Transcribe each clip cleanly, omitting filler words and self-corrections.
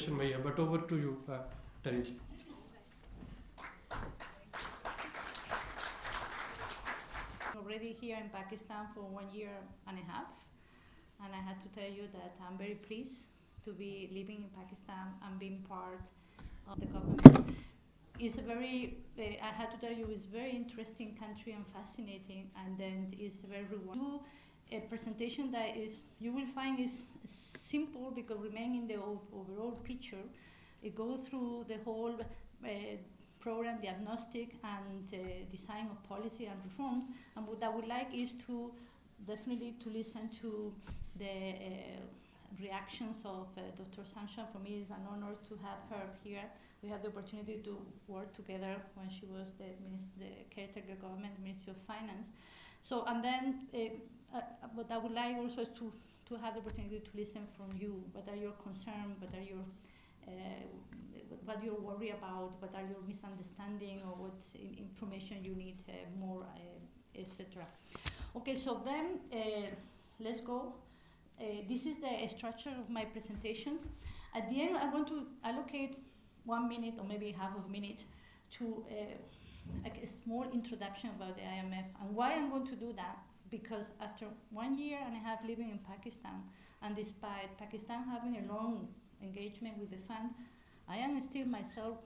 session, Maya. But over to you, Teresa. Already here in Pakistan for 1 year and a half, and I had to tell you that I'm very pleased to be living in Pakistan and being part of the government. It's a very, I had to tell you, it's a very interesting country and fascinating, and then it's very rewarding. A presentation that is, you will find is simple because remaining the overall picture, it goes through the whole program, diagnostic, and design of policy and reforms. And what I would like is to definitely to listen to the reactions of Dr. Samshan. For me, it's an honor to have her here. We had the opportunity to work together when she was the caretaker government, Ministry of Finance. So, and then what I would like also is to have the opportunity to listen from you. What are your concerns? What are your what you're worried about? What are your misunderstanding, or what information you need more, etc. Okay, so then let's go. This is the structure of my presentations. At the end, I want to allocate 1 minute or maybe half of a minute to a small introduction about the IMF. And why I'm going to do that? Because after 1 year and a half living in Pakistan, and despite Pakistan having a long engagement with the fund, I am still myself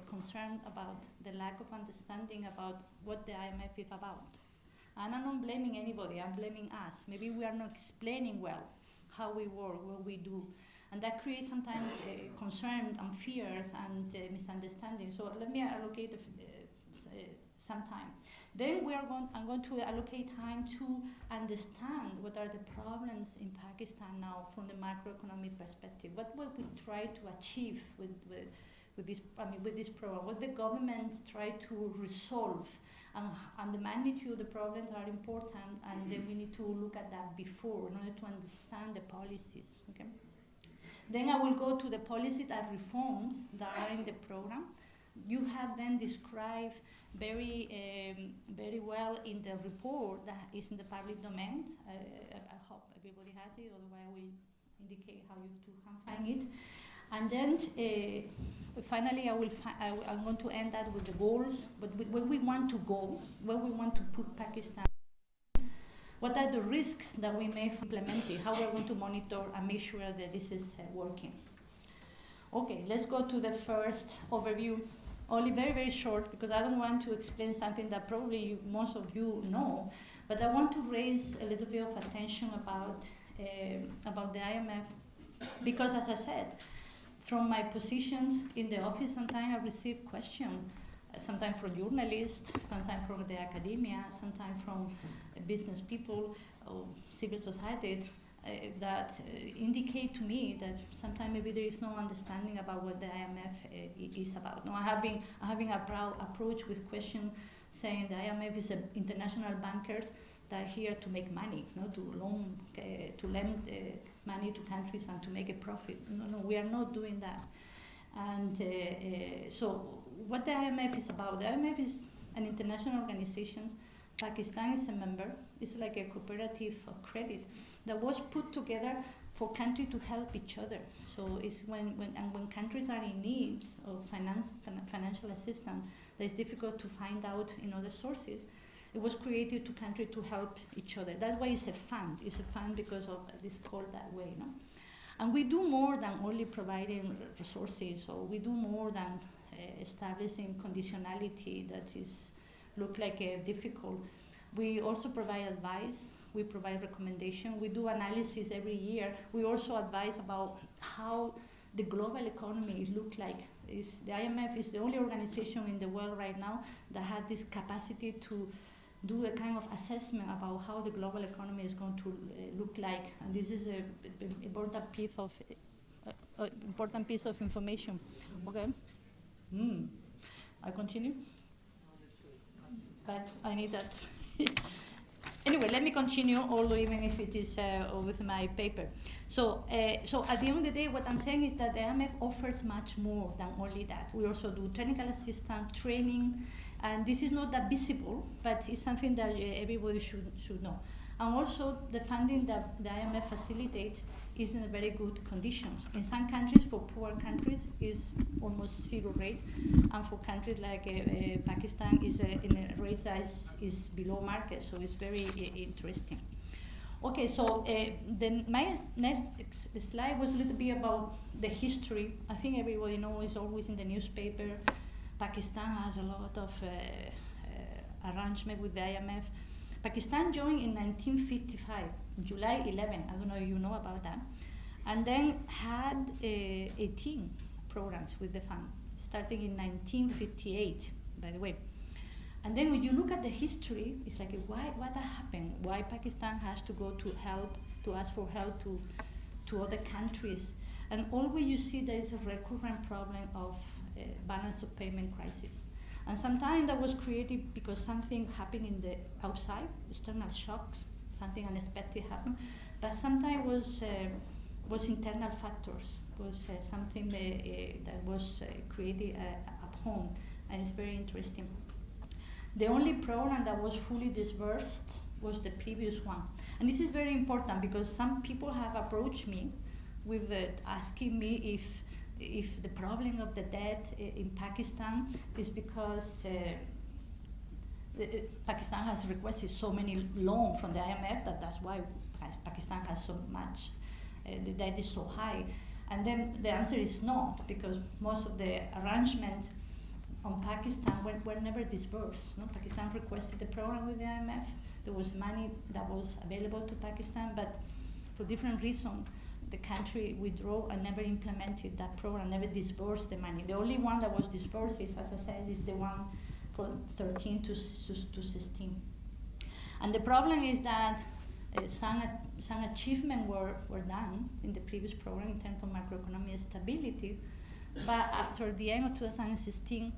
concerned about the lack of understanding about what the IMF is about. And I'm not blaming anybody, I'm blaming us. Maybe we are not explaining well how we work, what we do. And that creates sometimes concern and fears and misunderstanding. So let me allocate some time. Then I'm going to allocate time to understand what are the problems in Pakistan now from the macroeconomic perspective. What will we try to achieve with this program? What the government try to resolve, and the magnitude of the problems are important, and then we need to look at that before in order to understand the policies. Okay. Then I will go to the policies and reforms that are in the program. You have then described very well in the report that is in the public domain. I hope everybody has it, otherwise I will indicate how you can find it. And then finally I'm going to end that with the goals, but where we want to go, where we want to put Pakistan. What are the risks that we may implement it? How we're going to monitor and make sure that this is working? Okay, let's go to the first overview. Only very, very short, because I don't want to explain something that probably most of you know, but I want to raise a little bit of attention about the IMF, because as I said, from my positions in the office, sometimes I receive questions, sometimes from journalists, sometimes from the academia, sometimes from business people or civil society, that indicate to me that sometimes maybe there is no understanding about what the IMF is about. No, having a broad approach with questions saying the IMF is international bankers that are here to make money, to lend money to countries and to make a profit. No, we are not doing that. And so what the IMF is about, the IMF is an international organization. Pakistan is a member. It's like a cooperative of credit that was put together for countries to help each other. So it's when countries are in need of financial assistance, that it's difficult to find out in other sources. It was created to countries to help each other. That's why it's a fund. It's a fund because of it's called that way, no? And we do more than only providing resources, or we do more than establishing conditionality that look like difficult. We also provide advice. We provide recommendation. We do analysis every year. We also advise about how the global economy look like. The IMF is the only organization in the world right now that has this capacity to do a kind of assessment about how the global economy is going to look like. And this is an important piece of information. Okay. I continue? But I need that. Anyway, let me continue, although even if it is with my paper. So at the end of the day, what I'm saying is that the IMF offers much more than only that. We also do technical assistance, training, and this is not that visible, but it's something that everybody should know. And also the funding that the IMF facilitates is in a very good conditions. In some countries, for poor countries, is almost zero rate, and for countries like Pakistan is in a rate that is below market, so it's very interesting. Okay, so then my next slide was a little bit about the history. I think everybody knows, it's always in the newspaper. Pakistan has a lot of arrangement with the IMF. Pakistan joined in 1955, July 11. I don't know if you know about that. And then had 18 programs with the fund, starting in 1958, by the way. And then when you look at the history, it's like, what happened? Why Pakistan has to go to ask for help to other countries? And always you see there is a recurrent problem of balance of payment crisis. And sometimes that was created because something happened in the outside, external shocks, something unexpected happened. But sometimes was internal factors, was something that was created at home, and it's very interesting. The only program that was fully disbursed was the previous one. And this is very important because some people have approached me with asking me if the problem of the debt in Pakistan is because Pakistan has requested so many loans from the IMF that's why Pakistan has so much, the debt is so high. And then the answer is no, because most of the arrangements on Pakistan were never disbursed. No? Pakistan requested the program with the IMF. There was money that was available to Pakistan, but for different reasons, the country withdrew and never implemented that program, never disbursed the money. The only one that was disbursed is, as I said, is the one from 13 to 16. And the problem is that some achievements were done in the previous program in terms of macroeconomic stability, but after the end of 2016,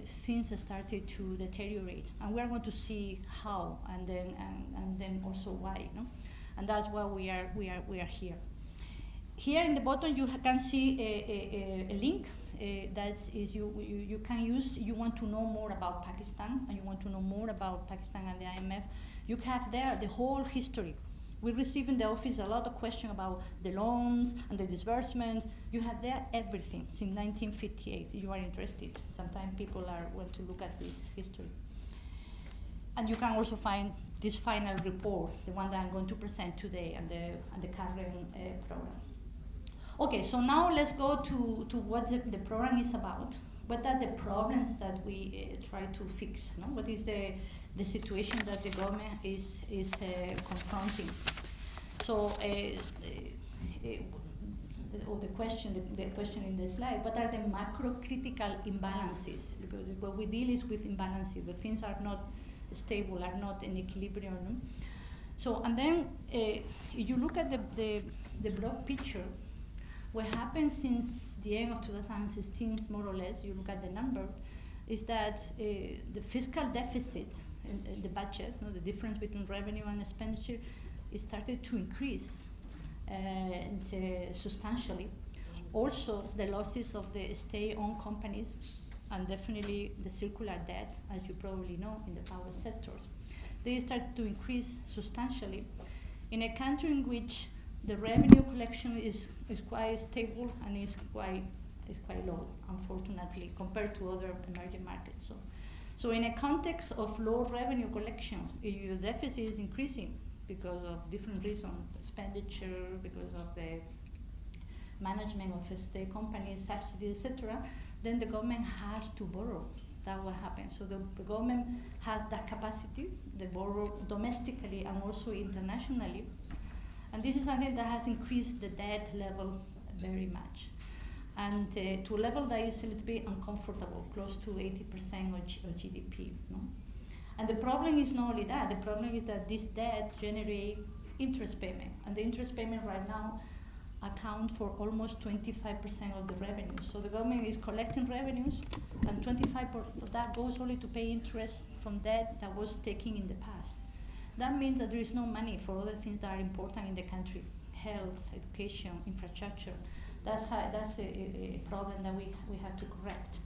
things started to deteriorate, and we are going to see how, and then also why, no? And that's why we are here. Here in the bottom you can see a link that is you can use. You want to know more about Pakistan, and you want to know more about Pakistan and the IMF. You have there the whole history. We receive in the office a lot of questions about the loans and the disbursement. You have there everything since 1958. If you are interested. Sometimes people want to look at this history. And you can also find this final report, the one that I'm going to present today, and the current program. Okay, so now let's go to what the program is about. What are the problems that we try to fix? No? What is the situation that the government is confronting? So, or the question in the slide, what are the macro critical imbalances? Because what we deal is with imbalances, where things are not stable, are not in equilibrium. No? So, and then if you look at the broad picture, what happened since the end of 2016, more or less, you look at the number, is that the fiscal deficit in the budget, no, the difference between revenue and expenditure, it started to increase substantially. Also, the losses of the state-owned companies, and definitely the circular debt, as you probably know, in the power sectors, they started to increase substantially in a country in which the revenue collection is quite stable and is quite low, unfortunately, compared to other emerging markets. So in a context of low revenue collection, if your deficit is increasing because of different reasons, expenditure, because of the management of state companies, subsidies, etc., then the government has to borrow. That's what happens. So the government has that capacity, they borrow domestically and also internationally. And this is something that has increased the debt level very much. And to a level that is a little bit uncomfortable, close to 80% of GDP. No? And the problem is not only that, the problem is that this debt generates interest payment. And the interest payment right now account for almost 25% of the revenue. So the government is collecting revenues, and 25% of that goes only to pay interest from debt that was taken in the past. That means that there is no money for other things that are important in the country: health, education, infrastructure. That's a problem that we have to correct.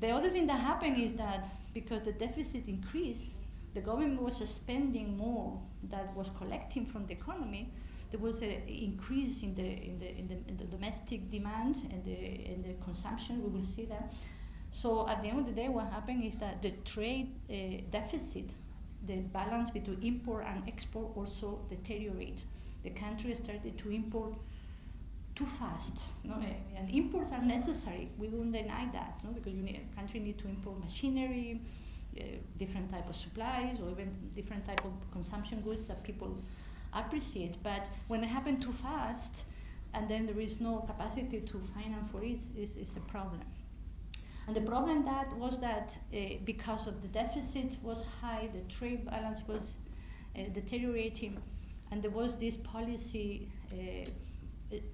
The other thing that happened is that because the deficit increased, the government was spending more that was collecting from the economy, there was an increase in the domestic demand and the consumption. We will see that. So at the end of the day, what happened is that the trade deficit, the balance between import and export, also deteriorate. The country started to import too fast, no? And imports are necessary. We don't deny that, no? Because a country needs to import machinery, different type of supplies, or even different type of consumption goods that people appreciate. But when it happens too fast, and then there is no capacity to finance for it, is a problem. And the problem was that because of the deficit was high, the trade balance was deteriorating, and there was this policy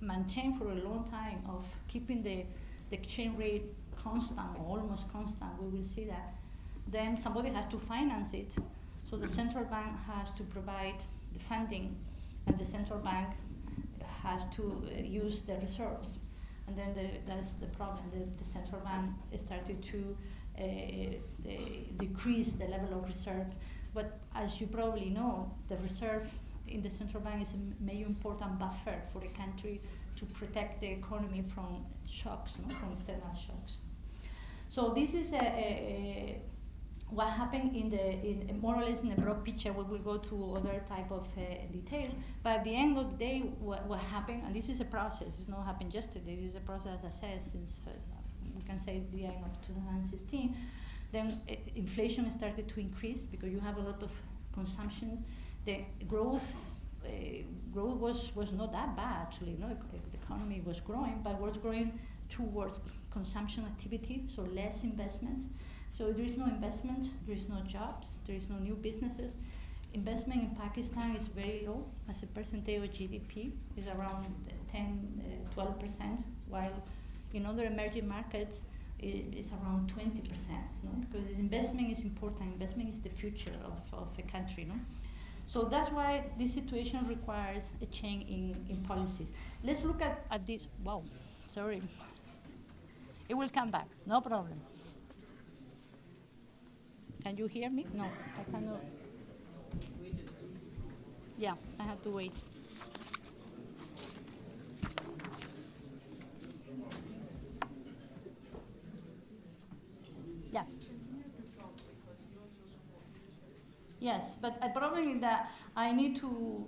maintained for a long time of keeping the exchange rate constant, or almost constant. We will see that. Then somebody has to finance it, so the central bank has to provide the funding, and the central bank has to use the reserves. And then that's the problem. The central bank started to decrease the level of reserve. But as you probably know, the reserve in the central bank is a major important buffer for the country to protect the economy from shocks, no? From external shocks. So this is what happened in more or less in a broad picture. We will go to other type of detail, but at the end of the day, what happened, and this is a process, it's not happened yesterday, this is a process, as I said, since we can say the end of 2016, then inflation started to increase because you have a lot of consumptions. The growth was not that bad, actually. No? The economy was growing, but was growing towards consumption activity, so less investment. So there is no investment, there is no jobs, there is no new businesses. Investment in Pakistan is very low as a percentage of GDP, is around 10-12%, while in other emerging markets it's around 20%. No? Because investment is important, investment is the future of a country. No? So that's why this situation requires a change in policies. Let's look at this. Wow, sorry. It will come back, no problem. Can you hear me? No, I cannot. Yeah, I have to wait. Yeah. Yes, but the problem is that I need to,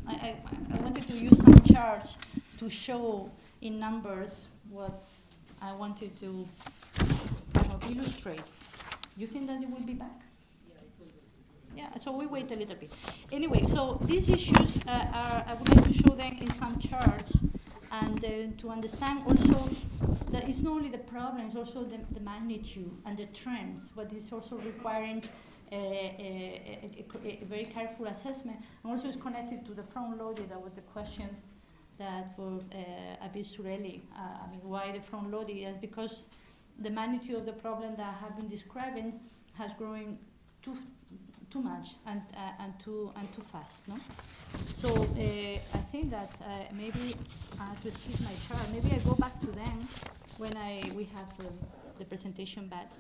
I wanted to use some charts to show in numbers what I wanted to illustrate. You think that it will be back? Yeah, it will be. Yeah, so we wait a little bit. Anyway, so these issues I would like to show them in some charts, and to understand also that it's not only the problem, it's also the magnitude and the trends, but it's also requiring a very careful assessment, and also is connected to the front loaded. That was the question that for Abid Sureli. I mean, why the front loaded? Is because the magnitude of the problem that I have been describing has grown too much and too fast. No? So I think that maybe I have to skip my chart. Maybe I go back to them when we have the presentation back.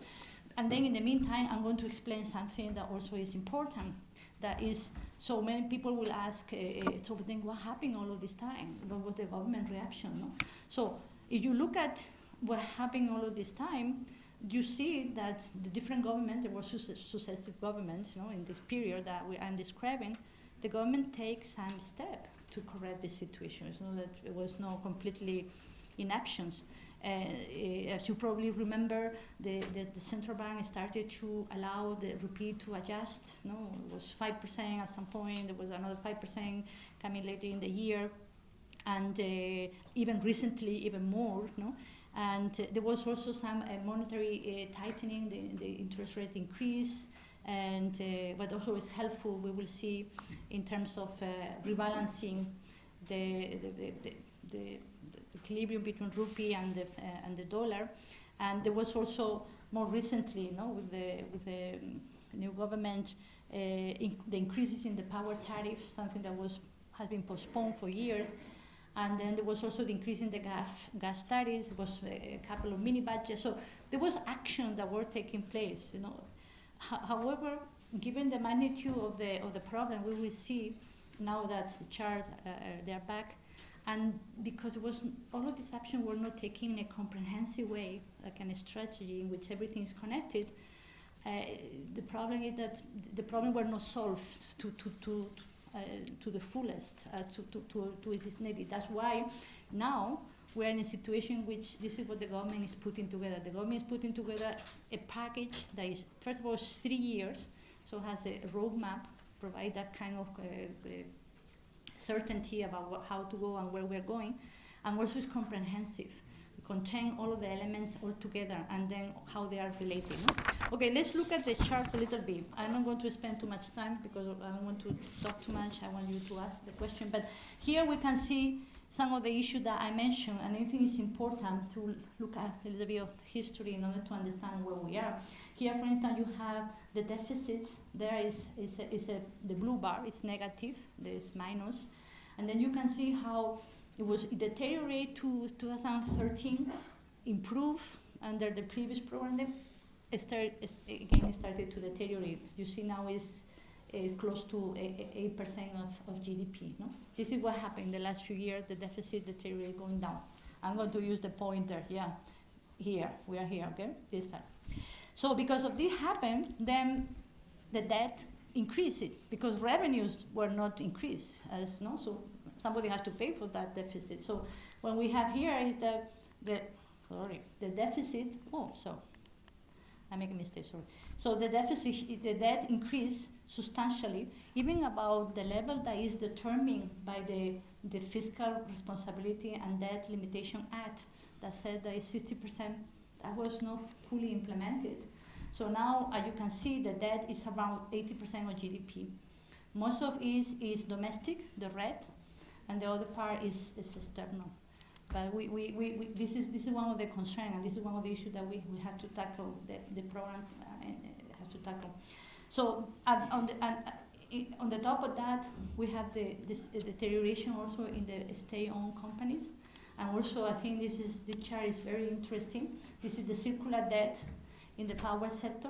And then in the meantime, I'm going to explain something that also is important. That is, so many people will ask, so then what happened all of this time? What was the government reaction? No? So if you look at what happened all of this time, you see that the different governments, there were successive governments, in this period that I'm describing, the government takes some step to correct the situation. It's not that it was not completely inactions. As you probably remember, the central bank started to allow the rupee to adjust. No, it was 5% at some point. There was another 5% coming later in the year, and even recently, even more. No, and there was also some monetary tightening, the interest rate increase, and what also is helpful, we will see in terms of rebalancing the equilibrium between rupee and the dollar. And there was also more recently, with the new government, the increases in the power tariff, something that has been postponed for years. And then there was also the increase in the gas tariffs. There was a couple of mini budgets. So there was action that were taking place. However, given the magnitude of the problem, we will see now that the charts they're back, and because all of these actions were not taken in a comprehensive way, like in a strategy in which everything is connected, the problem is that the problem were not solved to the fullest, to its needed. That's why now we're in a situation in which this is what the government is putting together. The government is putting together a package that is, first of all, 3 years, so has a roadmap, provide that kind of certainty about how to go and where we're going, and also is comprehensive. It contains all of the elements all together and then how they are related. No? Okay, let's look at the charts a little bit. I'm not going to spend too much time because I don't want to talk too much. I want you to ask the question. But here we can see some of the issues that I mentioned, and I think it's important to look at a little bit of history in order to understand where we are. Here, for instance, you have the deficits. There is the blue bar is negative, there's minus, and then you can see how it deteriorated to 2013, improved under the previous program, then it started to deteriorate. You see now is close to 8% of GDP. No? This is what happened in the last few years, the deficit deteriorated going down. I'm going to use the pointer, yeah, here, we are here, okay, this time. So because of this happened, then the debt increases because revenues were not increased, as no, so somebody has to pay for that deficit. So what we have here is that the deficit, I make a mistake, sorry. So the deficit, the debt increased substantially, even about the level that is determined by the Fiscal Responsibility and Debt Limitation Act that said that is 60%, that was not fully implemented. So now, as you can see, the debt is around 80% of GDP. Most of it is domestic, the red, and the other part is external. But this is one of the concerns, and this is one of the issues that we have to tackle, the program has to tackle. So on the top of that, we have this deterioration also in the state-owned companies. And also, I think this chart is very interesting. This is the circular debt in the power sector.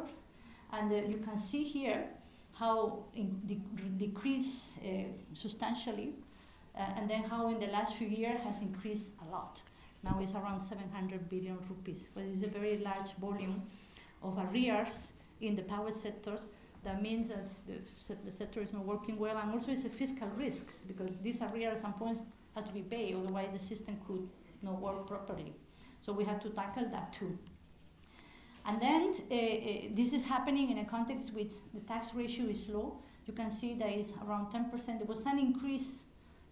And you can see here how it decreased substantially, and then how in the last few years has increased a lot. Now it's around 700 billion rupees, but it's a very large volume of arrears in the power sectors. That means that the sector is not working well, and also it's a fiscal risks, because these arrears at some point have to be paid, otherwise the system could not work properly. So we have to tackle that too. And then this is happening in a context with the tax ratio is low. You can see that it's around 10%. There was an increase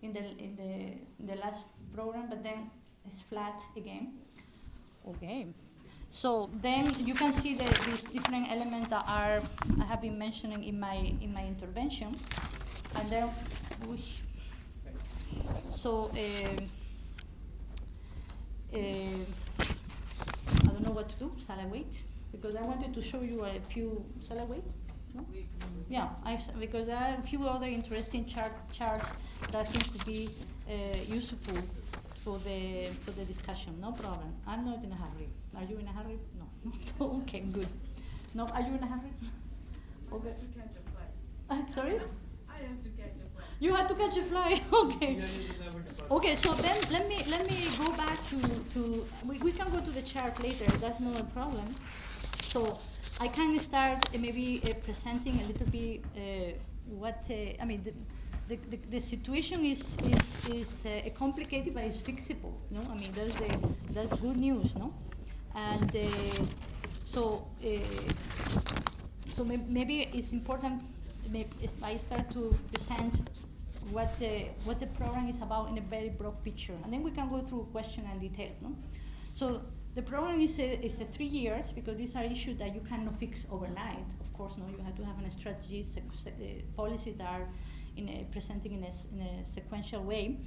in the last program, but then it's flat again. Okay. So then you can see these different elements that I have been mentioning in my intervention, and then I don't know what to do. Shall I wait? Because I wanted to show you a few. Shall I wait? No? Yeah, because there are a few other interesting charts that I think could be useful for the discussion. No problem. I'm not in a hurry. Are you in a hurry? No. Okay, good. No, are you in a hurry? Okay. I have to catch a flight. Sorry? I have to catch a flight. You had to catch a flight. Okay. Okay, so then let me go back to we can go to the chart later. That's not a problem. So I can start maybe presenting a little bit what I mean. The situation is complicated, but it's fixable. No, I mean that's good news. No, and so maybe it's important. If I start to present what the program is about in a very broad picture, and then we can go through question and detail. No, so the program is a 3 years, because these are issues that you cannot fix overnight. Of course, no, you have to have a strategy, policies that are presenting in a sequential way.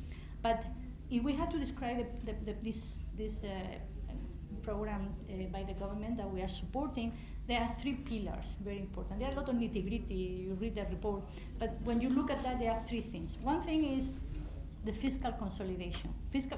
But if we had to describe this program by the government that we are supporting, there are 3 pillars, very important. There are a lot of nitty-gritty, you read the report, but when you look at that, there are 3 things. One thing is the fiscal consolidation.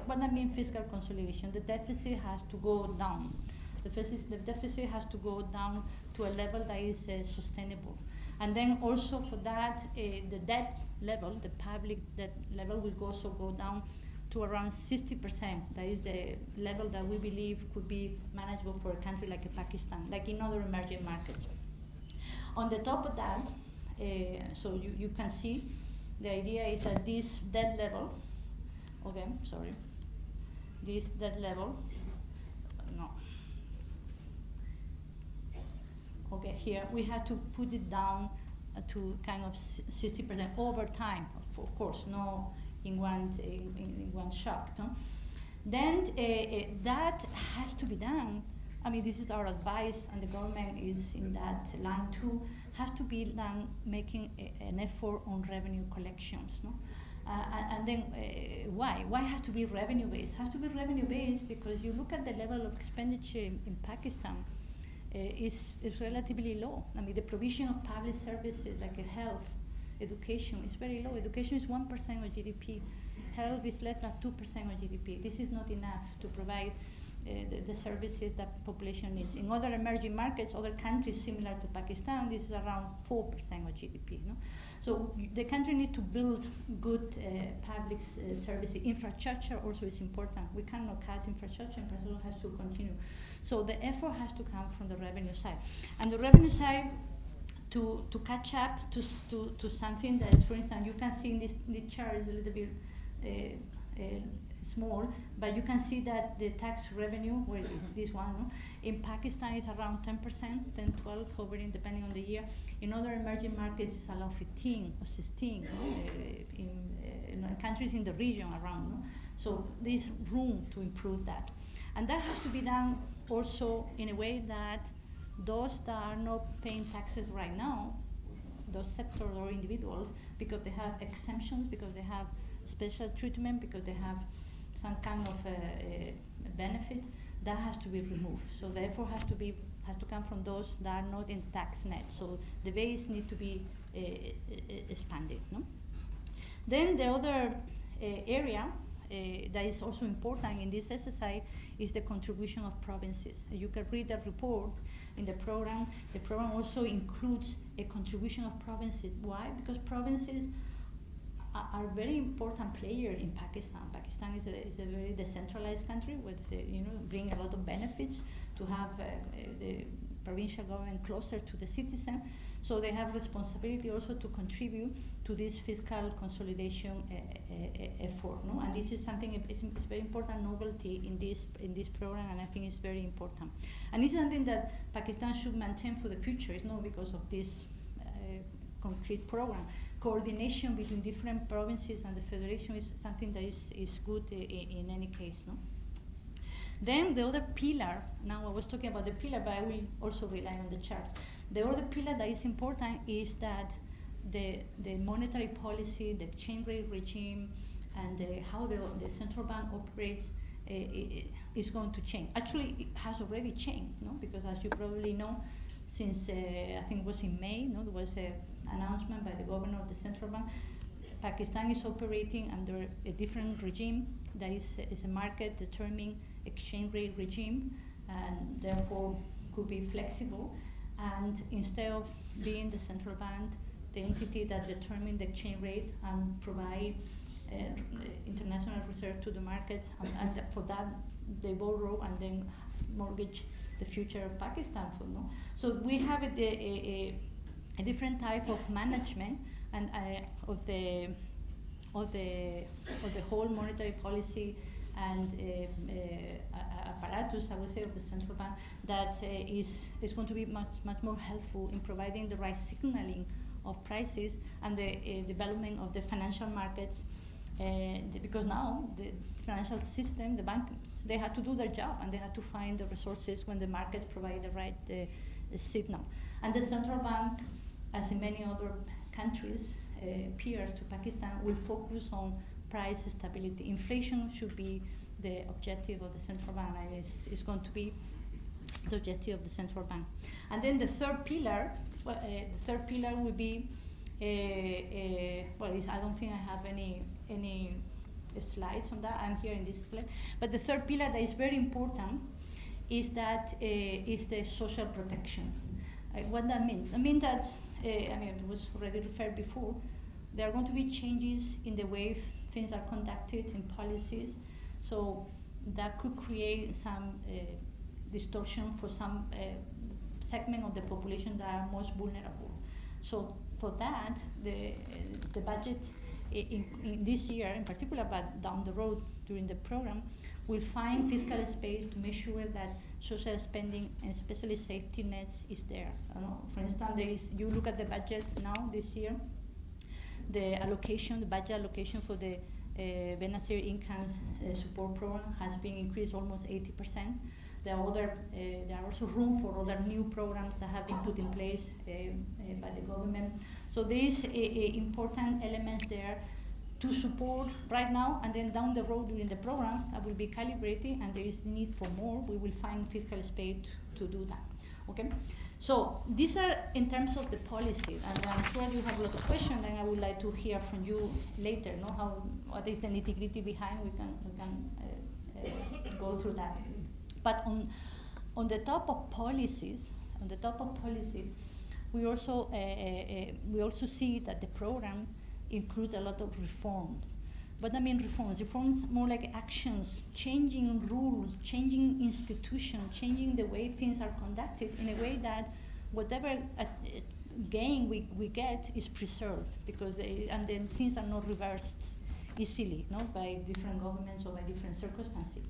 What I mean fiscal consolidation? The deficit has to go down. The deficit has to go down to a level that is sustainable. And then also for that, the debt level, the public debt level will also go down to around 60%. That is the level that we believe could be manageable for a country like Pakistan, like in other emerging markets. On the top of that, so you can see, the idea is that this debt level, okay, sorry, this debt level, no. Okay, here we have to put it down to kind of 60% over time, of course, no in one shot. No? Then that has to be done. I mean, this is our advice, and the government is in that line too, has to be done making an effort on revenue collections. No? And then why? Why has to be revenue-based? It has to be revenue-based because you look at the level of expenditure in Pakistan, is relatively low. I mean, the provision of public services like health, education is very low. Education is 1% of GDP. Health is less than 2% of GDP. This is not enough to provide the services that population needs. In other emerging markets, other countries similar to Pakistan, this is around 4% of GDP. No? So the country needs to build good public services. Infrastructure also is important. We cannot cut infrastructure has to continue. So the effort has to come from the revenue side. And the revenue side, to catch up to something that is, for instance, you can see in this chart is a little bit small, but you can see that the tax revenue, where is this one, no? In Pakistan is around 10%, 10, 12, hovering depending on the year. In other emerging markets it's around 15 or 16, in countries in the region around. No? So there's room to improve that. And that has to be done also in a way that those that are not paying taxes right now, those sectors or individuals, because they have exemptions, because they have special treatment, because they have some kind of benefit, that has to be removed. So the effort has to come from those that are not in tax net. So the base needs to be expanded. No? Then the other area that is also important in this exercise is the contribution of provinces. You can read the report in the program. The program also includes a contribution of provinces. Why? Because provinces are a very important player in Pakistan. Pakistan is a very decentralized country with bring a lot of benefits to have the provincial government closer to the citizen. So they have responsibility also to contribute to this fiscal consolidation effort. No? And this is something, it's very important novelty in this program, and I think it's very important. And it's something that Pakistan should maintain for the future. It's not because of this concrete program. Coordination between different provinces and the federation is something that is good in any case. No? Then the other pillar, now I was talking about the pillar, but I will also rely on the chart. The other pillar that is important is that the monetary policy, the exchange rate regime, and how the central bank operates is going to change. Actually, it has already changed, no? Because as you probably know, since I think it was in May, no, there was an announcement by the governor of the central bank. Pakistan is operating under a different regime that is a market-determined exchange rate regime, and therefore could be flexible. And instead of being the central bank, the entity that determines the exchange rate and provide international reserve to the markets, and for that they borrow and then mortgage the future of Pakistan for. No? So we have a different type of management and of the whole monetary policy and apparatus, I would say, of the central bank that is going to be much more helpful in providing the right signaling of prices and the development of the financial markets. Because now the financial system, the banks, they have to do their job and they have to find the resources when the markets provide the right signal. And the central bank, as in many other countries, peers to Pakistan, will focus on price stability. Inflation should be the objective of the central bank, and it's going to be the objective of the central bank. And then the third pillar, will be, I don't think I have any slides on that. I'm here in this slide. But the third pillar that is very important is that is the social protection. What that means? I mean that it was already referred before, there are going to be changes in the way things are conducted in policies. So that could create some distortion for some segment of the population that are most vulnerable. So for that, the budget in this year in particular, but down the road during the program, will find fiscal space to make sure that social spending and especially safety nets is there. For instance, you look at the budget now this year, the budget allocation for the beneficiary income support program has been increased almost 80%. There are also room for other new programs that have been put in place by the government. So there is important elements there to support right now, and then down the road during the program that will be calibrated, and there is need for more. We will find fiscal space to do that. Okay. So these are in terms of the policy, and I'm sure you have a lot of questions, and I would like to hear from you later. What is the nitty-gritty behind? We can go through that. But on the top of policies, we also see that the program includes a lot of reforms. What I mean reforms? Reforms more like actions, changing rules, changing institutions, changing the way things are conducted in a way that whatever gain we get is preserved, and then things are not reversed easily, by different governments or by different circumstances.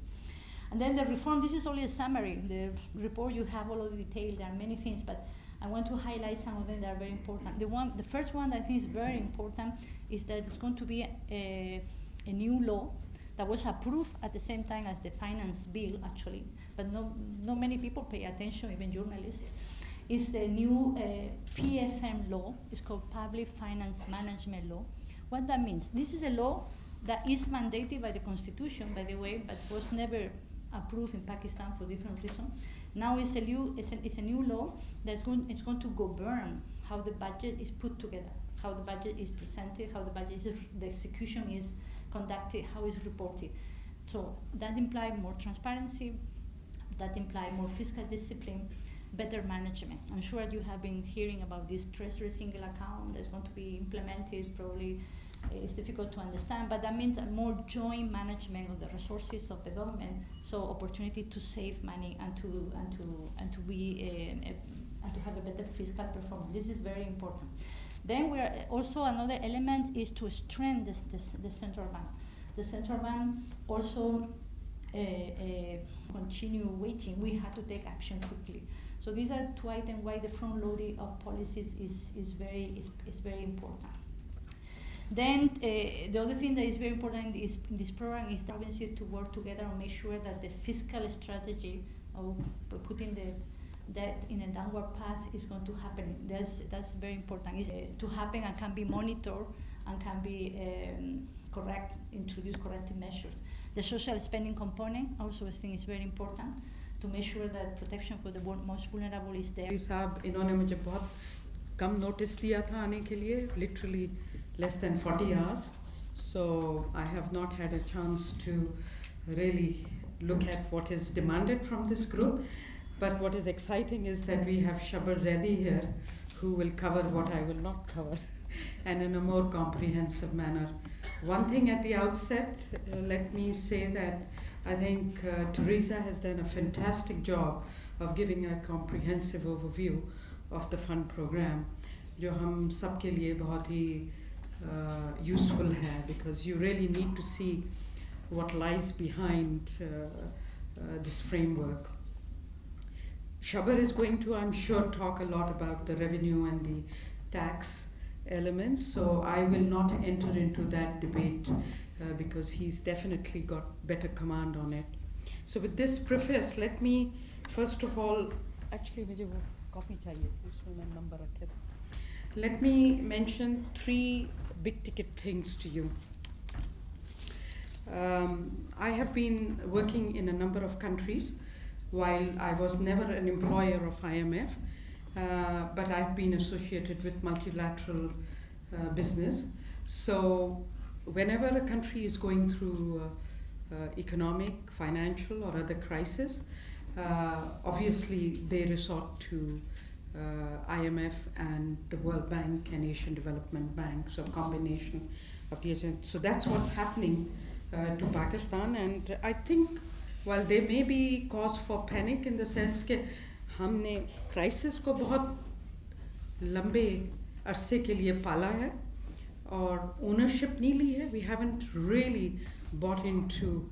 And then the reform, this is only a summary. The report, you have all of the detail. There are many things, but I want to highlight some of them that are very important. The first one that I think is very important is that it's going to be a new law that was approved at the same time as the finance bill, actually, but not many people pay attention, even journalists. It's the new PFM law. It's called Public Finance Management Law. What that means? This is a law that is mandated by the Constitution, by the way, but was never approved in Pakistan for different reasons. Now it's a new law that's going to govern how the budget is put together, how the budget is presented, how the execution is conducted, how it's reported. So that implies more transparency, that implies more fiscal discipline, better management. I'm sure you have been hearing about this treasury single account that's going to be implemented. Probably it's difficult to understand, but that means a more joint management of the resources of the government. So opportunity to save money and to have a better fiscal performance. This is very important. Then we are also another element is to strengthen the central bank. The central bank also continue waiting. We have to take action quickly. So these are two items why the front loading of policies is very important. Then the other thing that is very important in this program is provinces to work together and make sure that the fiscal strategy of putting the debt in a downward path is going to happen. That's very important. It's to happen and can be monitored and can be introduce corrective measures. The social spending component also I think is very important to make sure that protection for the most vulnerable is there. साहब इन्होंने मुझे बहुत कम notice दिया था आने के लिए, literally less than 40 hours. So I have not had a chance to really look at what is demanded from this group. But what is exciting is that we have Shabbar Zaidi here, who will cover what I will not cover, and in a more comprehensive manner. One thing at the outset, let me say that I think Teresa has done a fantastic job of giving a comprehensive overview of the fund program, जो हम सब के लिए बहुत ही useful है, because you really need to see what lies behind this framework. Shabbar is going to, I'm sure, talk a lot about the revenue and the tax elements, so I will not enter into that debate because he's definitely got better command on it. So with this preface, let me first of all, actually मुझे वो copy चाहिए थी, उसमें मैं number रखे थे. Let me mention 3 big ticket things to you. I have been working in a number of countries while I was never an employer of IMF, but I've been associated with multilateral business. So whenever a country is going through economic, financial or other crisis, obviously they resort to IMF and the World Bank and Asian Development Bank, so combination of the Asian. So that's what's happening to Pakistan, and I think while there may be cause for panic in the sense कि हमने crisis को बहुत लंबे अरसे के लिए पाला है और ownership नहीं ली है, we haven't really bought into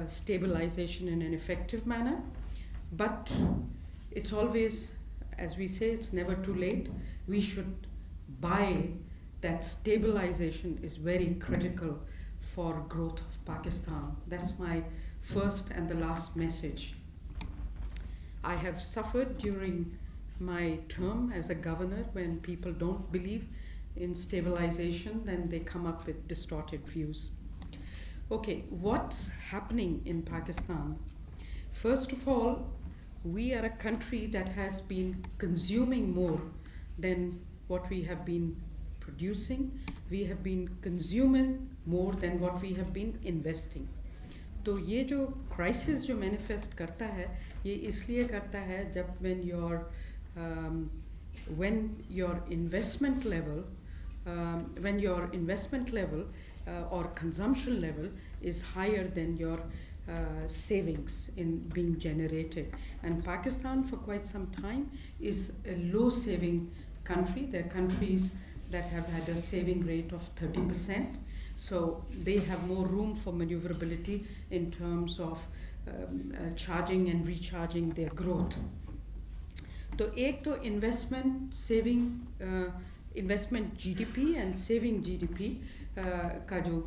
stabilization in an effective manner, but it's always, as we say, it's never too late. We should buy that stabilization is very critical for growth of Pakistan. That's my first and the last message. I have suffered during my term as a governor when people don't believe in stabilization, then they come up with distorted views. Okay, what's happening in Pakistan? First of all, we are a country that has been consuming more than what we have been producing. We have been consuming more than what we have been investing. तो ये जो crisis जो manifest करता है, ये इसलिए करता है जब when your investment level or consumption level is higher than your savings in being generated. And Pakistan for quite some time is a low saving country. There are countries that have had a saving rate of 30%. So they have more room for maneuverability in terms of charging and recharging their growth. तो एक तो investment GDP and saving GDP का जो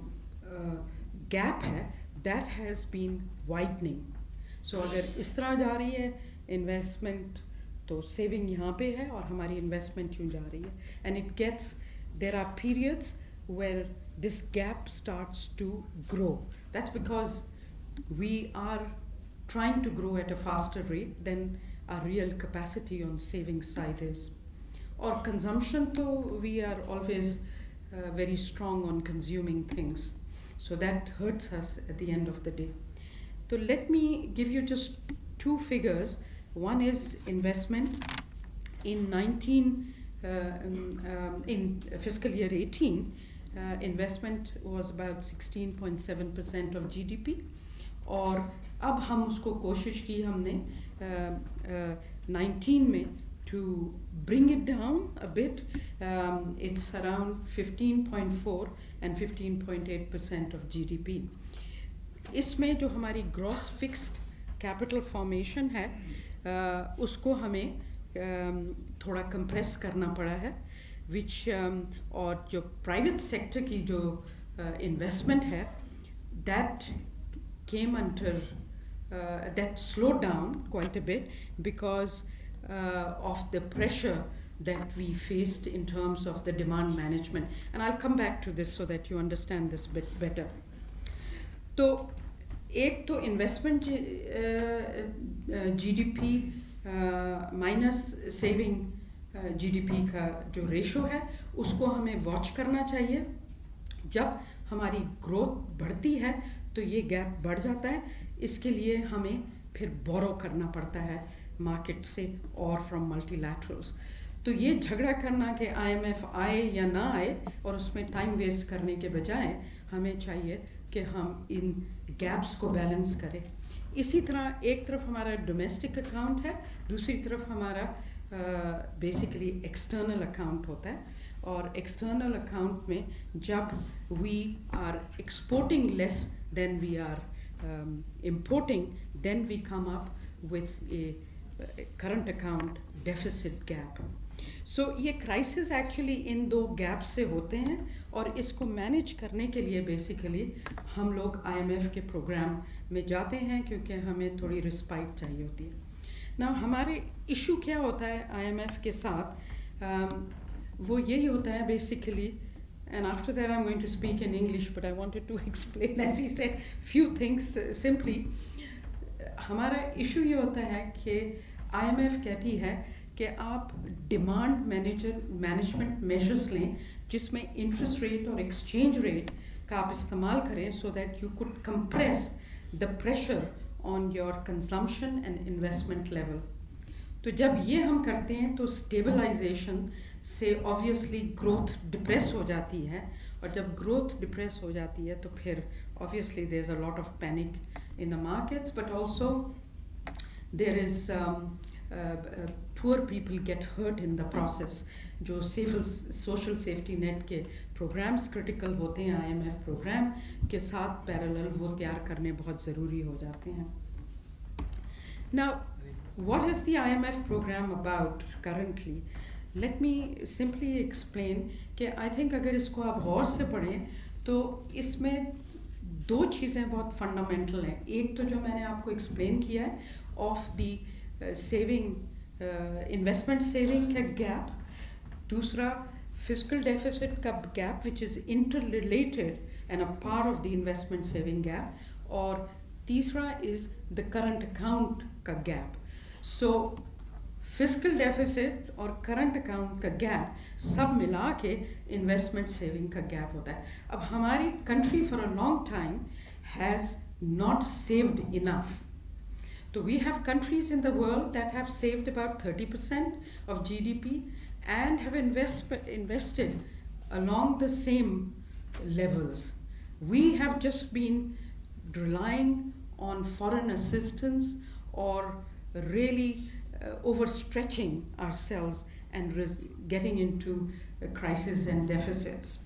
gap है, that has been widening. So अगर इस तरह जा रही है investment, तो saving यहाँ पे है और हमारी investment यूँ जा रही है. And there are periods where this gap starts to grow. That's because we are trying to grow at a faster rate than our real capacity on saving side is. Or consumption, though, we are always very strong on consuming things. So that hurts us at the end of the day. So let me give you just two figures. One is investment. In fiscal year 18, investment was about 16.7% of GDP. और अब हम उसको कोशिश की हमने 19 में to bring it down a bit. It's around 15.4 and 15.8% of GDP. इसमें जो हमारी gross fixed capital formation है, उसको हमें थोड़ा compress करना पड़ा है, which और जो private sector की जो investment है, that came under that slowed down quite a bit because of the pressure that we faced in terms of the demand management. And I'll come back to this so that you understand this bit better. So, एक तो investment GDP minus saving GDP का जो ratio है, उसको हमें watch करना चाहिए. जब हमारी growth बढ़ती है, तो ये gap बढ़ जाता है. इसके लिए हमें फिर borrow करना पड़ता है market से और from multilaterals. तो ये झगड़ा करना कि IMF आए या ना आए और उसमें time waste करने के बजाय हमें चाहिए कि हम इन gaps को balance करें. इसी तरह एक तरफ हमारा domestic account है, दूसरी तरफ हमारा basically external account होता है. और external account में जब we are exporting less than we are importing, then we come up with a current account deficit gap. So ये crisis actually इन दो gaps से होते हैं और इसको manage करने के लिए basically हम लोग IMF के program में जाते हैं क्योंकि हमें थोड़ी respite चाहिए होती है. Now हमारे issue क्या होता है IMF के साथ, वो यही होता है basically, and after that I'm going to speak in English, but I wanted to explain, as he said, few things simply. हमारा issue ये होता है कि IMF कहती है कि आप demand management measures लें जिसमें interest rate और exchange rate का आप इस्तेमाल करें so that you could compress the pressure on your consumption and investment level. तो जब ये हम करते हैं तो स्टेबलाइजेशन से ऑब्वियसली ग्रोथ डिप्रेस हो जाती है, और जब ग्रोथ डिप्रेस हो जाती है तो फिर obviously there is a lot of panic in the markets, but also there is poor people get hurt in the process. जो सोशल सेफ्टी नेट के प्रोग्राम्स क्रिटिकल होते हैं IMF प्रोग्राम के साथ पैरेलल वो तैयार करने बहुत ज़रूरी हो जाते हैं. Now, what is the IMF program about currently? Let me simply explain कि I think अगर इसको आप गौर से पढ़ें तो इसमें दो चीज़ें बहुत फंडामेंटल हैं. एक तो जो मैंने आपको एक्सप्लेन किया है of the saving investment saving का गैप, दूसरा फिस्कल डेफिसिट का gap which is interrelated and a part of the investment saving gap, और तीसरा इज़ द करंट अकाउंट का गैप. सो फिस्कल डेफिसिट और करंट अकाउंट का गैप सब मिला के इन्वेस्टमेंट सेविंग का गैप होता है. अब हमारी country for a long time has not saved enough. So we have countries in the world that have saved about 30% of GDP and have invested along the same levels. We have just been relying on foreign assistance or really overstretching ourselves and getting into crises and deficits.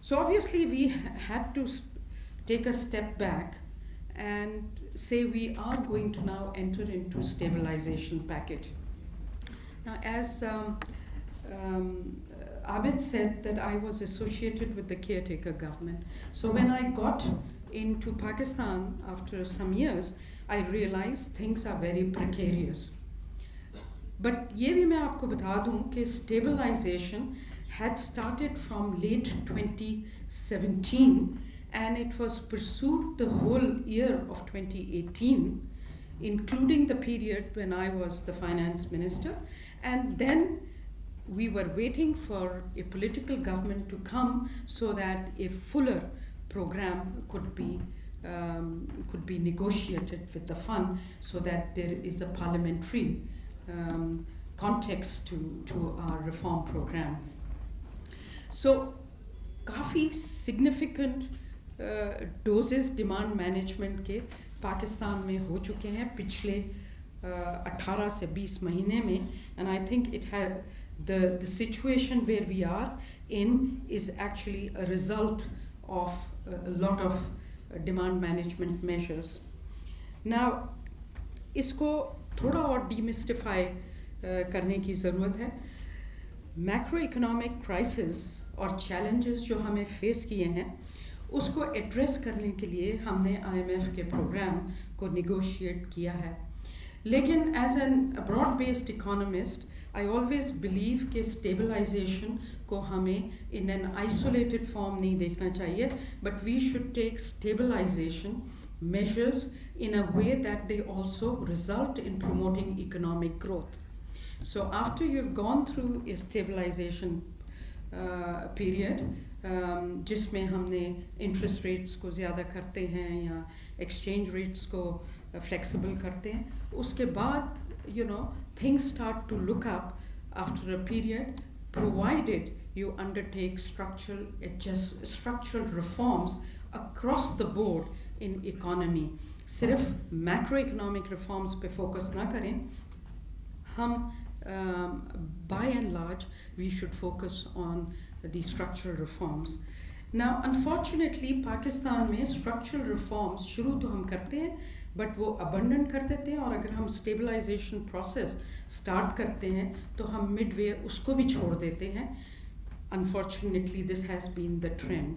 So obviously we had to take a step back and say we are going to now enter into stabilization package. Now, as Abid said that I was associated with the caretaker government. So when I got into Pakistan after some years, I realized things are very precarious. But ये भी मैं आपको बता दूं कि stabilization had started from late 2017 and it was pursued the whole year of 2018, including the period when I was the finance minister, and then we were waiting for a political government to come so that a fuller program could be negotiated with the fund so that there is a parliamentary context to our reform program. So काफ़ी significant doses demand management के पाकिस्तान में हो चुके हैं पिछले 18 से 20 महीने में, and I think it had the situation where we are in is actually a result of lot of demand management measures. Now इसको थोड़ा और डीमिस्टिफाई करने की ज़रूरत है. मैक्रो इकोनॉमिक क्राइसिस और चैलेंजेस जो हमें फेस किए हैं उसको एड्रेस करने के लिए हमने IMF के प्रोग्राम को निगोशिएट किया है. लेकिन as an broad based economist I always believe कि स्टेबलाइजेशन को हमें इन एन आइसोलेटेड फॉर्म नहीं देखना चाहिए, but we should take stabilisation measures in a way that they also result in promoting economic growth. So after you've gone through a stabilization period, जिसमें हमने interest rates को ज़्यादा करते हैं या एक्सचेंज रेट्स को फ्लेक्सिबल करते हैं, उसके बाद things start to look up after a period, provided you undertake structural reforms across the board in economy. सिर्फ macroeconomic reforms पे focus ना करें, हम by and large we should focus on the structural reforms. Now unfortunately Pakistan में structural reforms शुरू तो हम करते हैं but वो abandon कर देते हैं, और अगर हम stabilization process start करते हैं तो हम midway उसको भी छोड़ देते हैं. Unfortunately this has been the trend.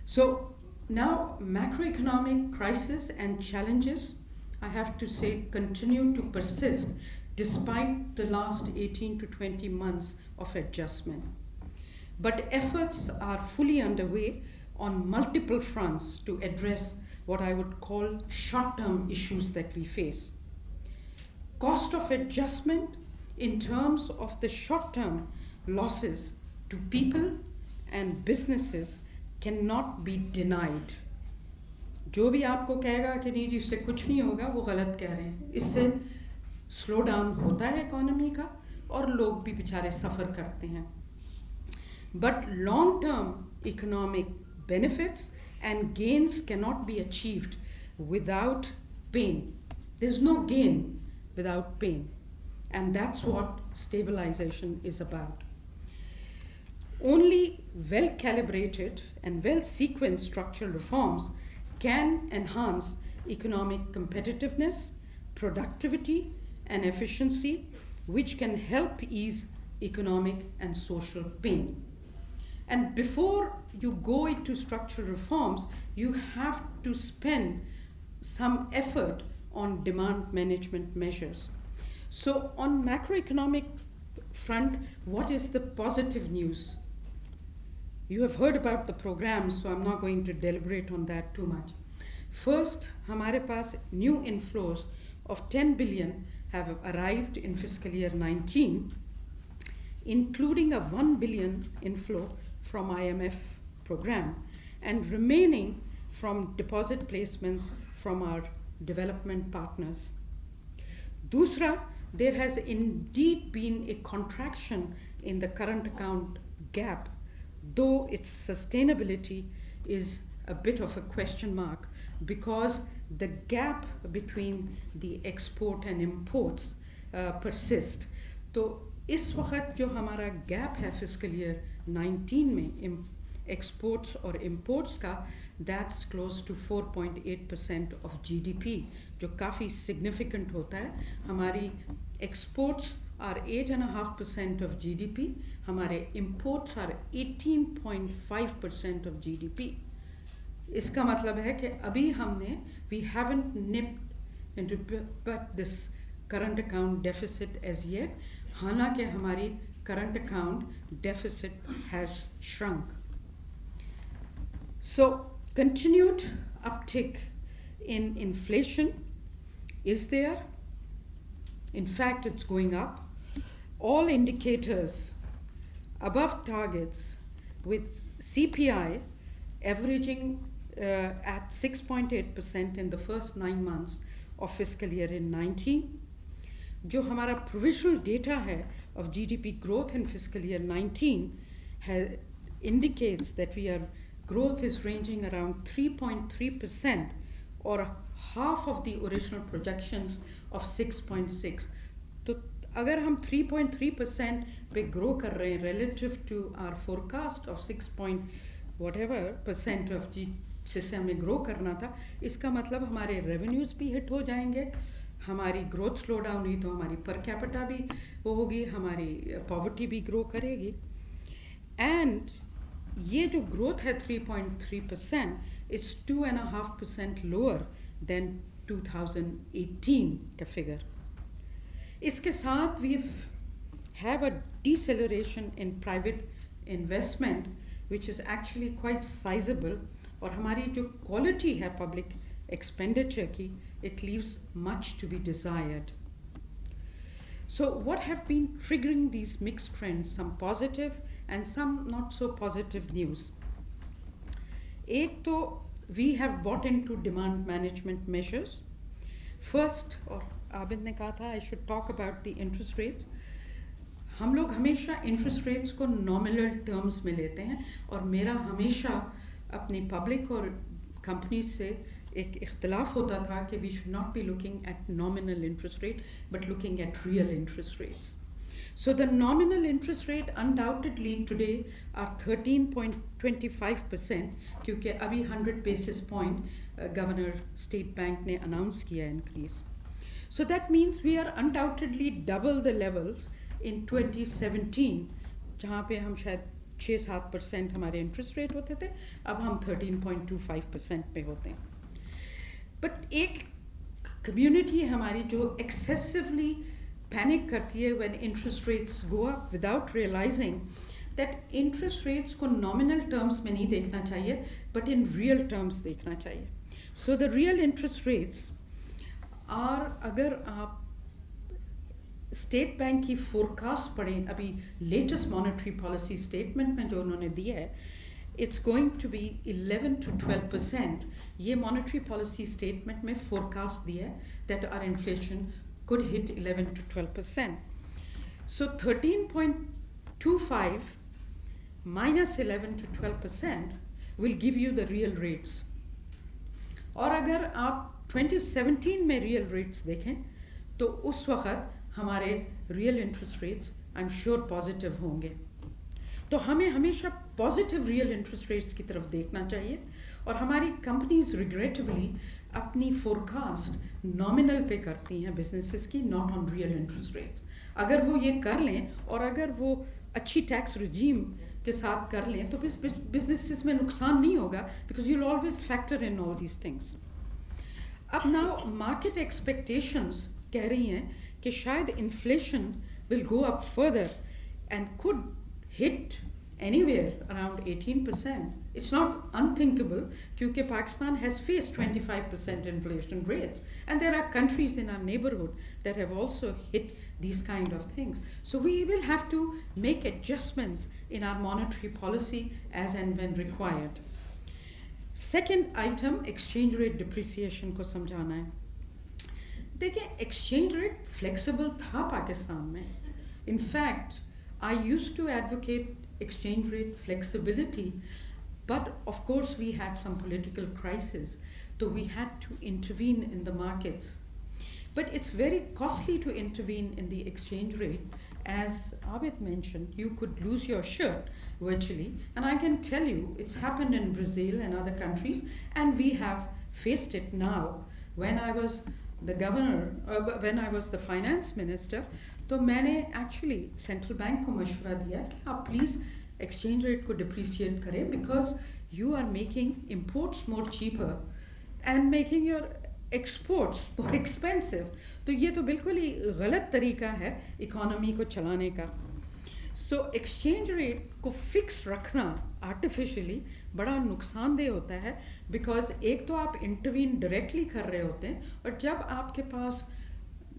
So now macroeconomic crisis and challenges, I have to say, continue to persist despite the last 18 to 20 months of adjustment. But efforts are fully underway on multiple fronts to address what I would call short-term issues that we face. Cost of adjustment in terms of the short-term losses to people and businesses cannot be denied. जो भी आपको कहेगा कि नहीं जी इससे कुछ नहीं होगा, वो गलत कह रहे हैं. इससे स्लो डाउन होता है इकोनॉमी का और लोग भी बेचारे सफ़र करते हैं. But long-term economic benefits and gains cannot be achieved without pain. There's no gain without pain. And that's what stabilization is about. Only well-calibrated and well-sequenced structural reforms can enhance economic competitiveness, productivity, and efficiency, which can help ease economic and social pain. And before you go into structural reforms, you have to spend some effort on demand management measures. So on macroeconomic front, what is the positive news? You have heard about the program, so I'm not going to deliberate on that too much. First, हमारे पास new inflows of 10 billion have arrived in fiscal year 19, including a 1 billion inflow from IMF program and remaining from deposit placements from our development partners. Dusra, there has indeed been a contraction in the current account gap, though its sustainability is a bit of a question mark because the gap between the export and imports persist. तो इस वक्त जो हमारा gap है fiscal year 19 में exports और imports का, that's close to 4.8% of GDP, जो काफ़ी significant होता है. हमारी exports are 8.5% of GDP, हमारे imports are 18.5% of GDP. इसका मतलब है कि अभी हमने we haven't nipped into but this current account deficit as yet, हालांकि हमारी current account deficit has shrunk. So continued uptick in inflation is there. In fact, it's going up. All indicators above targets with CPI averaging at 6.8% in the first 9 months of fiscal year in 19. जो हमारा provisional data है of GDP growth in fiscal year 19 indicates that growth is ranging around 3.3% or half of the original projections of 6.6. तो अगर हम 3.3% पे grow कर रहे हैं relative to our forecast of 6 point whatever percent of जिससे हमें grow करना था, इसका मतलब हमारे revenues भी hit हो जाएंगे, हमारी growth slow down हुई तो हमारी per capita भी वो होगी, हमारी poverty भी grow करेगी. And ये जो growth है 3.3% is 2.5% lower than 2018 का figure. इसके साथ we have a deceleration in private investment which is actually quite sizable, और हमारी जो quality है public expenditure की, it leaves much to be desired. So what have been triggering these mixed trends, some positive and some not so positive news? एक तो we have bought into demand management measures. First, और आबिद ने कहा था I should talk about the interest rates. हम लोग हमेशा interest rates को nominal terms में लेते हैं, और मेरा हमेशा अपनी public और companies से एक इख्तिलाफ होता था कि we should not be looking at nominal interest rate but looking at real interest rates. So the nominal interest rate undoubtedly today are 13.25% क्योंकि अभी 100 basis point Governor State Bank ने announce किया increase. So that means we are undoubtedly double the levels in 2017 जहाँ पे हम शायद 6-7% हमारे interest rate होते थे, अब हम 13.25% पे होते हैं. But एक community हमारी जो excessively panic करती है when interest rates go up without realizing that interest rates को nominal terms में नहीं देखना चाहिए but in real terms देखना चाहिए. So the real interest rates are, अगर आप स्टेट बैंक की forecast पढ़ें, अभी latest monetary policy statement में जो उन्होंने दिया है, it's going to be 11 to 12%. ये monetary policy statement में forecast दिया है that our inflation could hit 11 to 12%. So 13.25 minus 11 to 12% will give you the real rates. और अगर आप 2017 में real rates देखें तो उस वक्त हमारे real interest rates I'm sure positive होंगे. तो हमें हमेशा positive real interest rates की तरफ देखना चाहिए और हमारी companies regrettably अपनी forecast nominal पे करती हैं businesses की, not on real interest rates. अगर वो ये कर लें और अगर वो अच्छी tax regime के साथ कर लें तो businesses में नुकसान नहीं होगा because you'll always factor in all these things. अब now market expectations कह रही हैं कि शायद inflation will go up further and could hit anywhere around 18%. It's not unthinkable because Pakistan has faced 25% inflation rates and there are countries in our neighborhood that have also hit these kind of things. So we will have to make adjustments in our monetary policy as and when required. Second item, exchange rate depreciation को समझाना है. देखिए, exchange rate flexible था पाकिस्तान में. In fact, I used to advocate exchange rate flexibility, but of course we had some political crisis, so we had to intervene in the markets. But it's very costly to intervene in the exchange rate. As Abid mentioned, you could lose your shirt virtually, and I can tell you it's happened in Brazil and other countries, and we have faced it now. When I was the governor, when I was the finance minister, तो मैंने actually central bank को मशवरा दिया कि आप please exchange rate को depreciate करें because you are making imports more cheaper and making your exports more expensive. तो ये तो बिल्कुल ही गलत तरीका है economy को चलाने का. So exchange rate को fix रखना artificially बड़ा नुकसानदेह होता है because एक तो आप intervene directly कर रहे होते हैं और जब आपके पास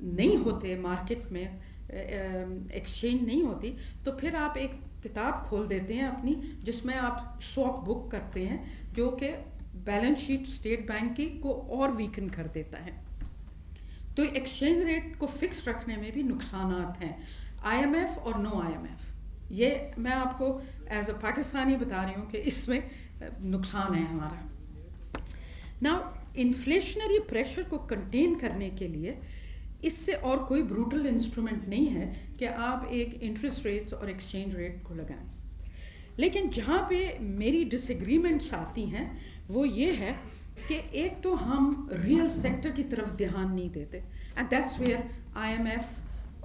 नहीं होते market में exchange नहीं होती तो फिर आप एक किताब खोल देते हैं अपनी जिसमें आप swap book करते हैं जो कि बैलेंस शीट स्टेट बैंक की को और वीकन कर देता है. तो एक्सचेंज रेट को फिक्स रखने में भी नुकसानात हैं, IMF और नो IMF. ये मैं आपको एज अ पाकिस्तानी बता रही हूँ कि इसमें नुकसान है हमारा. नाउ इन्फ्लेशनरी प्रेशर को कंटेन करने के लिए इससे और कोई ब्रूटल इंस्ट्रूमेंट नहीं है कि आप एक इंटरेस्ट रेट्स और एक्सचेंज रेट को लगाएं. लेकिन जहाँ पे मेरी डिसएग्रीमेंट्स आती हैं वो ये है कि एक तो हम रियल सेक्टर की तरफ ध्यान नहीं देते and that's where IMF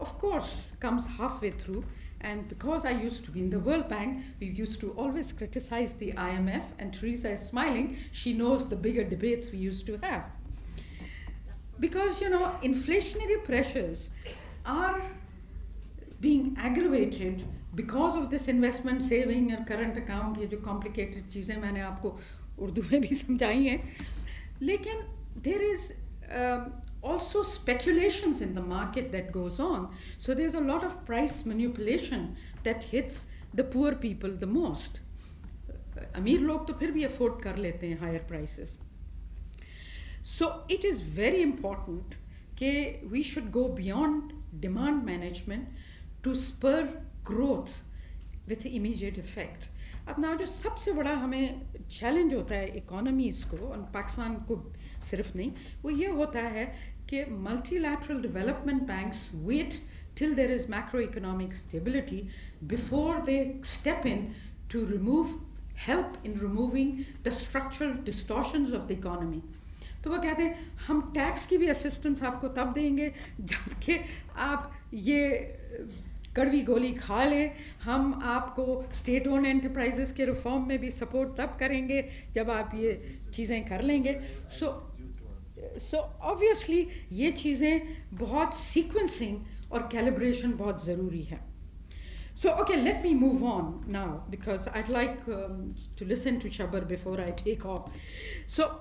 of course comes halfway through, and because I used to be in the World Bank we used to always criticize the IMF and Teresa is smiling, she knows the bigger debates we used to have because you know inflationary pressures are being aggravated because of this investment saving and current account ये जो complicated चीज़ें मैंने आपको उर्दू में भी समझाई हैं. लेकिन there is also speculations in the market that goes on, so there's a lot of price manipulation that hits the poor people the most. अमीर लोग तो फिर भी afford कर लेते हैं higher prices. So it is very important that we should go beyond demand management to spur growth with immediate effect. अब ना जो सबसे बड़ा हमें चैलेंज होता है इकोनॉमीज़ को और पाकिस्तान को सिर्फ नहीं वो ये होता है कि multilateral development banks wait till there is macroeconomic stability before they step in to help in removing the structural distortions of the economy. तो वो कहते हैं हम टैक्स की भी असिस्टेंस आपको तब देंगे जबकि आप ये कड़वी गोली खा लें, हम आपको स्टेट ओन एंटरप्राइजेस के रिफॉर्म में भी सपोर्ट तब करेंगे जब आप ये चीज़ें कर लेंगे. सो ऑब्वियसली ये चीज़ें बहुत सीक्वेंसिंग और कैलिब्रेशन बहुत ज़रूरी है. So okay, let me move on now because I'd like to listen to Shabbar before I take off. So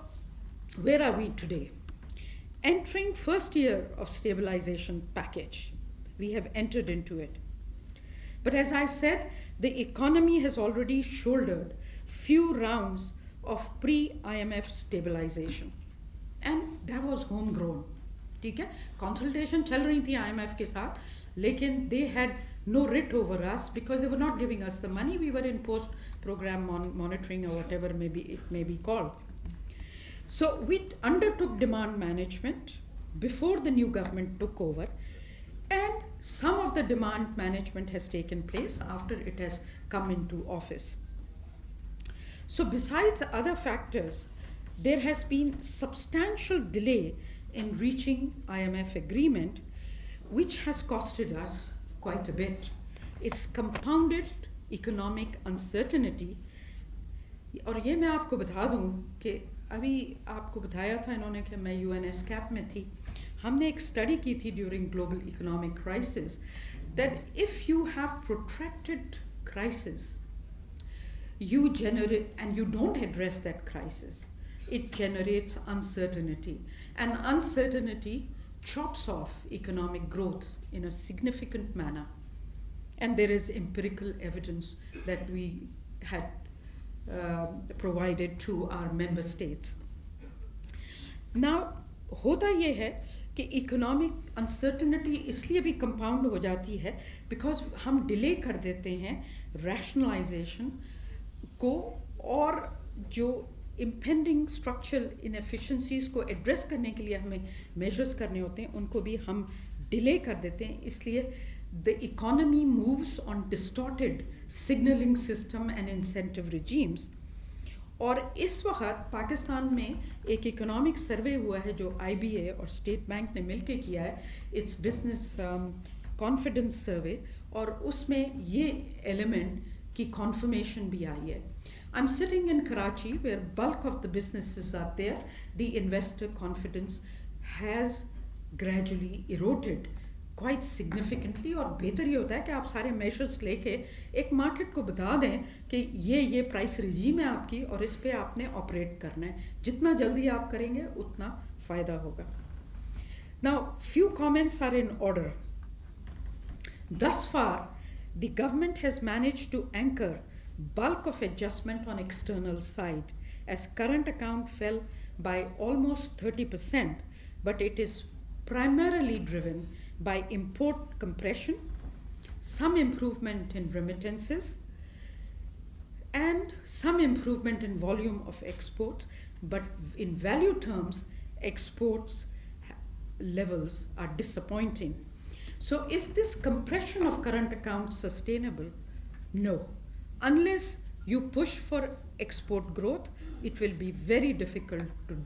where are we today? Entering first year of stabilization package. We have entered into it. But as I said, the economy has already shouldered few rounds of pre-IMF stabilization. And that was homegrown. ठीक है, consultation चल रही थी IMF के साथ, लेकिन they had no writ over us because they were not giving us the money. We were in post-program monitoring or whatever it may be called. So we undertook demand management before the new government took over, and some of the demand management has taken place after it has come into office. So besides other factors, there has been substantial delay in reaching IMF agreement, which has costed us quite a bit. It's compounded economic uncertainty. और ये मैं आपको बता दूं कि अभी आपको बताया था इन्होंने कि मैं UNESCAP में थी. हमने एक स्टडी की थी during global economic crisis that if you have protracted crisis, you generate, and you don't address that crisis, it generates uncertainty, and uncertainty chops off economic growth in a significant manner. And there is empirical evidence that we had provided to our member states. Now, होता ये है कि economic uncertainty इसलिए भी compound हो जाती है because हम delay कर देते हैं rationalization को, और जो impending structural inefficiencies को address करने के लिए हमें measures करने होते हैं उनको भी हम delay कर देते हैं. इसलिए the economy moves on distorted signaling system and incentive regimes. और इस वक्त पाकिस्तान में एक इकोनॉमिक सर्वे हुआ है जो IBA और स्टेट बैंक ने मिलके किया है, इट्स बिजनेस कॉन्फिडेंस सर्वे, और उसमें ये एलिमेंट की कॉन्फर्मेशन भी आई है. I'm sitting in Karachi where bulk of the businesses are there. The investor confidence has gradually eroded quite significantly. और बेहतर ये होता है कि आप सारे measures लेके एक market को बता दें कि ये price regime है आपकी और इस पे आपने operate करना है. जितना जल्दी आप करेंगे उतना फ़ायदा होगा. Now, few comments are in order. Thus far, the government has managed to anchor bulk of adjustment on external side, as current account fell by almost 30%, but it is primarily driven by import compression, some improvement in remittances, and some improvement in volume of exports, but in value terms, exports levels are disappointing. So is this compression of current accounts sustainable? No. Unless you push for export growth, it will be very difficult to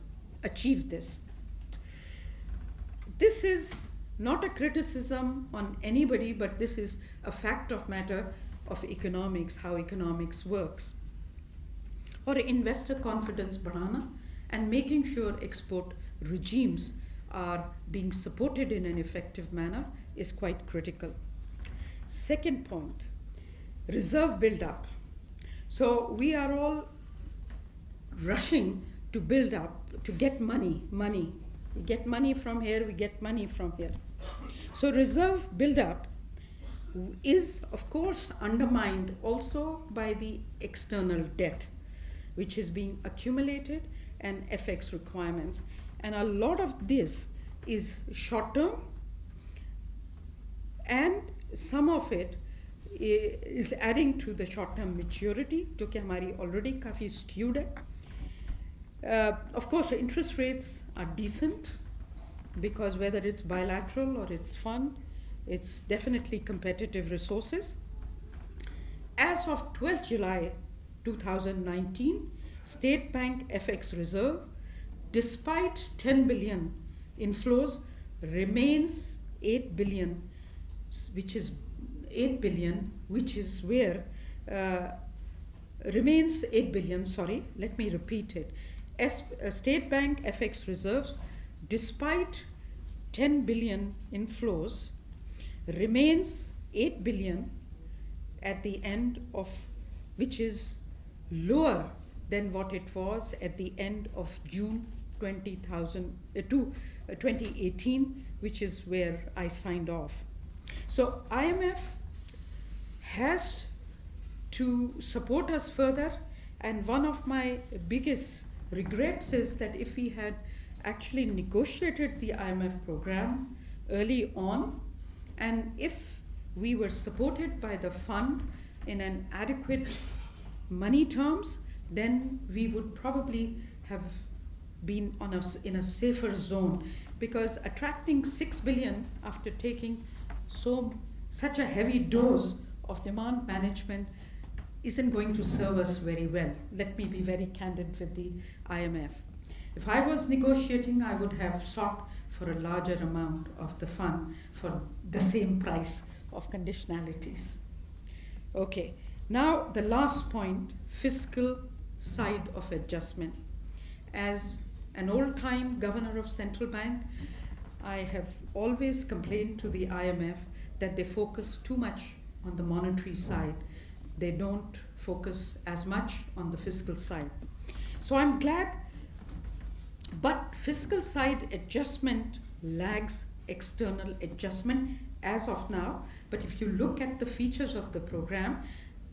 achieve this. This is not a criticism on anybody, but this is a fact of matter of economics, how economics works. Or investor confidence बढ़ाना and making sure export regimes are being supported in an effective manner is quite critical. Second point, reserve build-up. So we are all rushing to build up, to get money. We get money from here, we get money from here. So reserve build-up is, of course, undermined also by the external debt, which is being accumulated, and FX requirements. And a lot of this is short-term, and some of it is adding to the short-term maturity, जो कि हमारी already काफ़ी skewed है. Of course, interest rates are decent because whether it's bilateral or it's fund, it's definitely competitive resources. As of 12th July 2019, State Bank FX Reserve, despite 10 billion inflows, remains 8 billion, which is 8 billion, which is where remains 8 billion, sorry, let me repeat it. State Bank FX reserves, despite 10 billion inflows, remains 8 billion at the end of, which is lower than what it was at the end of June 2018, which is where I signed off. So IMF has to support us further, and one of my biggest regrets is that if we had actually negotiated the IMF program early on, and if we were supported by the fund in an adequate money terms, then we would probably have been in a safer zone, because attracting 6 billion after taking such a heavy dose of demand management isn't going to serve us very well. Let me be very candid with the IMF. If I was negotiating, I would have sought for a larger amount of the fund for the same price of conditionalities. Okay, now the last point, fiscal side of adjustment. As an old-time governor of central bank, I have always complained to the IMF that they focus too much on the monetary side. They don't focus as much on the fiscal side. So I'm glad, but fiscal side adjustment lags external adjustment as of now. But if you look at the features of the program,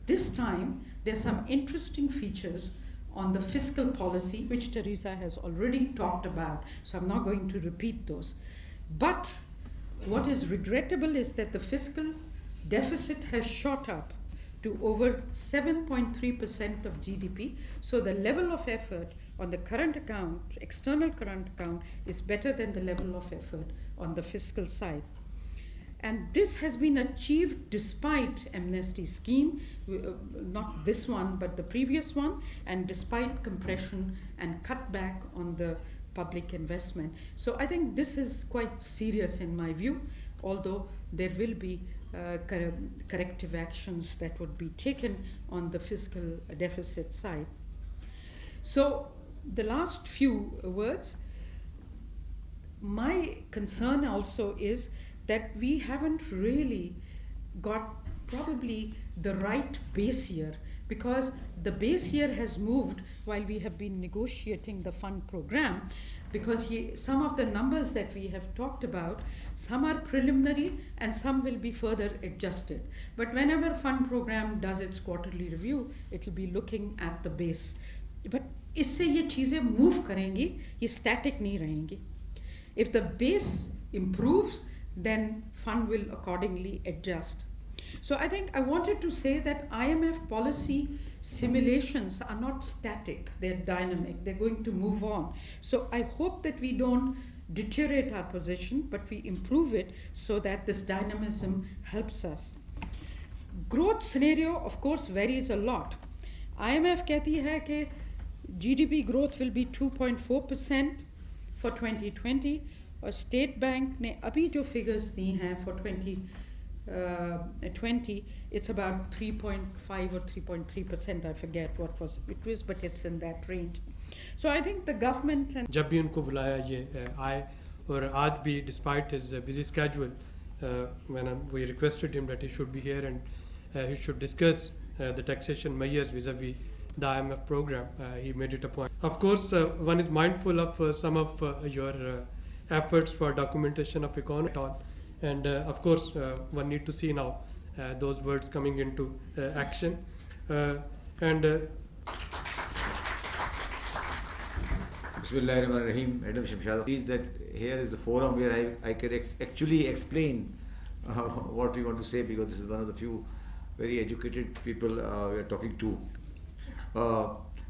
this time there are some interesting features on the fiscal policy, which Teresa has already talked about, so I'm not going to repeat those. But what is regrettable is that the fiscal deficit has shot up to over 7.3% of GDP. So the level of effort on the current account, external current account, is better than the level of effort on the fiscal side. And this has been achieved despite amnesty scheme, not this one, but the previous one, and despite compression and cutback on the public investment. So I think this is quite serious in my view, although there will be corrective actions that would be taken on the fiscal deficit side. So the last few words, my concern also is that we haven't really got probably the right base year, because the base year has moved while we have been negotiating the fund program, because some of the numbers that we have talked about, some are preliminary and some will be further adjusted. But whenever fund program does its quarterly review, it will be looking at the base. But इससे ये चीज़ें move करेंगी, ये static नहीं रहेंगी. If the base improves, then fund will accordingly adjust. So I think I wanted to say that IMF policy simulations are not static, they're dynamic, they're going to move on. So I hope that we don't deteriorate our position, but we improve it so that this dynamism helps us. Growth scenario, of course, varies a lot. IMF कहती है कि GDP growth will be 2.4% for 2020. और state bank ने अभी जो figures दी हैं for 2020, it's about 3.5 or 3.3%. I forget what was it was, but it's in that range. So I think the government and जब भी उनको बुलाया ये आए, और आज भी despite his busy schedule, when we requested him that he should be here and he should discuss the taxation measures vis-a-vis the IMF program, he made it a point. Of course, one is mindful of some of your efforts for documentation of economy at all. And of course, one need to see now those words coming into action. Bismillahirrahmanirrahim. Madam Shamshad, please, that here is the forum where I can actually explain what we want to say, because this is one of the few very educated people we are talking to.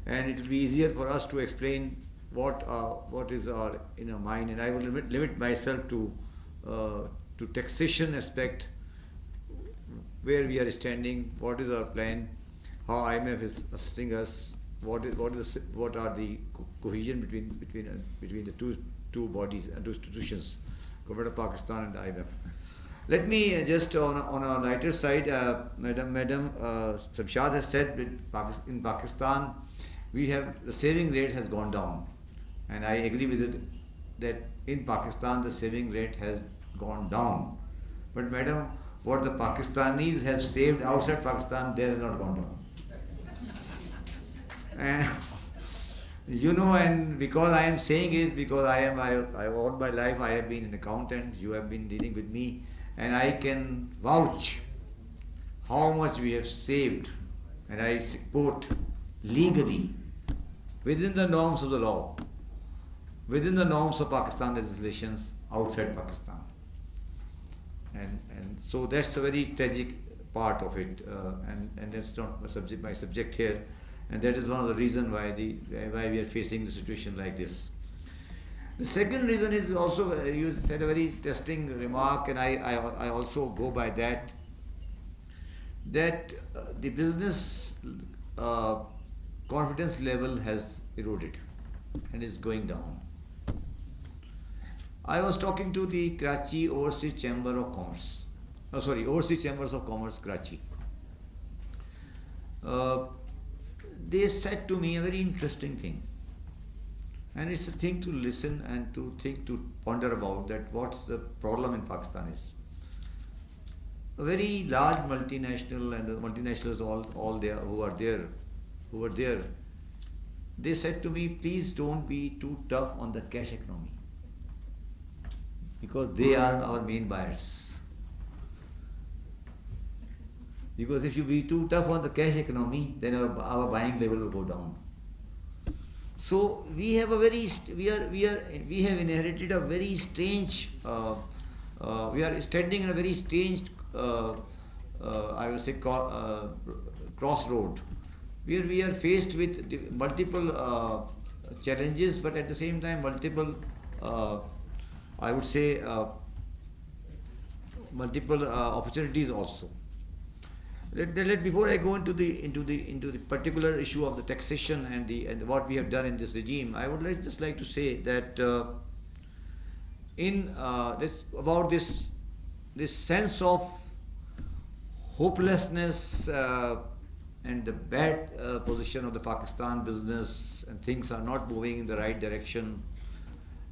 And it will be easier for us to explain what is our inner mind, and I will limit myself to taxation aspect, where we are standing, what is our plan, how IMF is assisting us, what are the cohesion between the two bodies and two institutions, Government of Pakistan and IMF. Let me just on a lighter side, Madam Shamshad has said in Pakistan the saving rate has gone down, and I agree with it that in Pakistan the saving rate has gone down. But madam, what the Pakistanis have saved outside Pakistan, they have not gone down. And you know, and because I am saying it, because I all my life I have been an accountant, you have been dealing with me, and I can vouch how much we have saved, and I support legally within the norms of the law. within the norms of Pakistan legislations outside Pakistan. And so that's a very tragic part of it, and that's not my subject here, and that is one of the reasons why we are facing the situation like this. The second reason is also, you said a very interesting remark, and I also go by that the business confidence level has eroded and is going down. I was talking to the Karachi Overseas Chamber of Commerce. Overseas Chambers of Commerce, Karachi. They said to me a very interesting thing. And it's a thing to listen and to think, to ponder about, that what's the problem in Pakistan is. A very large multinational, and the multinationals all there who were there, they said to me, please don't be too tough on the cash economy, because they are our main buyers. Because if you be too tough on the cash economy, then our buying level will go down. So we have we have inherited a very strange. We are standing in a very strange, I would say, crossroad, where we are faced with multiple challenges, but at the same time multiple, I would say, multiple opportunities also. Before I go into the particular issue of the taxation and what we have done in this regime, I would just like to say that this sense of hopelessness and the bad position of the Pakistan business, and things are not moving in the right direction,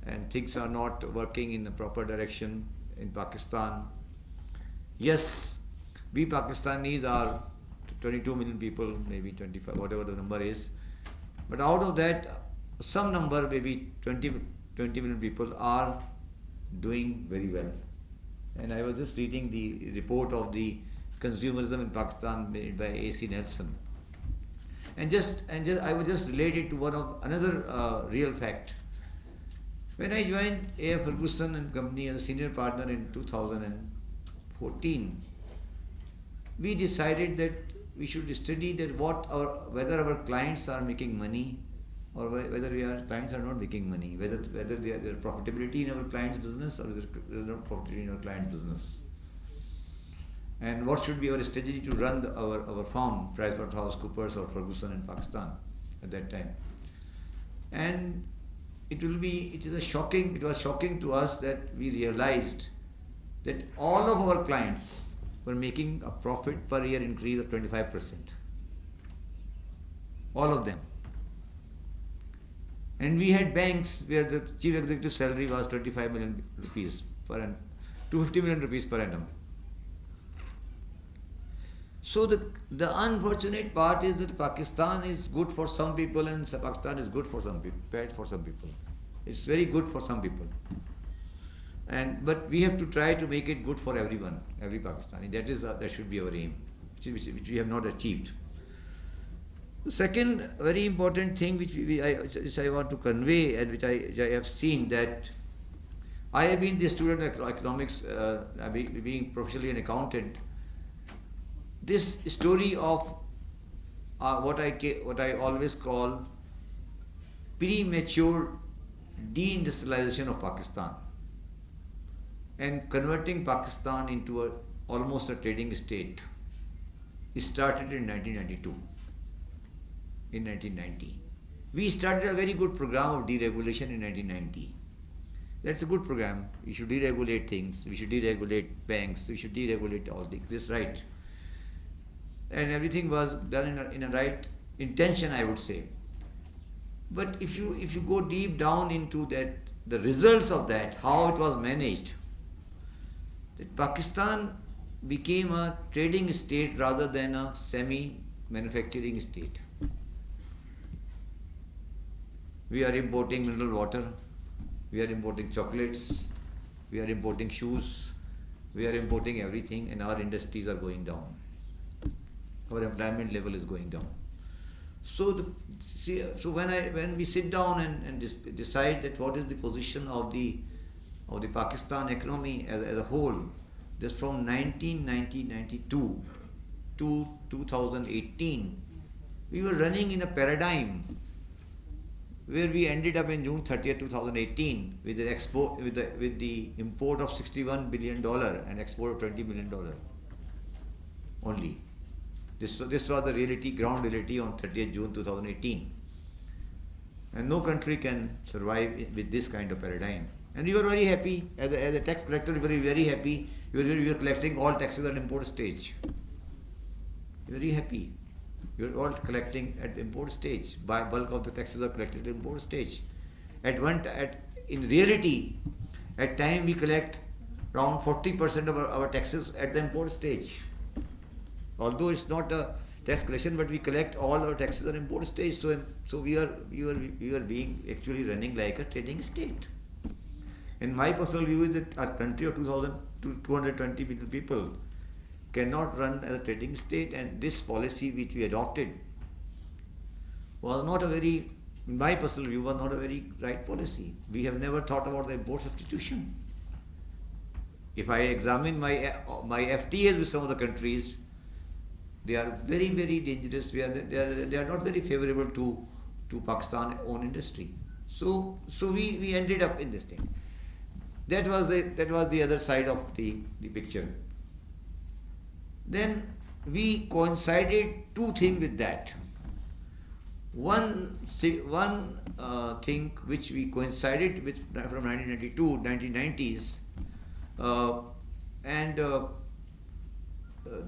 and things are not working in the proper direction in Pakistan. Yes, we Pakistanis are 22 million people, maybe 25, whatever the number is. But out of that, some number, maybe 20 million people are doing very well. And I was just reading the report of the consumerism in Pakistan made by A.C. Nelson. And I was just related to another real fact. When I joined A.F. Ferguson and Company as a senior partner in 2014, we decided that we should study that whether our clients are making money, or whether clients are not making money, whether there is profitability in our client's business, or there is not profitability in our client's business, and what should be our strategy to run our firm, PricewaterhouseCoopers or Ferguson in Pakistan at that time. And it was shocking to us that we realized that all of our clients were making a profit per year increase of 25%. All of them. And we had banks where the chief executive salary was 25 million rupees per annum, 250 million rupees per annum. So the unfortunate part is that Pakistan is good for some people and Pakistan is good for some people, bad for some people. It's very good for some people. But we have to try to make it good for everyone, every Pakistani. That should be our aim, which we have not achieved. The second very important thing which I want to convey, and which I have seen, that I have been the student of economics, being professionally an accountant. This story of what I always call premature deindustrialization of Pakistan, and converting Pakistan into almost a trading state, it started in 1992. In 1990, we started a very good program of deregulation in 1990. That's a good program. We should deregulate things. We should deregulate banks. We should deregulate all this, right? And everything was done in a right intention, I would say. But if you go deep down into that, the results of that, how it was managed, that Pakistan became a trading state rather than a semi-manufacturing state. We are importing mineral water, we are importing chocolates, we are importing shoes, we are importing everything, and our industries are going down. Our employment level is going down. So so when we sit down and decide that what is the position of the Pakistan economy as a whole, just from 1992 to 2018, we were running in a paradigm where we ended up in June 30th, 2018 with the import of $61 billion and export of $20 million only. This was the reality, ground reality on 30th June 2018. And no country can survive with this kind of paradigm. And we were very happy, as a tax collector, we were very happy. We were collecting all taxes at import stage. Very happy. We were all collecting at the import stage. By bulk of the taxes are collected at the import stage. In reality, at time we collect around 40% of our taxes at the import stage. Although it's not a tax collection, but we collect all our taxes at import stage. So we are being actually running like a trading state. And my personal view is that our country of 220 million people cannot run as a trading state, and this policy which we adopted was not a very, in my personal view, was not a very right policy. We have never thought about the import substitution. If I examine my FTAs with some of the countries, they are very, very dangerous. They are not very favorable to Pakistan own industry. So we ended up in this thing. That was the other side of the picture. Then we coincided two things with that. One thing which we coincided with from 1992, 1990s,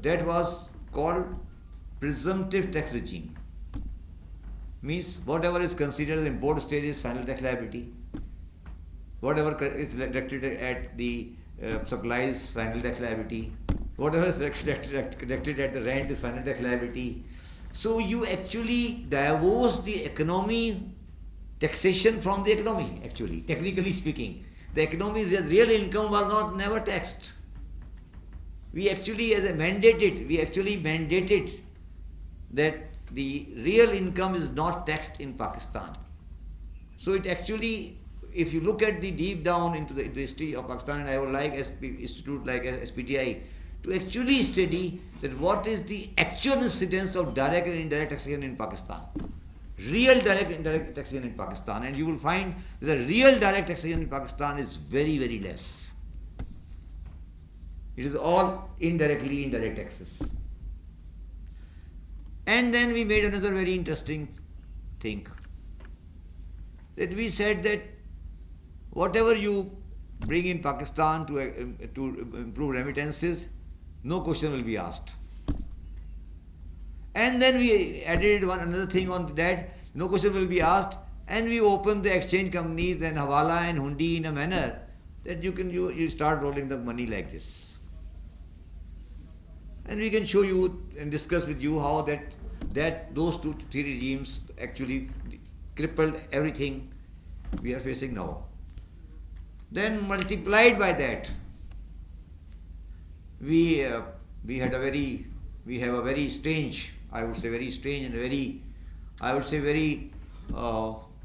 that was called presumptive tax regime. Means whatever is considered as import stage is final tax liability. Whatever is deducted at the supplies, final tax liability. Whatever is deducted at the rent is final tax liability. So you actually divorce the economy taxation from the economy, actually, technically speaking. The economy, the real income was never taxed. We actually mandated that the real income is not taxed in Pakistan. So it actually, if you look at the deep down into the history of Pakistan, and I would like institute like SPTI to actually study that what is the actual incidence of direct and indirect taxation in Pakistan. Real direct and indirect taxation in Pakistan, and you will find that the real direct taxation in Pakistan is very, very less. It is all indirect taxes. And then we made another very interesting thing. That we said that whatever you bring in Pakistan to improve remittances, no question will be asked. And then we added another thing on that, no question will be asked, and we opened the exchange companies and Hawala and Hundi in a manner that you start rolling the money like this. And we can show you and discuss with you how those three regimes actually crippled everything we are facing now. Then multiplied by that, we have a very strange, I would say very strange and very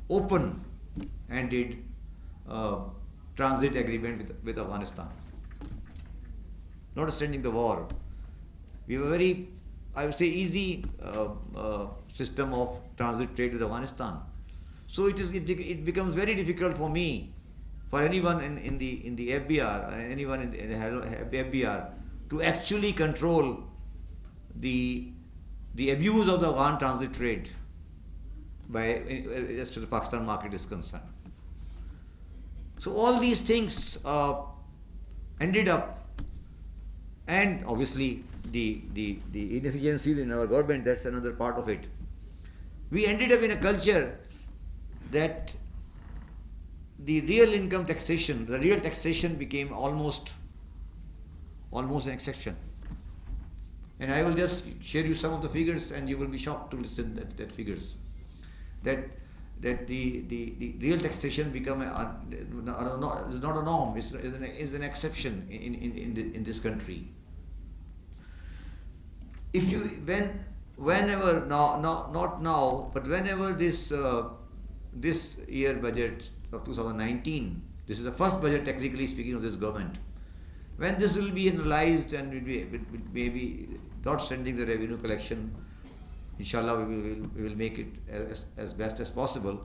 open-ended transit agreement with Afghanistan. Notwithstanding the war, we have a very, I would say, easy system of transit trade with Afghanistan. So it becomes very difficult for me, for anyone in the FBR, anyone in the FBR, to actually control the abuse of the Afghan transit trade as to the Pakistan market is concerned. So all these things ended up, and obviously the inefficiencies in our government, that's another part of it. We ended up in a culture that the real income taxation, the real taxation became almost an exception. And I will just share you some of the figures, and you will be shocked to listen that figures. That the real taxation become not a norm, is an exception in this country. whenever not now, but whenever this year budget of 2019, this is the first budget technically speaking of this government. When this will be analysed and maybe not sending the revenue collection, inshallah we will make it as best as possible.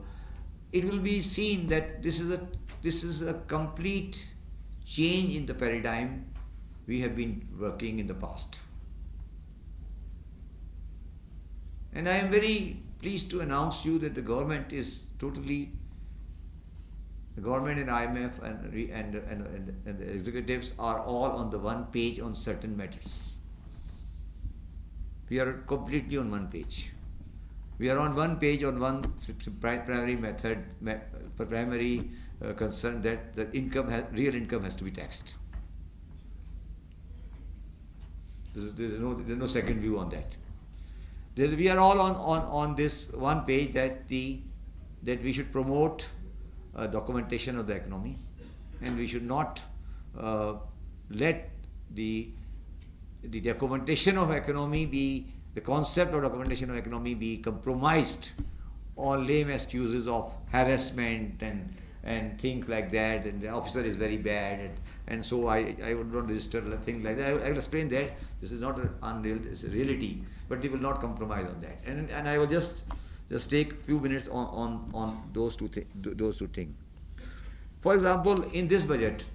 It will be seen that this is a complete change in the paradigm we have been working in the past. And I am very pleased to announce you that the government is totally, the government and IMF and the executives are all on the one page on certain matters. We are completely on one page. We are on one page on one primary method, primary concern that the real income has to be taxed. There's no second view on that. We are all on this one page that we should promote documentation of the economy, and we should not let the documentation of economy be, the concept of documentation of economy be compromised on lame excuses of harassment and things like that, and the officer is very bad, and so I would not register a thing like that. I will explain that this is not unreal, it's a reality, but we will not compromise on that. And I will just take a few minutes on those two things. For example, in this budget,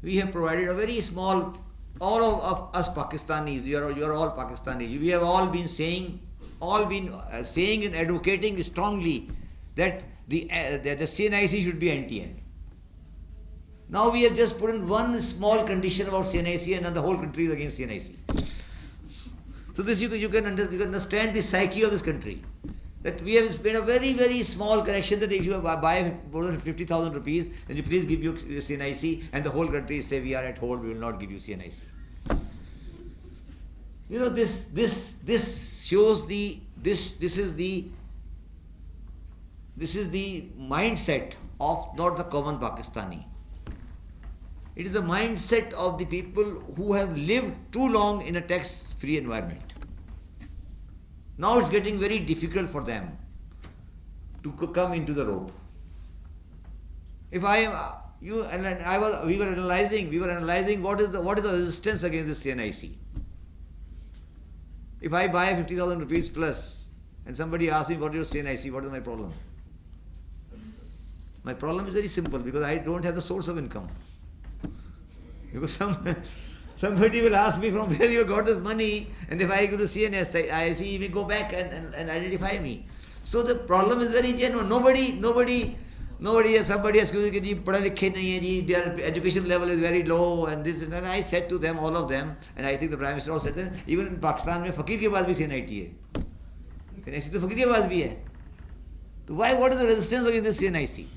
we have provided a very small, all of us Pakistanis, you are all Pakistanis, we have all been saying and advocating strongly that the CNIC should be NTN. Now we have just put in one small condition about CNIC, and the whole country is against CNIC. So this you can understand the psyche of this country. That we have made a very, very small correction that if you buy more than 50,000 rupees, then you please give you CNIC, and the whole country say we are at hold, we will not give you CNIC. You know, this shows this is the mindset of not the common Pakistani. It is the mindset of the people who have lived too long in a tax-free environment. Now it's getting very difficult for them to come into the rope. If I am you and we were analyzing what is the resistance against the CNIC. If I buy 50,000 rupees plus and somebody asks me what is your CNIC, what is my problem? My problem is very simple, because I don't have the source of income. Because somebody will ask me from where you got this money, and if I go to CNIC, he will go back and identify me. So the problem is very genuine. Somebody has excuse me, their education level is very low, and this, and I said to them, all of them, and I think the Prime Minister also said that even in Pakistan, fakir ke paas bhi CNIT hai. CNIC to fakir ke paas bhi hai. So what is the resistance against this CNIC?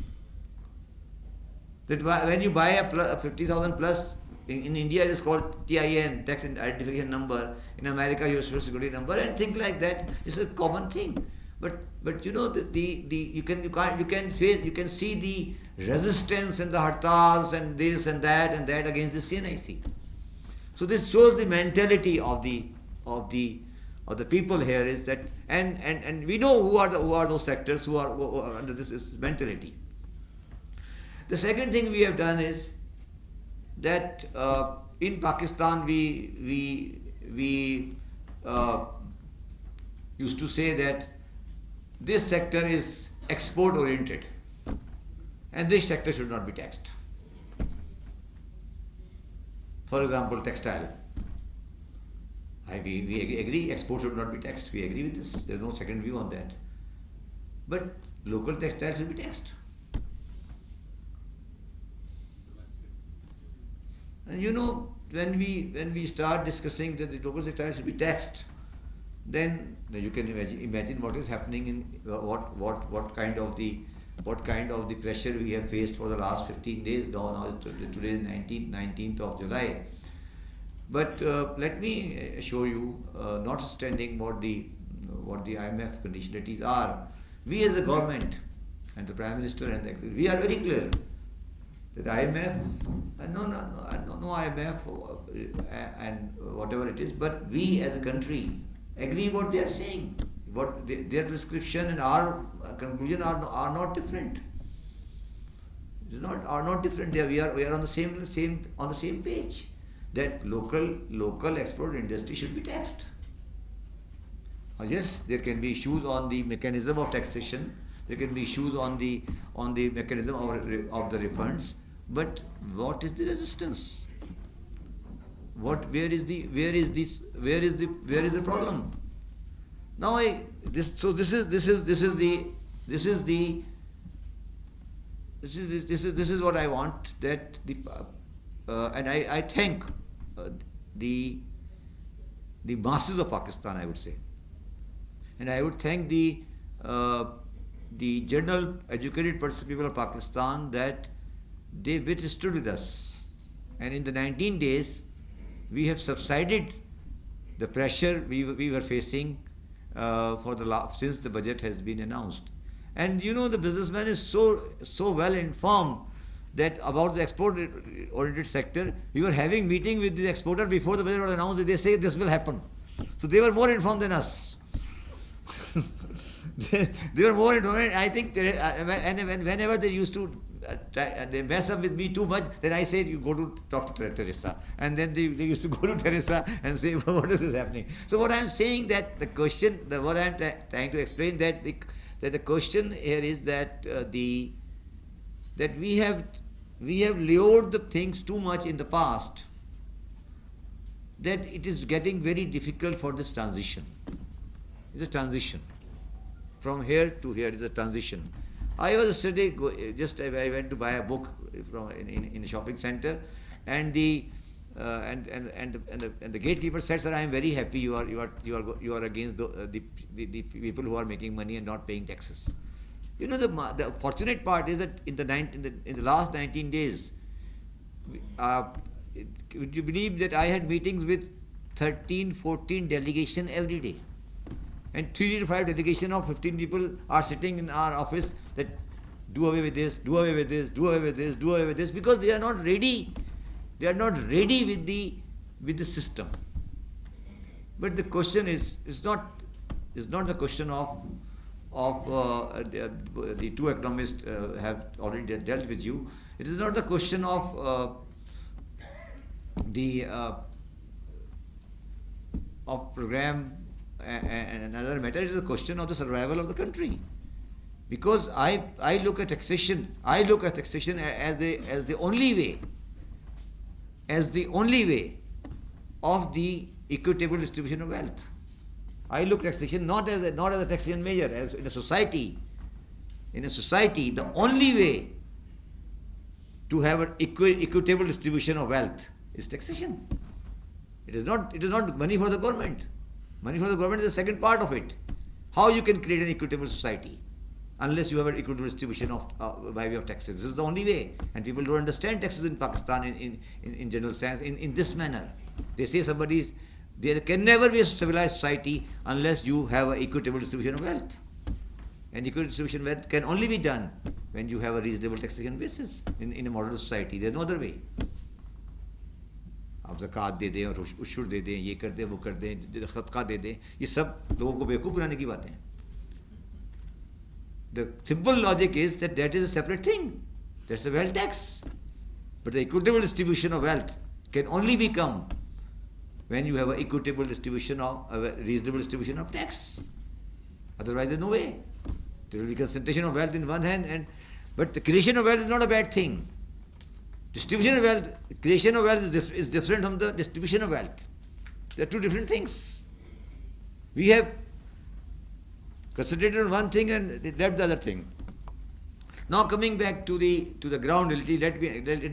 That when you buy a 50,000 plus, in India it is called TIN, tax identification number. In America, your social security number, and things like that. It's a common thing. But you know, you can see the resistance and the hartals and this and that against the CNIC. So this shows the mentality of the people here is that, and we know who are those sectors who are under this mentality. The second thing we have done is that in Pakistan we used to say that this sector is export oriented and this sector should not be taxed. For example, textile. We agree export should not be taxed. We agree with this. There is no second view on that. But local textile should be taxed. And you know, when we start discussing that the local textile should be taxed, then you can imagine what is happening in what kind of the pressure we have faced for the last 15 days. Now today is 19th of July. But let me show you, notwithstanding what the IMF conditionalities are, we as a government and the Prime Minister and we are very clear that IMF, no IMF and whatever it is, but we as a country agree what they are saying. Their prescription and our conclusion are not different. Are not different. We are on the same page. That local export industry should be taxed. Yes, there can be issues on the mechanism of taxation. There can be issues on the mechanism of the refunds. But what is the resistance? Where is the problem? Now this is what I want, that and I thank the masses of Pakistan, I would say, and I would thank the general educated people of Pakistan that they withstood with us, and in the 19 days we have subsided the pressure we were facing since the budget has been announced. And the businessman is so well informed that about the export-oriented sector. We were having meeting with the exporter before the budget was announced. They say this will happen. So they were more informed than us. they were more informed. I think whenever they used to they mess up with me too much, then I say, you go to talk to Teresa. And then they used to go to Teresa and say, what is this happening? So what I am saying, that what I am trying to explain, that the question here is that that we have lured the things too much in the past, that it is getting very difficult for this transition. It's a transition. From here to here is a transition. I was yesterday, I went to buy a book in a shopping center, and the gatekeeper said, "Sir, I am very happy you are against the people who are making money and not paying taxes." The fortunate part is that in the last 19 days, would you believe that I had meetings with 13, 14 delegation every day, and 3 to 5 delegation of 15 people are sitting in our office that do away with this, do away with this, do away with this, do away with this, because they are not ready. They are not ready with the system. But the question is not the question of the two economists have already dealt with you. It is not the question of program and another matter. It is a question of the survival of the country. Because I look at taxation. I look at taxation as the only way of the equitable distribution of wealth. I look at taxation not as a taxation measure. As in a society, the only way to have an equitable distribution of wealth is taxation. It is not money for the government. Money for the government is the second part of it. How you can create an equitable society unless you have an equitable distribution by way of taxes. This is the only way. And people don't understand taxes in Pakistan in general sense in this manner. They say there can never be a civilized society unless you have an equitable distribution of wealth. And equitable distribution of wealth can only be done when you have a reasonable taxation basis in a modern society. There is no other way. आप ज़कात दे दें और उशुर दे दें, ये कर दें, वो कर दें, सदका दे दें, ये सब लोगों को बेवकूफ़ बनाने की बातें हैं. The simple logic is that is a separate thing. That's a wealth tax. But the equitable distribution of wealth can only become when you have an equitable distribution a reasonable distribution of tax. Otherwise, there's no way. There will be concentration of wealth in one hand, but the creation of wealth is not a bad thing. Distribution of wealth, creation of wealth is different from the distribution of wealth. They are two different things. We have concentrated on one thing and left the other thing. Now coming back to the ground reality, let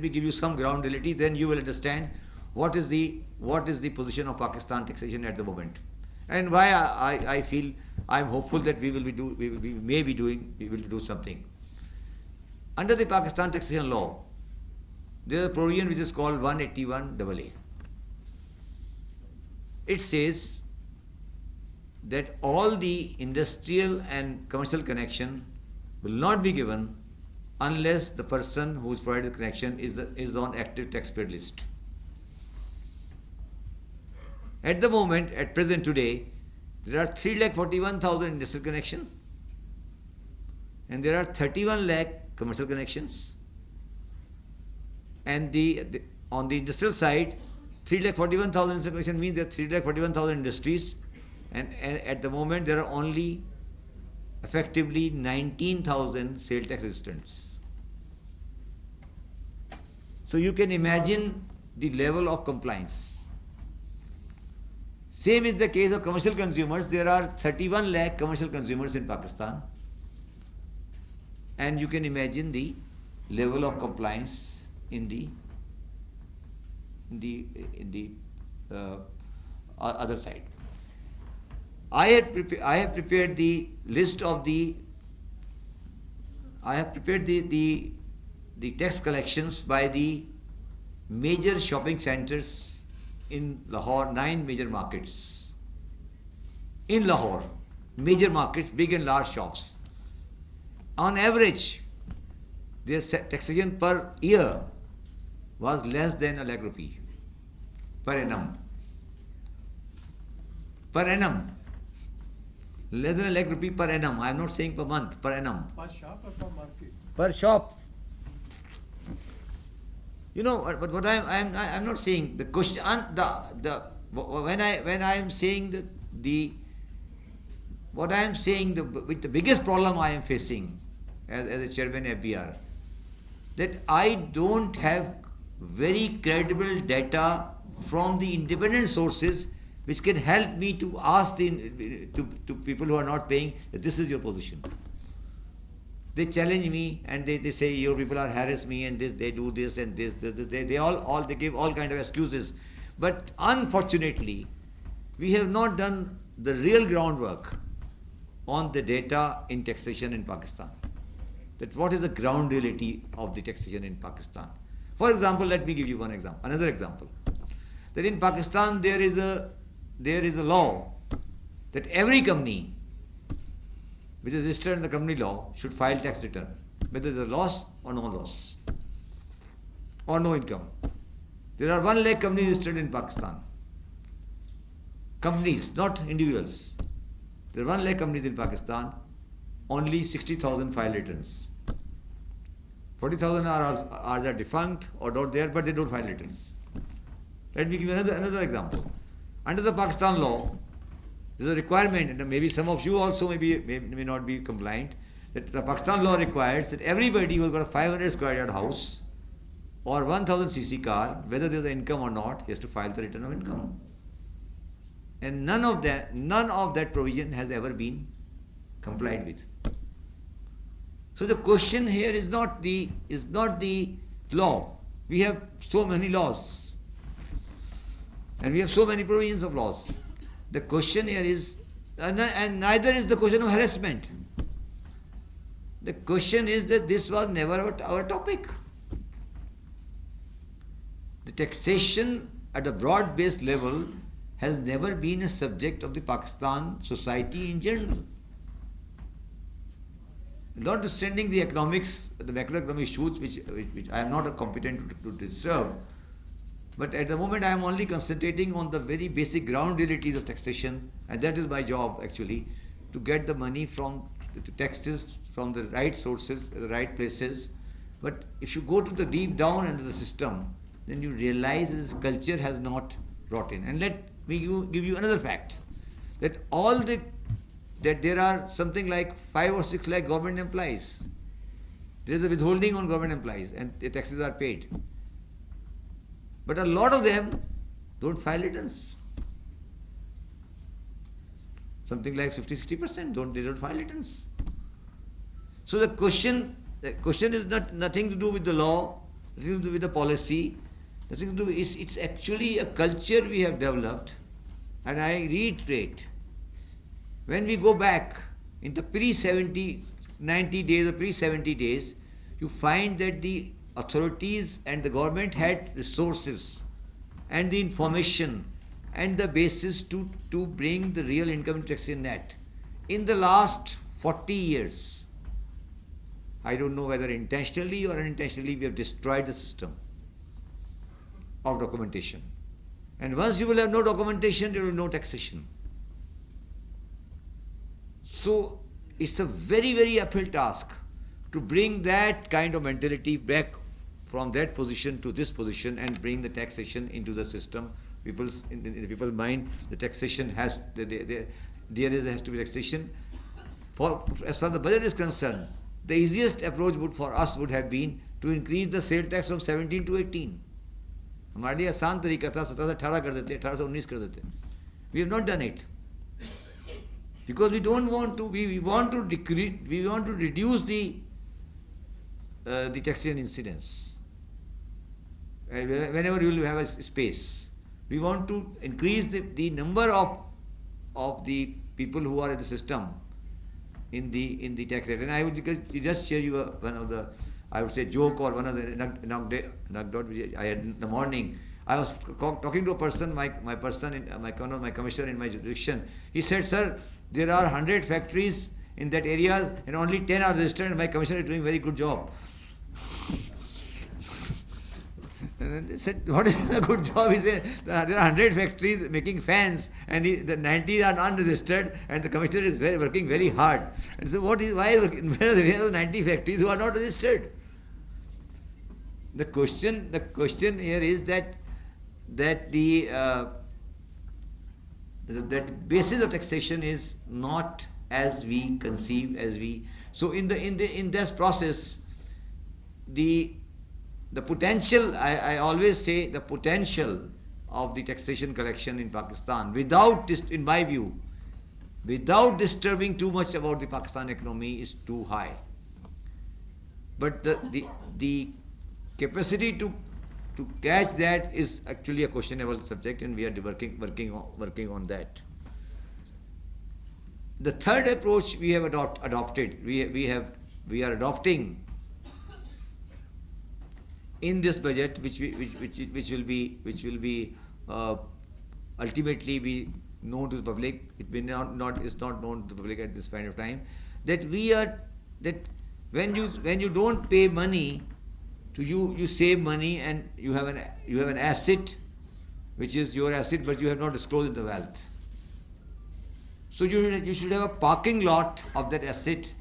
me give you some ground reality. Then you will understand what is the position of Pakistan taxation at the moment, and why I feel I'm hopeful that we will do something. Under the Pakistan taxation law, there is a provision which is called 181AA. It says that all the industrial and commercial connection will not be given unless the person who is provided the connection is on active taxpayer list. At the moment, at present today, There are 3,41,000 industrial connections and there are 31 lakh commercial connections. And on the industrial side, 3,41,000 industrial connections means there are 3,41,000 industries, and at the moment there are only effectively 19,000 sale tax resistants. So you can imagine the level of compliance. Same is the case of commercial consumers. There are 31 lakh commercial consumers in Pakistan, and you can imagine the level of compliance in the other side. I have prepared the list of the tax collections by the major shopping centers in Lahore, 9 major markets. In Lahore, major markets, big and large shops. On average, their taxation per year was less than a lakh rupee per annum. Per annum. Less than a lakh rupee per annum. I am not saying per month, per annum. Per shop or per market? Per shop. You know, but what I'm not saying the question. When I am saying what I am saying the biggest problem I am facing as a chairman FBR, that I don't have very credible data from the independent sources which can help me to ask to people who are not paying that this is your position. They challenge me and they say your people are harass me and this, they do this and this. They give all kind of excuses. But unfortunately, we have not done the real groundwork on the data in taxation in Pakistan. That what is the ground reality of the taxation in Pakistan. For example, let me give you another example. That in Pakistan there is a law that every company which is registered in the company law should file tax return, whether there is a loss or no loss, or no income. There are 1 lakh companies registered in Pakistan. Companies, not individuals. There are 1 lakh companies in Pakistan, only 60,000 file returns. 40,000 are either defunct or not there, but they don't file returns. Let me give you another example. Under the Pakistan law, there is a requirement, and maybe some of you also may not be compliant, that the Pakistan law requires that everybody who has got a 500 square yard house or 1000 cc car, whether there is an income or not, he has to file the return of income. And none of that provision has ever been complied with. So the question here is not the law. We have so many laws, and we have so many provisions of laws. The question here is, and neither is the question of harassment. The question is that this was never our topic. The taxation at a broad-based level has never been a subject of the Pakistan society in general. Notwithstanding the economics, the macroeconomic issues which I am not competent to disturb, but at the moment I am only concentrating on the very basic ground realities of taxation, and that is my job actually, to get the money from the taxes from the right sources, the right places. But if you go to the deep down into the system, then you realize this culture has not brought in. And let me give you another fact, that there are something like 5 or 6 lakh government employees. There is a withholding on government employees and the taxes are paid. But a lot of them don't file returns. Something like 50-60% they don't file returns. So the question is nothing to do with the law, nothing to do with the policy, nothing to do. It's actually a culture we have developed, and I reiterate. When we go back in the pre-90 days or pre-70 days, you find that the authorities and the government had resources and the information and the basis to bring the real income taxation net. In the last 40 years, I don't know whether intentionally or unintentionally, we have destroyed the system of documentation. And once you will have no documentation, there will be no taxation. So it's a very, very uphill task to bring that kind of mentality back from that position to this position and bring the taxation into the system. In the people's mind, the taxation has to be taxation. As far as the budget is concerned, the easiest approach for us would have been to increase the sale tax from 17 to 18. हमारे लिए आसान तरीका था 17 से 18 कर देते, 18 से 19 कर देते. We have not done it because we don't want to. We want to decrease. We want to reduce the taxation incidence. Whenever you will have a space, we want to increase the number of the people who are in the system in the tax rate. And I would just share you one of the, I would say, joke or one of the anecdote which I had in the morning. I was talking to a person, my commissioner in my jurisdiction. He said, "Sir, there are 100 factories in that area and only 10 are registered, and my commissioner is doing a very good job." And they said, "What is a good job?" He said, "There are 100 factories making fans and the 90 are unregistered and the commissioner is working very hard." And so where are the 90 factories who are not registered? The question here is that the basis of taxation is not as we conceive, so in this process the potential, I always say, the potential of the taxation collection in Pakistan in my view, without disturbing too much about the Pakistan economy is too high. But the capacity to catch that is actually a questionable subject, and we are working on that. The third approach we have adopted, we are adopting in this budget, which will be ultimately be known to the public. It may not is not known to the public at this point of time. That when you don't pay money to you save money, and you have an asset which is your asset, but you have not disclosed the wealth. So you should have a parking lot of that asset,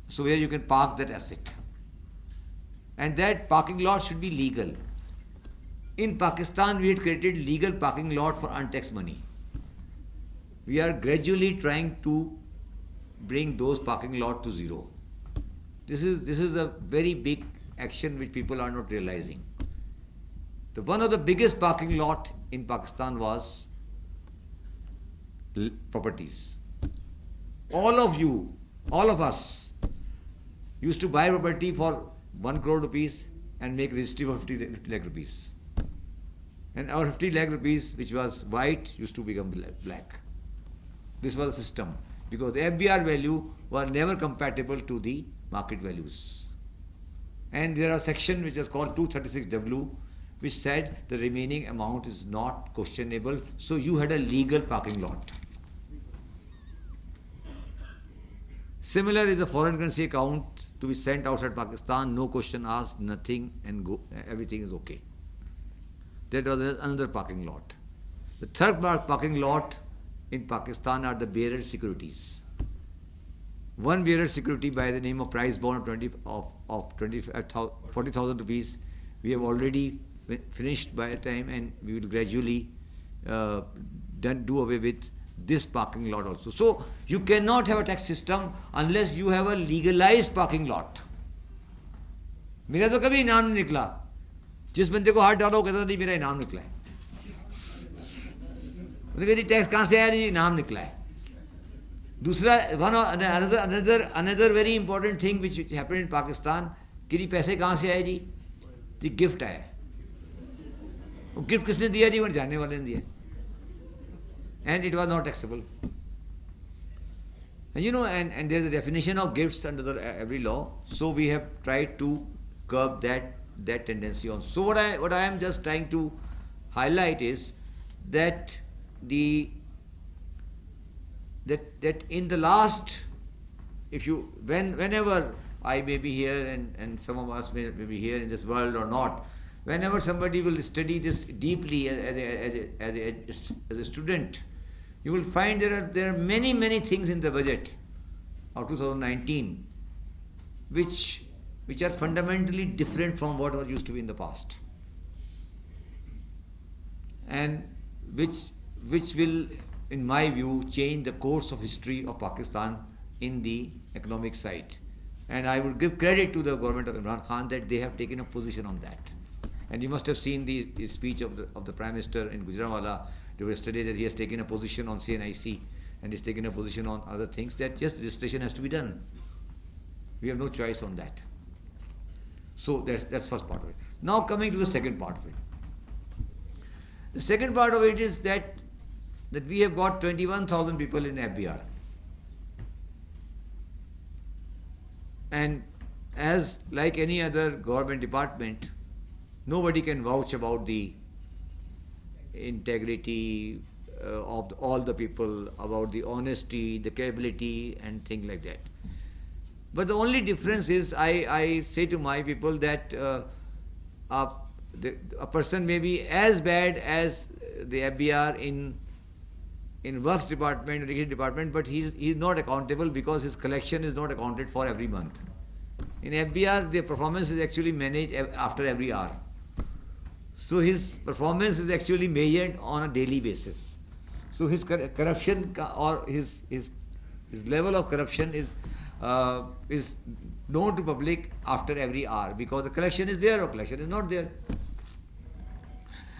so where you can park that asset. And that parking lot should be legal. In Pakistan, we had created legal parking lot for untaxed money. We are gradually trying to bring those parking lot to zero. This is a very big action which people are not realizing. One of the biggest parking lot in Pakistan was properties. All of us used to buy property for 1 crore rupees and make registry for 50 lakh rupees. And our 50 lakh rupees, which was white, used to become black. This was the system, because the FBR value was never compatible to the market values. And there are a section which is called 236W, which said the remaining amount is not questionable, so you had a legal parking lot. Similar is a foreign currency account to be sent outside Pakistan, no question asked, nothing, and everything is okay. That was another parking lot. The third parking lot in Pakistan are the bearer securities. One bearer security by the name of price bond of 40,000 rupees, we have already finished by the time, and we will gradually do away with this parking lot also. So you cannot have a tax system unless you have a legalized parking lot. मेरा तो कभी इनाम नहीं निकला. जिस बंदे को हाथ डाला वो कहता नहीं मेरा इनाम निकला है. मैंने कहा जी टैक्स कहाँ से आया? नहीं, इनाम निकला है. दूसरा another very important thing which happened in Pakistan, कि जी पैसे कहाँ से आए जी? जी गिफ्ट आया. वो गिफ्ट किसने दिया जी? वो जानने वाले ने दिया. And it was not taxable. And and there is a definition of gifts under every law. So we have tried to curb that tendency on. So what I am just trying to highlight is that that in the last, whenever I may be here and some of us may be here in this world or not, whenever somebody will study this deeply as a student, you will find there are many things in the budget of 2019 which are fundamentally different from what was used to be in the past, and which will, in my view, change the course of history of Pakistan in the economic side. And I would give credit to the government of Imran Khan that they have taken a position on that. And you must have seen the speech of the Prime Minister in Gujranwala yesterday, that he has taken a position on CNIC and he's taken a position on other things, that yes, registration has to be done. We have no choice on that. So that's first part of it. Now coming to the second part of it. The second part of it is that we have got 21,000 people in FBR. And as like any other government department, nobody can vouch about the integrity of all the people, about the honesty, the capability and things like that. But the only difference is, I say to my people that a person may be as bad as the FBR in works department or education department, but he's not accountable because his collection is not accounted for every month. In FBR, the performance is actually managed after every hour. So his performance is actually measured on a daily basis. So his corruption or his level of corruption is known to public after every hour, because the collection is there or collection is not there.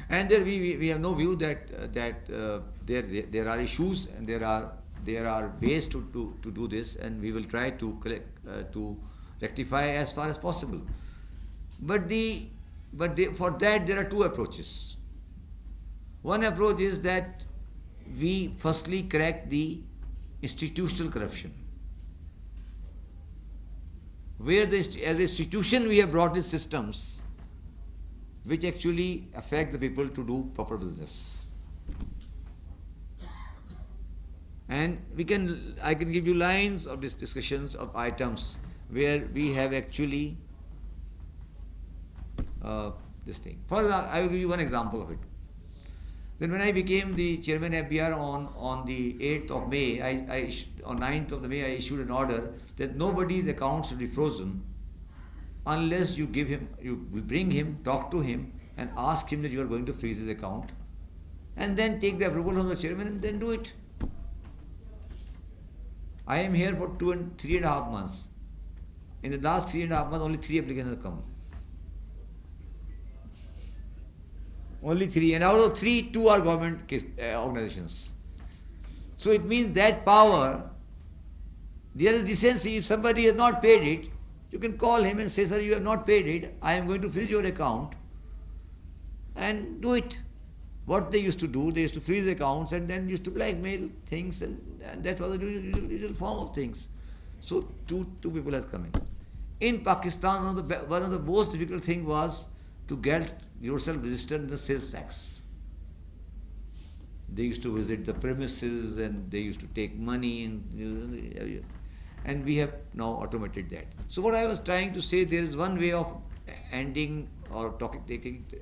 And there we have no view that there are issues and there are ways to do this, and we will try to rectify as far as possible. But for that there are two approaches. One approach is that we firstly correct the institutional corruption, where as an institution we have brought in systems which actually affect the people to do proper business. And I can give you lines of discussions of items where we have actually this thing. For example, I will give you one example of it. Then when I became the chairman FBR on the 8th of May, on 9th of May, I issued an order that nobody's accounts should be frozen unless you bring him, talk to him, and ask him that you are going to freeze his account, and then take the approval from the chairman and then do it. I am here for 3.5 months. In the last 3.5 months, only 3 applications have come. Only 3, and out of 3, 2 are government organizations. So it means that power, there is decency. If somebody has not paid it, you can call him and say, sir, you have not paid it, I am going to freeze your account, and do it. What they used to do, they used to freeze accounts and then used to blackmail things, and that was the usual form of things. So two people has come in. In Pakistan, one of the most difficult thing was to get yourself registered in the sales tax. They used to visit the premises and they used to take money, and we have now automated that. So what I was trying to say, there is one way of ending or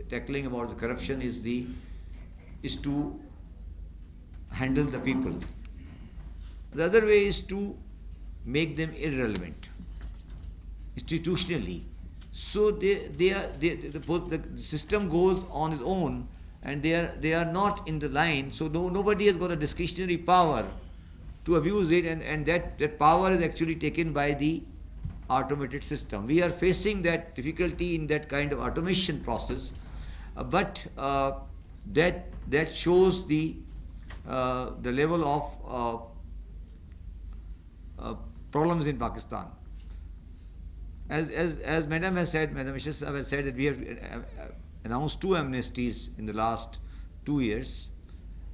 tackling about the corruption is to handle the people. The other way is to make them irrelevant institutionally. So the system goes on its own, and they are not in the line. So nobody has got a discretionary power to abuse it, and that power is actually taken by the automated system. We are facing that difficulty in that kind of automation process, but that shows the level of problems in Pakistan. As Madam has said, Madam Mishra Sahab has said that we have announced 2 amnesties in the last 2 years,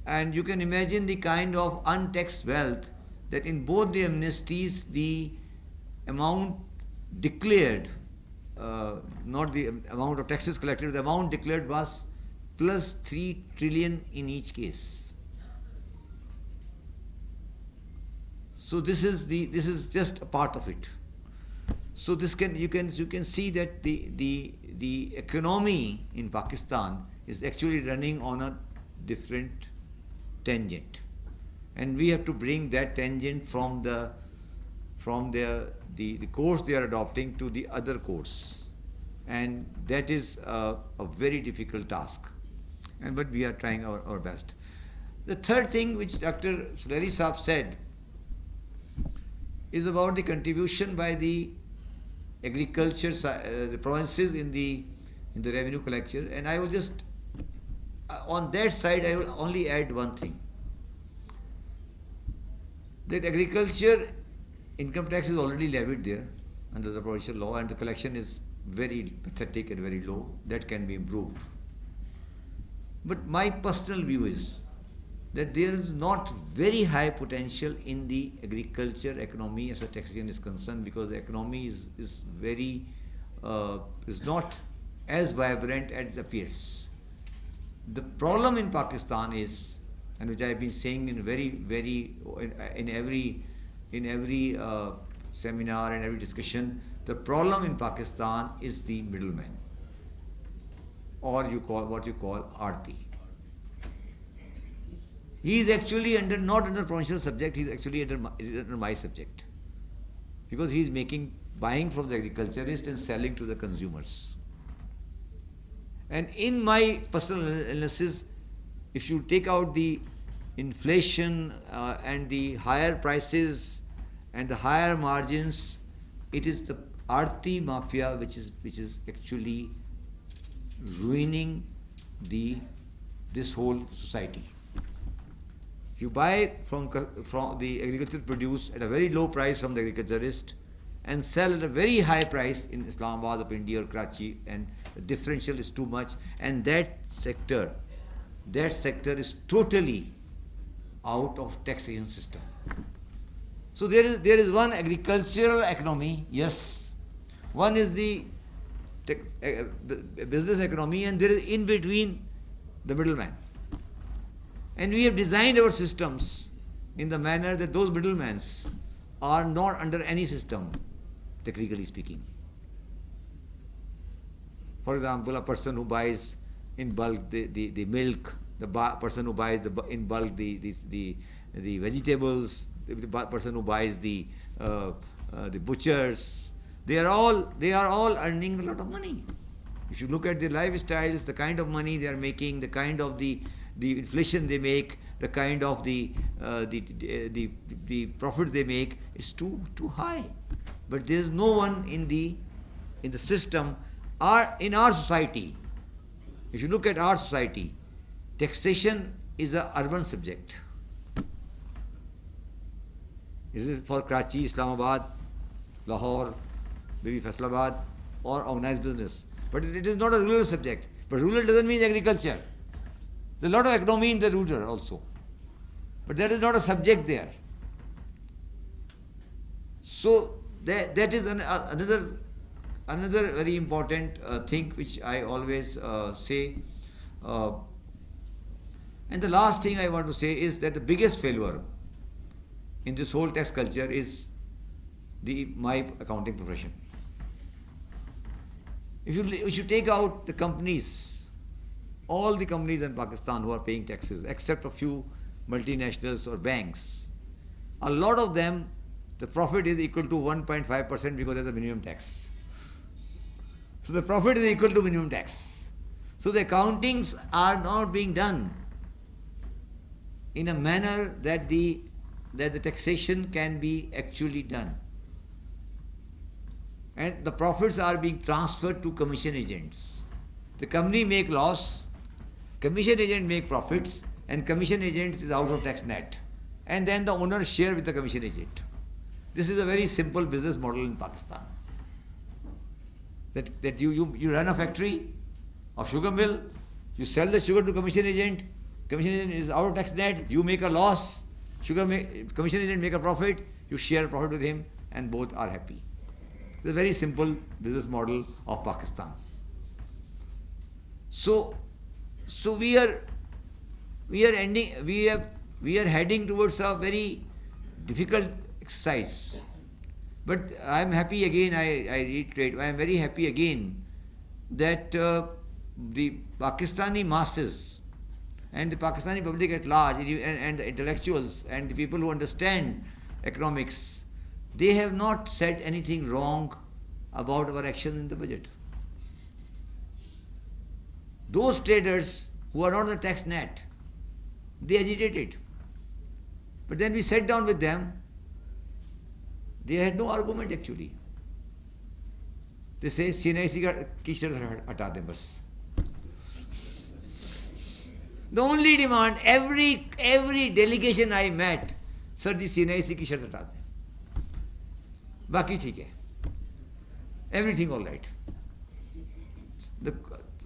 and you can imagine the kind of untaxed wealth that in both the amnesties the amount declared, not the amount of taxes collected, the amount declared was plus 3 trillion in each case. So this is just a part of it. So you can see that the economy in Pakistan is actually running on a different tangent. and we have to bring that tangent from the course they are adopting to the other course, and that is a very difficult task, but we are trying our best. The third thing which Dr. Sulleri Saab said is about the contribution by the agriculture, the provinces in the revenue collection, and I will just on that side I will only add one thing, that agriculture income tax is already levied there under the provincial law, and the collection is very pathetic and very low. That can be improved. But my personal view is that there is not very high potential in the agriculture economy as a taxation is concerned, because the economy is not as vibrant as it appears. The problem in Pakistan is, and which I have been saying in every seminar and every discussion, the problem in Pakistan is the middleman, or what you call Aarti. He is actually not under provincial subject, he is actually under my subject, because he is buying from the agriculturist and selling to the consumers. And in my personal analysis, if you take out the inflation and the higher prices and the higher margins, it is the Aarti mafia which is actually ruining this whole society. You buy from the agricultural produce at a very low price from the agriculturist and sell at a very high price in Islamabad or India or Karachi, and the differential is too much, and that sector is totally out of taxation system. So there is one agricultural economy, yes, one is the business economy, and there is in between the middleman. And we have designed our systems in the manner that those middlemen are not under any system, technically speaking. For example, a person who buys in bulk the milk, the person who buys in bulk the vegetables, the person who buys the butchers, they are all earning a lot of money. If you look at their lifestyles, the kind of money they are making, the kind of the inflation they make, the kind of the profit they make is too high. But there is no one in the system in our society. If you look at our society, taxation is an urban subject. Is it for Karachi, Islamabad, Lahore, maybe Faisalabad, or organized business? But it is not a rural subject. But rural doesn't mean agriculture. There's a lot of economy in the rural also. But that is not a subject there. So that is another very important thing which I always say. And the last thing I want to say is that the biggest failure in this whole tax culture is my accounting profession. If you take out the companies, all the companies in Pakistan who are paying taxes, except a few multinationals or banks, a lot of them, the profit is equal to 1.5% because there's a minimum tax. So the profit is equal to minimum tax. So the accountings are not being done in a manner that the taxation can be actually done. And the profits are being transferred to commission agents. The company make loss, commission agent make profits, and commission agent is out of tax net. And then the owners share with the commission agent. This is a very simple business model in Pakistan. That you run a factory of sugar mill, you sell the sugar to commission agent is out of tax net, you make a loss, commission agent make a profit, you share profit with him, and both are happy. It's a very simple business model of Pakistan. So we are heading towards a very difficult exercise. But I am happy again, I reiterate, I am very happy again that the Pakistani masses and the Pakistani public at large, and the intellectuals and the people who understand economics, they have not said anything wrong about our action in the budget. Those traders who are not on the tax net, they agitated. But then we sat down with them, they had no argument actually. They say, CNIC की शर्त हटा दें बस. The only demand, every delegation I met, sir, the CNIC की शर्त हटा दें. बाकी ठीक है. Everything all right.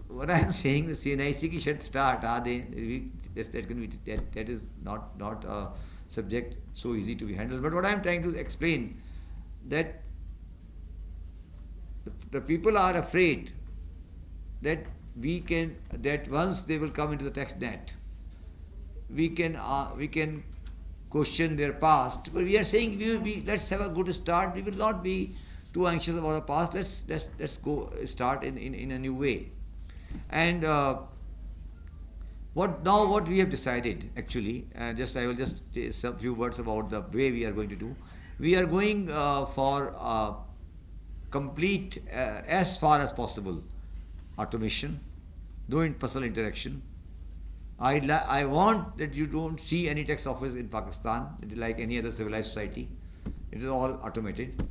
What I am saying, the CNIC की शर्त हटा दें, that is not a subject so easy to be handled. But what I am trying to explain, that the people are afraid that that once they will come into the tax net, we can question their past. But we are saying let's have a good start. We will not be too anxious about the past. Let's go start in a new way. And what we have decided actually, I will just say some few words about the way we are going to do. We are going for complete, as far as possible, automation, no personal interaction. I want that you don't see any tax office in Pakistan like any other civilized society. It is all automated.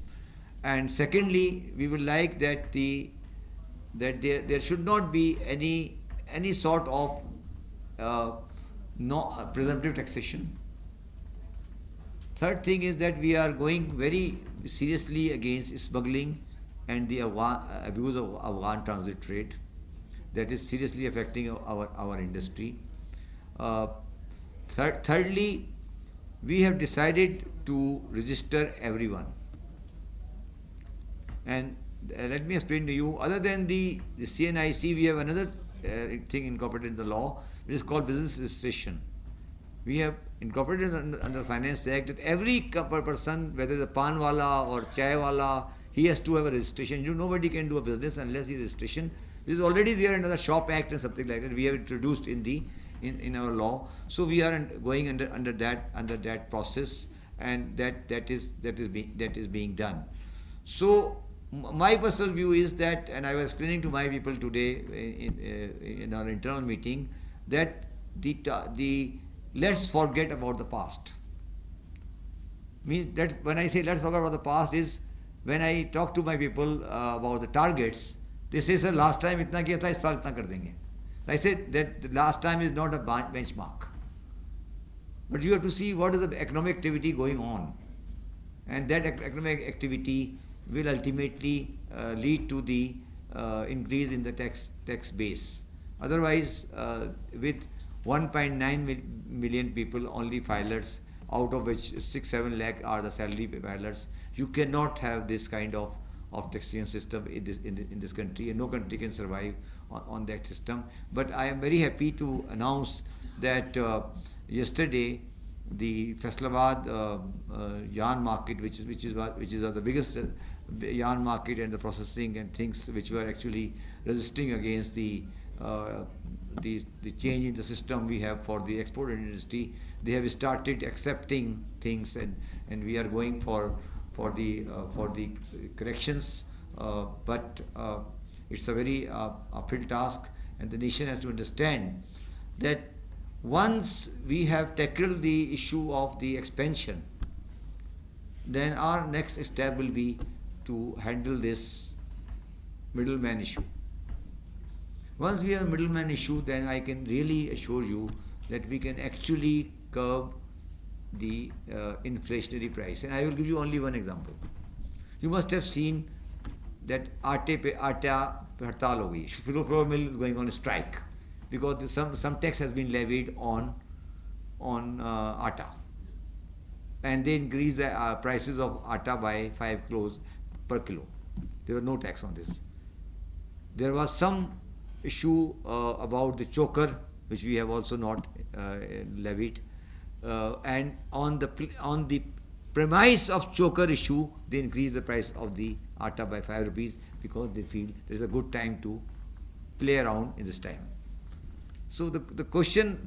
And secondly, we would like that there should not be any sort of presumptive taxation. Third thing is that we are going very seriously against smuggling and the abuse of Afghan transit trade. That is seriously affecting our industry. Thirdly, we have decided to register everyone. And let me explain to you, other than the CNIC, we have another thing incorporated in the law, which is called business registration. We have incorporated under Finance Act that every person, whether the pan wala or chai wala, he has to have a registration. Nobody can do a business unless he has registration. This is already there under the Shop Act and something like that. We have introduced in our law. So we are going under that process, and that is being done. So my personal view is that, and I was explaining to my people today in our internal meeting, that let's forget about the past. Means that when I say let's forget about the past is when I talk to my people about the targets, they say, sir, last time itna kiya tha, is saal itna kar denge. I said that the last time is not a benchmark. But you have to see what is the economic activity going on. And that economic activity will ultimately lead to the increase in the tax base. Otherwise, with 1.9 million people only filers, out of which 6-7 lakh are the salary filers, you cannot have this kind of taxation system in this country, and no country can survive on that system. But I am very happy to announce that yesterday the ISLAMABAD yarn market, which is the biggest yarn market, and the processing and things which were actually resisting against the change in the system we have for the export industry, they have started accepting things, and we are going for the corrections, but it's a very uphill task, and the nation has to understand that once we have tackled the issue of the expansion, then our next step will be to handle this middleman issue. Once we have a middleman issue, then I can really assure you that we can actually curb the inflationary price. And I will give you only one example. You must have seen that atta hartal ho gayi. Flour mill is going on a strike because some tax has been levied on atta, and they increased the prices of atta by 5 crores per kilo. There was no tax on this. There was some issue about the choker, which we have also not levied, and on the premise of choker issue, they increase the price of the atta by 5 rupees because they feel there is a good time to play around in this time. So the question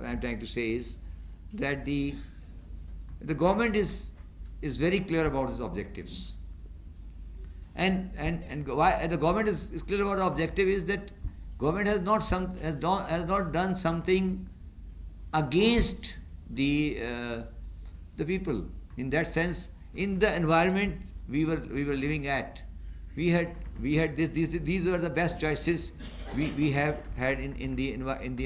I'm trying to say is that the government is very clear about its objectives. And why the government is clear about the objective is that government has not done something against the people. In that sense, in the environment we were living at, we had these were the best choices we have had in the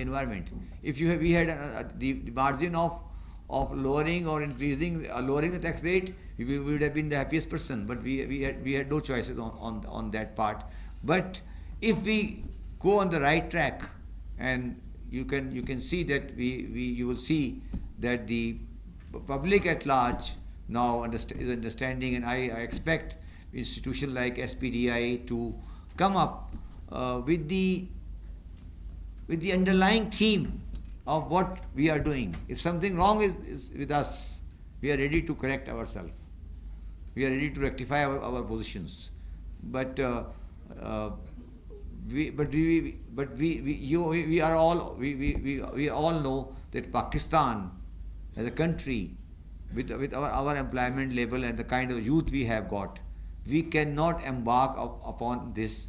environment. If we had the margin of lowering or increasing lowering the tax rate, we would have been the happiest person. But we had no choices on that part. But if we go on the right track, and you can see that you will see that the public at large now is understanding, and I expect institutions like SPDI to come up with the underlying theme of what we are doing. If something wrong is with us, we are ready to correct ourselves. We are ready to rectify our positions. But we all know that Pakistan as a country, with our employment level and the kind of youth we have got, we cannot embark upon this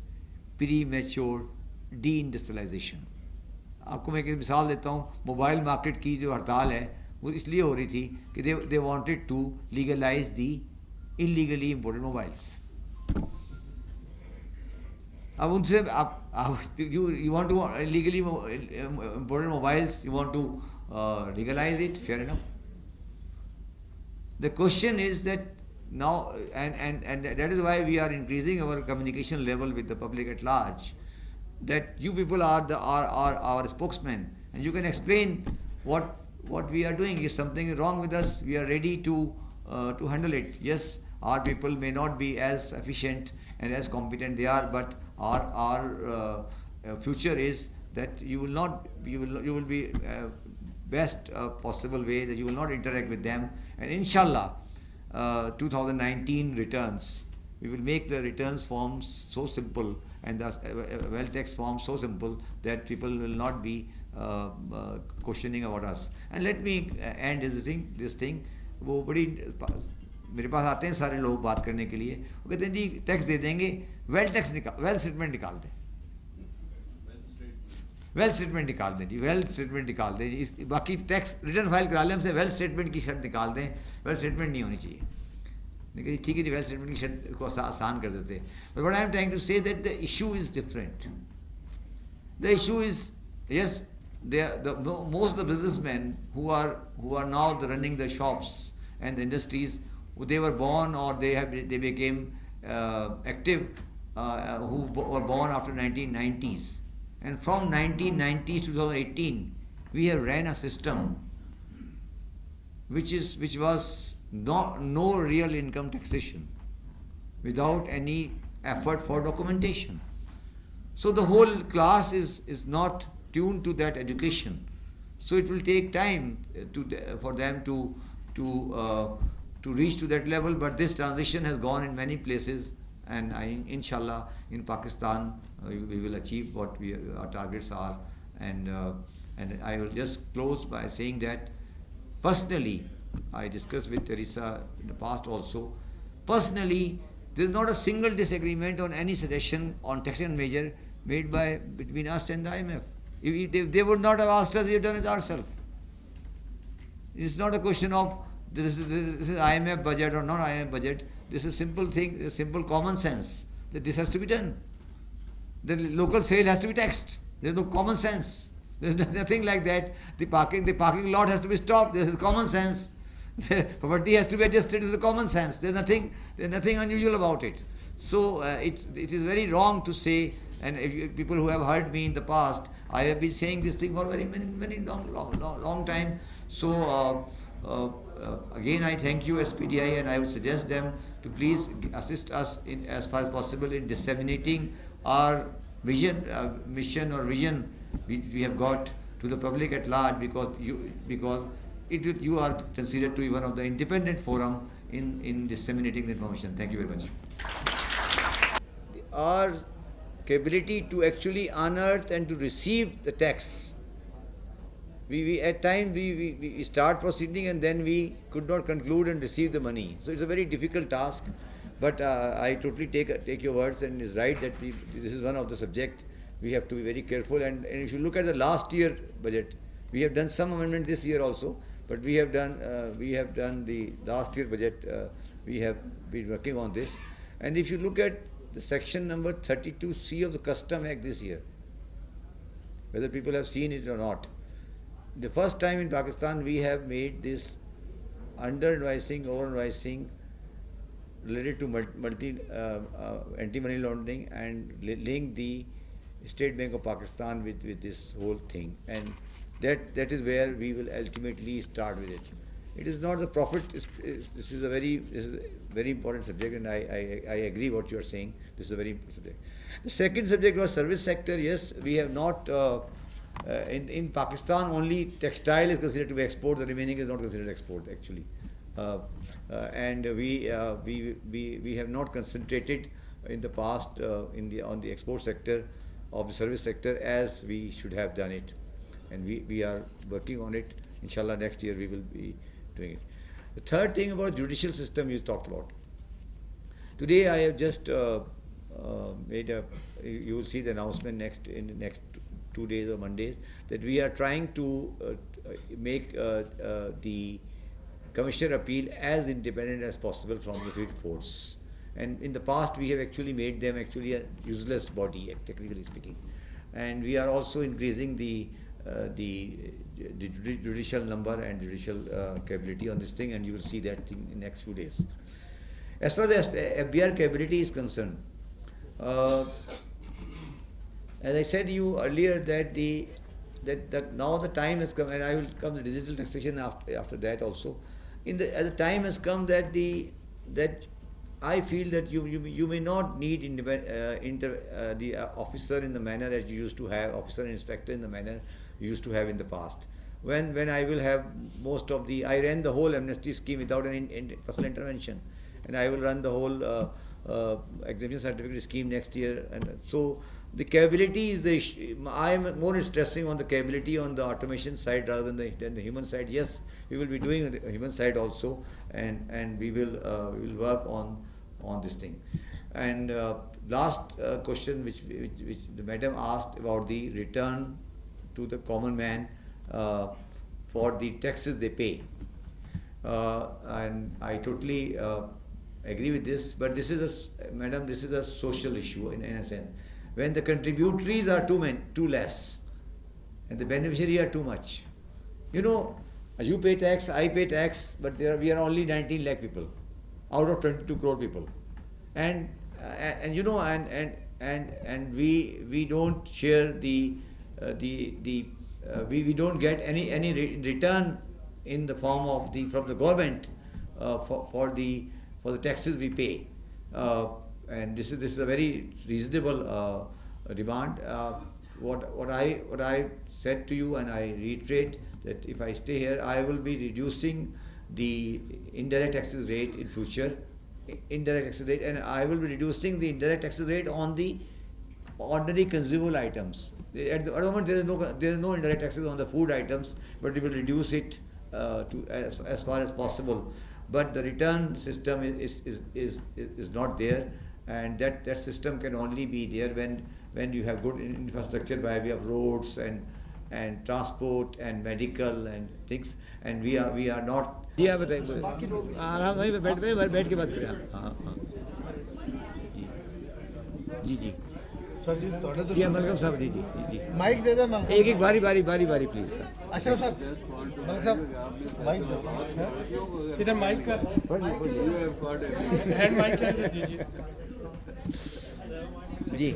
premature deindustrialization. आपको मैं एक मिसाल देता हूँ, mobile market की जो हड़ताल है वो इसलिए हो रही थी कि they wanted to legalize the illegally imported mobiles. अब उनसे you want to illegally imported mobiles, you want to legalize it, fair enough. The question is that now, and that is why we are increasing our communication level with the public at large, that you people are our spokesmen, and you can explain what we are doing. If something is wrong with us, we are ready to handle it. Yes, our people may not be as efficient and as competent they are, but our future is that you will be best possible way, that you will not interact with them, and inshallah 2019 returns, we will make the returns forms so simple and the wealth tax form so simple that people will not be questioning about us. And let me end this thing. वो बड़ी मेरे पास आते हैं सारे लोग बात करने के लिए, वो कहते हैं जी टैक्स दे देंगे, वेल्थ स्टेटमेंट निकाल दें, वेल्थ स्टेटमेंट निकाल दें जी, वेल्थ स्टेटमेंट निकाल दें जी, बाकी टैक्स रिटर्न फाइल करा लें हमसे, वेल्थ स्टेटमेंट की शर्त निकाल दें, वेल्थ स्टेटमेंट नहीं होनी चाहिए. लेकिन ठीक है जी, वेल्थ स्टेटमेंट की शर्त को आसान कर देते. But what I am trying to say that the issue is different. The issue is, yes, most of the businessmen who are now running the shops and the industries, they were born or they became active who were born after 1990s, and from 1990s to 2018 we have ran a system which was no real income taxation without any effort for documentation. So the whole class is not tuned to that education. So it will take time for them to reach to that level. But this transition has gone in many places, and inshallah in Pakistan we will achieve what our targets are. And I will just close by saying that personally, I discussed with Teresa in the past also. Personally, there is not a single disagreement on any suggestion on taxation measure made between us and the IMF. If they would not have asked us, we have done it ourselves. It's not a question of this is IMF budget or not IMF budget. This is a simple thing, a simple common sense that this has to be done. The local sale has to be taxed. There's no common sense. There's nothing like that. The parking lot has to be stopped. This is common sense. The property has to be adjusted. This is common sense. There's nothing unusual about it. So it is very wrong to say. And if people who have heard me in the past, I have been saying this thing for very long time. So again, I thank you SPDI, and I would suggest them to please assist us in as far as possible in disseminating our vision, mission or vision we have got to the public at large, because you are considered to be one of the independent forum in disseminating the information. Thank you very much. Our capability to actually unearth and to receive the tax. We at times we start proceeding and then we could not conclude and receive the money. So it's a very difficult task. But I totally take your words, and it's right that this is one of the subject we have to be very careful. And if you look at the last year budget, we have done some amendment this year also, but we have done the last year budget. We have been working on this. And if you look at the section number 32C of the Custom Act this year, whether people have seen it or not, the first time in Pakistan we have made this under-invoicing, over-invoicing related to anti-money laundering and link the State Bank of Pakistan with this whole thing. And that is where we will ultimately start with it. It is not the profit. This is a very important subject, and I agree what you are saying. This is a very important subject. The second subject was service sector. Yes, we have not in Pakistan only textile is considered to be export. The remaining is not considered export actually. And we have not concentrated in the past on the export sector of the service sector as we should have done it, and we are working on it. Inshallah, next year we will be doing it. The third thing about judicial system you talked about. Today I have just made you will see the announcement in the next 2 days or Mondays, that we are trying to make the Commissioner appeal as independent as possible from the field force. And in the past we have actually made them actually a useless body, technically speaking. And we are also increasing the judicial number and judicial capability on this thing, and you will see that thing in the next few days. As far as FBR capability is concerned, as I said to you earlier, that now the time has come, and I will come to digital taxation after that also. As the time has come that I feel that you may not need the officer in the manner as you used to have, officer and inspector in the manner you used to have in the past. When I will have I ran the whole amnesty scheme without any personal intervention, and I will run the whole exemption certificate scheme next year. And so the capability is the issue. I am more stressing on the capability on the automation side rather than the human side. Yes, we will be doing the human side also, and we will work on this thing. And last question which the madam asked about the return to the common man for the taxes they pay, and I totally agree with this. But this is a social issue in a sense. When the contributories are too less, and the beneficiary are too much, you pay tax, I pay tax, but we are only 19 lakh people out of 22 crore people, and we don't share we don't get any return in the form from the government for the taxes we pay. And this is a very reasonable demand. What I said to you, and I reiterate, that if I stay here, I will be reducing the indirect taxes rate in future, and I will be reducing the indirect taxes rate on the ordinary consumable items. At the moment, there is no indirect taxes on the food items, but we will reduce it as far as possible. But the return system is not there, and that system can only be there when you have good infrastructure by way of roads and transport and medical and things, and we are not. जी आप बताइए, आराम से बैठ के बात करें आप. हाँ जी सर जी थोड़े तो जी मलकम साहब जी माइक दे दे मलकम एक बारी प्लीज. अशरफ साहब मलक साहब माइक दो इधर माइक का हैंड माइक का दीजिए जी.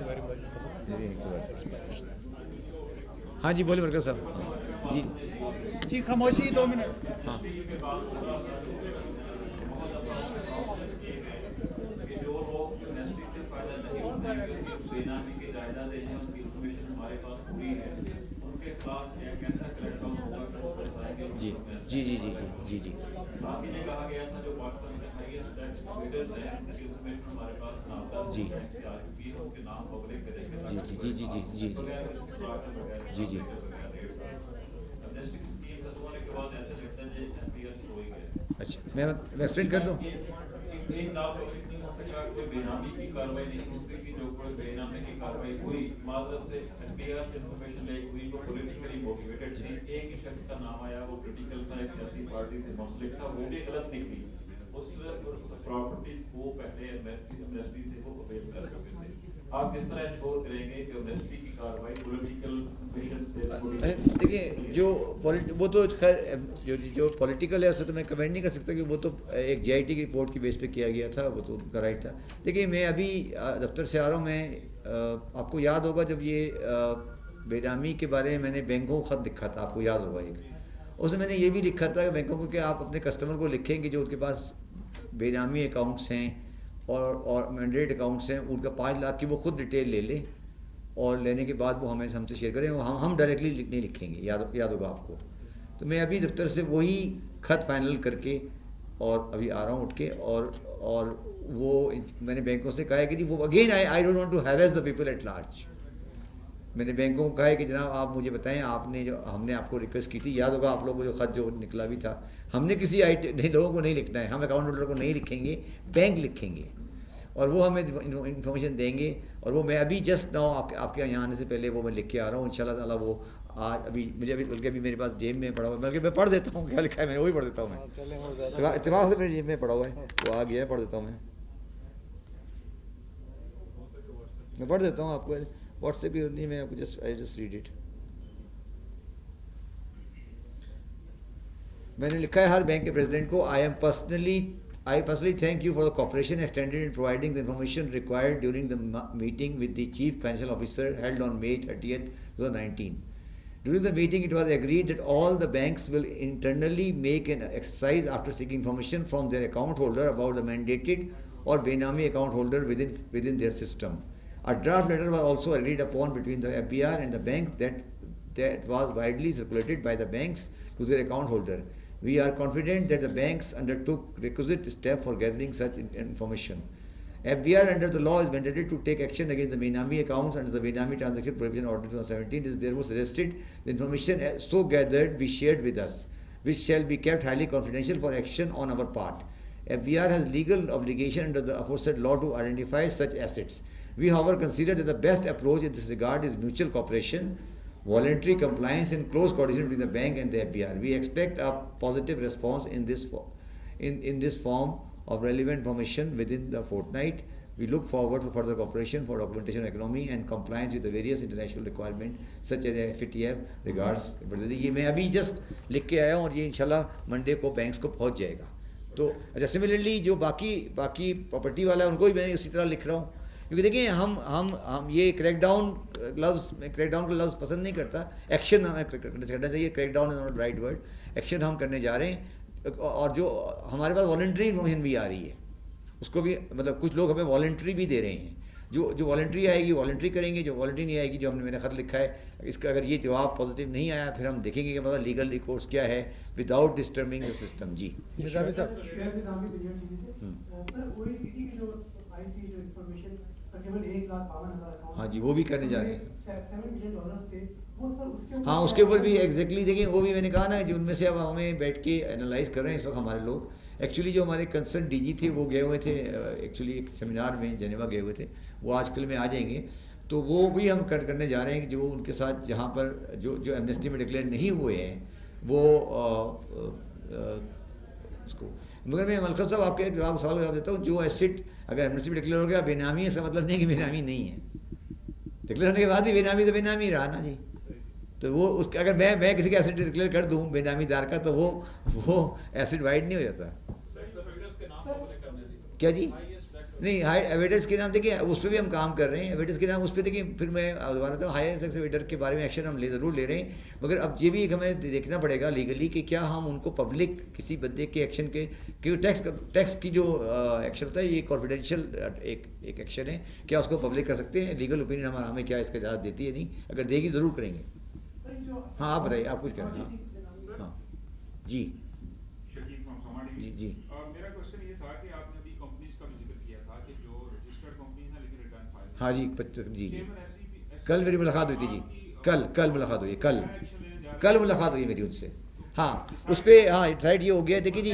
हाँ जी बोलिए मलकम साहब जी खामोशी 2 मिनट. हाँ जी جی جی جی جی جی ساتھ ہی یہ کہا گیا تھا جو پاکستان کے ہائیسٹ ٹیکس پیڈرز ہیں ان کی اس میں ہمارے پاس نام دس جی ٹیکس سے آ چکی ہے، ان کے نام پبلک کریں گے جی جی جی جی جی جی جی بغیر کسی سوال کے بغیر جی جی بغیر 1.5 سال امنیسٹی کی اسکیم ختم ہونے کے بعد ایسے لگتا ہے کہ این پی ایس ہو ہی گئے. اچھا میں ایکسپلین کر دوں. ایک دعوت تو نہیں ہو سکا کوئی بے نامی کی کاروائی نہیں ہو سکتی کہ جو کوئی بے نامی کی کاروائی ہوئی معذرت سے این پی آر سے انفارمیشن لے ہوئی وہ پولیٹیکلی موٹیویٹڈ تھی. ایک ہی شخص کا نام آیا وہ پولیٹیکل تھا، ایک سیاسی پارٹی سے منسلک تھا، وہ بھی غلط نکلی. اس پراپرٹیز کو پہلے امنیسٹی سے وہ اویل کر چکے تھے. آپ کس طرح انشور کریں گے کہ امنیسٹی کی کاروائی پولیٹیکل مشن سے دیکھیے جو وہ تو خیر جو پولیٹیکل ہے اس پہ تو میں کمنٹ نہیں کر سکتا کہ وہ تو ایک جے آئی ٹی کی رپورٹ کی بیس پہ کیا گیا تھا، وہ تو ان کا رائٹ تھا. دیکھیے میں ابھی دفتر سے آ رہا ہوں. میں آپ کو یاد ہوگا جب یہ بے نامی کے بارے میں میں نے بینکوں کو خط لکھا تھا، آپ کو یاد ہوگا ایک، اس میں نے یہ بھی لکھا تھا کہ بینکوں کو کہ آپ اپنے کسٹمر کو لکھیں کہ جو ان کے پاس بے نامی اکاؤنٹس ہیں اور مینڈیٹ اکاؤنٹس ہیں ان کا 5 لاکھ کی وہ خود ڈیٹیل لے لیں اور لینے کے بعد وہ ہم سے شیئر کریں. ہم ڈائریکٹلی نہیں لکھیں گے، یاد ہوگا آپ کو. تو میں ابھی دفتر سے وہی خط فائنل کر کے اور ابھی آ رہا ہوں اٹھ کے اور وہ میں نے بینکوں سے کہا ہے کہ جی وہ again I don't want to harass the people at large. میں نے بینکوں کو کہا ہے کہ جناب آپ مجھے بتائیں، آپ نے جو ہم نے آپ کو ریکویسٹ کی تھی، یاد ہوگا آپ لوگوں کو جو خط جو نکلا بھی تھا، ہم نے کسی لوگوں کو نہیں لکھنا ہے، ہم اکاؤنٹ ہولڈر کو نہیں لکھیں گے، بینک لکھیں گے اور وہ ہمیں انفارمیشن دیں گے. اور وہ میں ابھی جسٹ ناؤ آپ کے یہاں آنے سے پہلے وہ میں لکھ کے آ رہا ہوں ان شاء اللہ تعالیٰ. وہ آج ابھی مجھے بلکہ ابھی میرے پاس جیب میں پڑا ہوا ہے، بلکہ میں پڑھ دیتا ہوں کیا لکھا ہے میں نے، وہی پڑھ دیتا ہوں میں. اتفاق سے میری جیب میں پڑا ہوا ہے، وہ آ گیا ہے، پڑھ دیتا ہوں میں پڑھ دیتا ہوں آپ کو. واٹس ایپ کی ضرورت نہیں، میں آپ کو جسٹ ریڈ اٹ. میں نے لکھا ہے ہر بینک کے پریزیڈنٹ کو I personally thank you for the cooperation extended in providing the information required during the meeting with the Chief Financial Officer held on May 30th, 2019. During the meeting, it was agreed that all the banks will internally make an exercise after seeking information from their account holder about the mandated or Benami account holder within their system. A draft letter was also agreed upon between the FBR and the bank that was widely circulated by the banks to their account holder. We are confident that the banks undertook requisite steps for gathering such information. FBR under the law is mandated to take action against the Benami accounts under the Benami Transaction Prohibition Order 2017. It is therefore suggested the information so gathered be shared with us, which shall be kept highly confidential for action on our part. FBR has legal obligation under the aforesaid law to identify such assets. We, however, consider that the best approach in this regard is mutual cooperation, voluntary compliance and close coordination between the bank and the FBR. We expect a positive response in this form of relevant information within the fortnight. We look forward to further cooperation for documentation of economy and compliance with the various international requirements such as FATF. Regards. یہ میں ابھی just لکھ کے آیا ہوں اور یہ انشاءاللہ منڈے کو بینکس کو پہنچ جائے گا. تو اچھا سملرلی جو باقی پراپرٹی والا ہے ان کو بھی میں اسی طرح لکھ رہا ہوں کیونکہ دیکھیں ہم یہ کریک ڈاؤن لفظ میں کریک ڈاؤن کا لفظ پسند نہیں کرتا. ایکشن ہمیں کرنا چاہیے. Crackdown is not right word. Action ہم کرنے جا رہے ہیں اور جو ہمارے پاس والنٹری انفارمیشن بھی آ رہی ہے اس کو بھی مطلب کچھ لوگ ہمیں والنٹری بھی دے رہے ہیں. جو والنٹری آئے گی والنٹری کریں گے, جو والنٹری نہیں آئے گی, جو ہم نے میں نے خط لکھا ہے اس کا اگر یہ جواب پازیٹیو نہیں آیا پھر ہم دیکھیں گے کہ مطلب لیگل ریکورس کیا ہے وداؤٹ ڈسٹربنگ دا سسٹم. جی ہاں جی وہ بھی کرنے جا رہے ہیں. ہاں اس کے اوپر بھی ایگزیکٹلی دیکھیں وہ بھی میں نے کہا نا جو ان میں سے اب ہمیں بیٹھ کے انالائز کر رہے ہیں اس وقت ہمارے لوگ. ایکچولی جو ہمارے کنسرن ڈی جی تھے وہ گئے ہوئے تھے ایکچولی ایک سیمینار میں جنیوا گئے ہوئے تھے, وہ آج کل میں آ جائیں گے. تو وہ بھی ہم کرنے جا رہے ہیں کہ جو ان کے ساتھ جہاں پر جو ایمنسٹی میں ڈکلیئر نہیں ہوئے ہیں وہ اس کو. مگر میں ملکہ صاحب آپ کے سوال کا جواب دیتا ہوں. جو ایسٹ اگر ایمنسٹی میں ڈکلیئر ہو گیا بے نامی ہے اس کا مطلب نہیں کہ بے نامی نہیں ہے. ڈکلیئر ہونے کے بعد ہی بے نامی تو بے نامی رہا نا جی. تو وہ اس کا اگر میں کسی کا ایسٹ ڈکلیئر کر دوں بے نامی دار کا تو وہ ایسڈ وائڈ نہیں ہو جاتا. کیا جی نہیں ہائی ایویڈنس کے نام دیکھیں اس پہ بھی ہم کام کر رہے ہیں. ایویڈنس کے نام اس پہ دیکھیں پھر میں دوبارہ بتاؤں ہائر ٹیکس ایویڈر کے بارے میں ایکشن ہم ضرور لے رہے ہیں. مگر اب یہ بھی ہمیں دیکھنا پڑے گا لیگلی کہ کیا ہم ان کو پبلک کسی بندے کے ایکشن کے کیونکہ ٹیکس کی جو ایکشن ہوتا ہے یہ کانفیڈینشیل ایک ایکشن ہے, کیا اس کو پبلک کر سکتے ہیں. لیگل اوپینین ہمیں کیا اس کا اجازت دیتی ہے نہیں, اگر دے گی ضرور کریں گے. ہاں آپ بتائیے آپ کچھ کہیں. ہاں جی شکیل فرام سما ٹی وی. جی جی میرا کوشچن یہ تھا کہ آپ نے ابھی کمپنیز کا بھی ذکر کیا تھا کہ جو رجسٹرڈ کمپنیز ہیں لیکن ریٹرن فائل. ہاں جی جی کل میری ملاقات ہوئی تھی جی, کل ملاقات ہوئی ہے, کل ملاقات ہوئی ہے میری ان سے. ہاں اس پہ ہاں سائڈ یہ ہو گیا دیکھیے جی.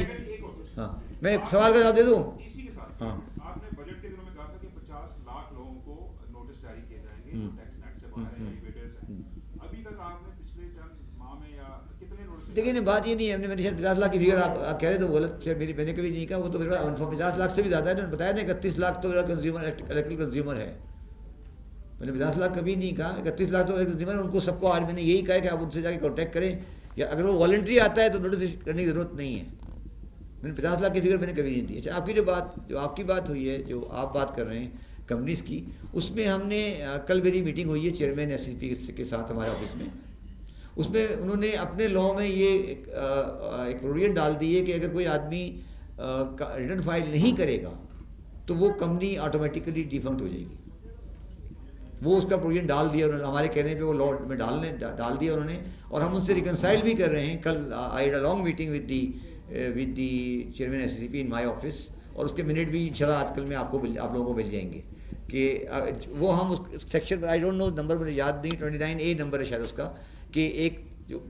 ہاں میں سوال کا جواب دے دوں. اسی کے ساتھ ہاں آپ نے بجٹ کے دنوں میں کہا تھا کہ 50 لاکھ لوگوں کو نوٹس جاری کیے جائیں گے جو ٹیکس نیٹ سے باہر ہیں, ایویڈرز ہیں. ابھی تک آپ نے پچھلے چند ماہ میں یا کتنے نوٹس؟ دیکھیے بات یہ نہیں ہے, ہم نے 50 لاکھ کی فگر آپ کہہ رہے تو غلط, میں نے کبھی نہیں کہا, وہ تو میرے پاس 50 لاکھ سے بھی زیادہ ہے. انہوں نے بتایا نا 31 لاکھ تو میرا کنزیومر الیکٹرل کنزیومر ہے. میں نے 50 لاکھ کبھی نہیں کہا, 31 لاکھ تو کنزیومر ہے. ان کو سب کو آج میں نے یہی کہا ہے کہ آپ ان سے جا کے کانٹیکٹ کریں, یا اگر وہ والنٹری آتا ہے تو نوٹس کرنے کی ضرورت نہیں ہے. میں نے 50 لاکھ کی فگر میں نے کبھی نہیں دی. اچھا آپ کی جو آپ کی بات ہوئی ہے, جو آپ بات کر رہے ہیں کمپنیز کی, اس میں ہم نے کل میری میٹنگ ہوئی ہے چیئرمین ایس سی پی کے ساتھ ہمارے آفس میں. اس میں انہوں نے اپنے لا میں یہ ایک پروویژن ڈال دی ہے کہ اگر کوئی آدمی ریٹرن فائل نہیں کرے گا تو وہ کمپنی آٹومیٹیکلی ڈیفنکٹ ہو جائے گی. وہ اس کا پروویژن ڈال دیا انہوں نے, ہمارے کہنے پہ وہ لا میں ڈال دیا انہوں نے, اور ہم ان سے ریکنسائل بھی کر رہے ہیں. کل I had a long meeting with the chairman S C P in my office, اور اس کے منٹ بھی انشاءاللہ آج کل میں آپ لوگوں کو مل جائیں گے کہ وہ ہم اس section I don't know number مجھے یاد نہیں, 29A نمبر ہے شاید اس کا, کہ ایک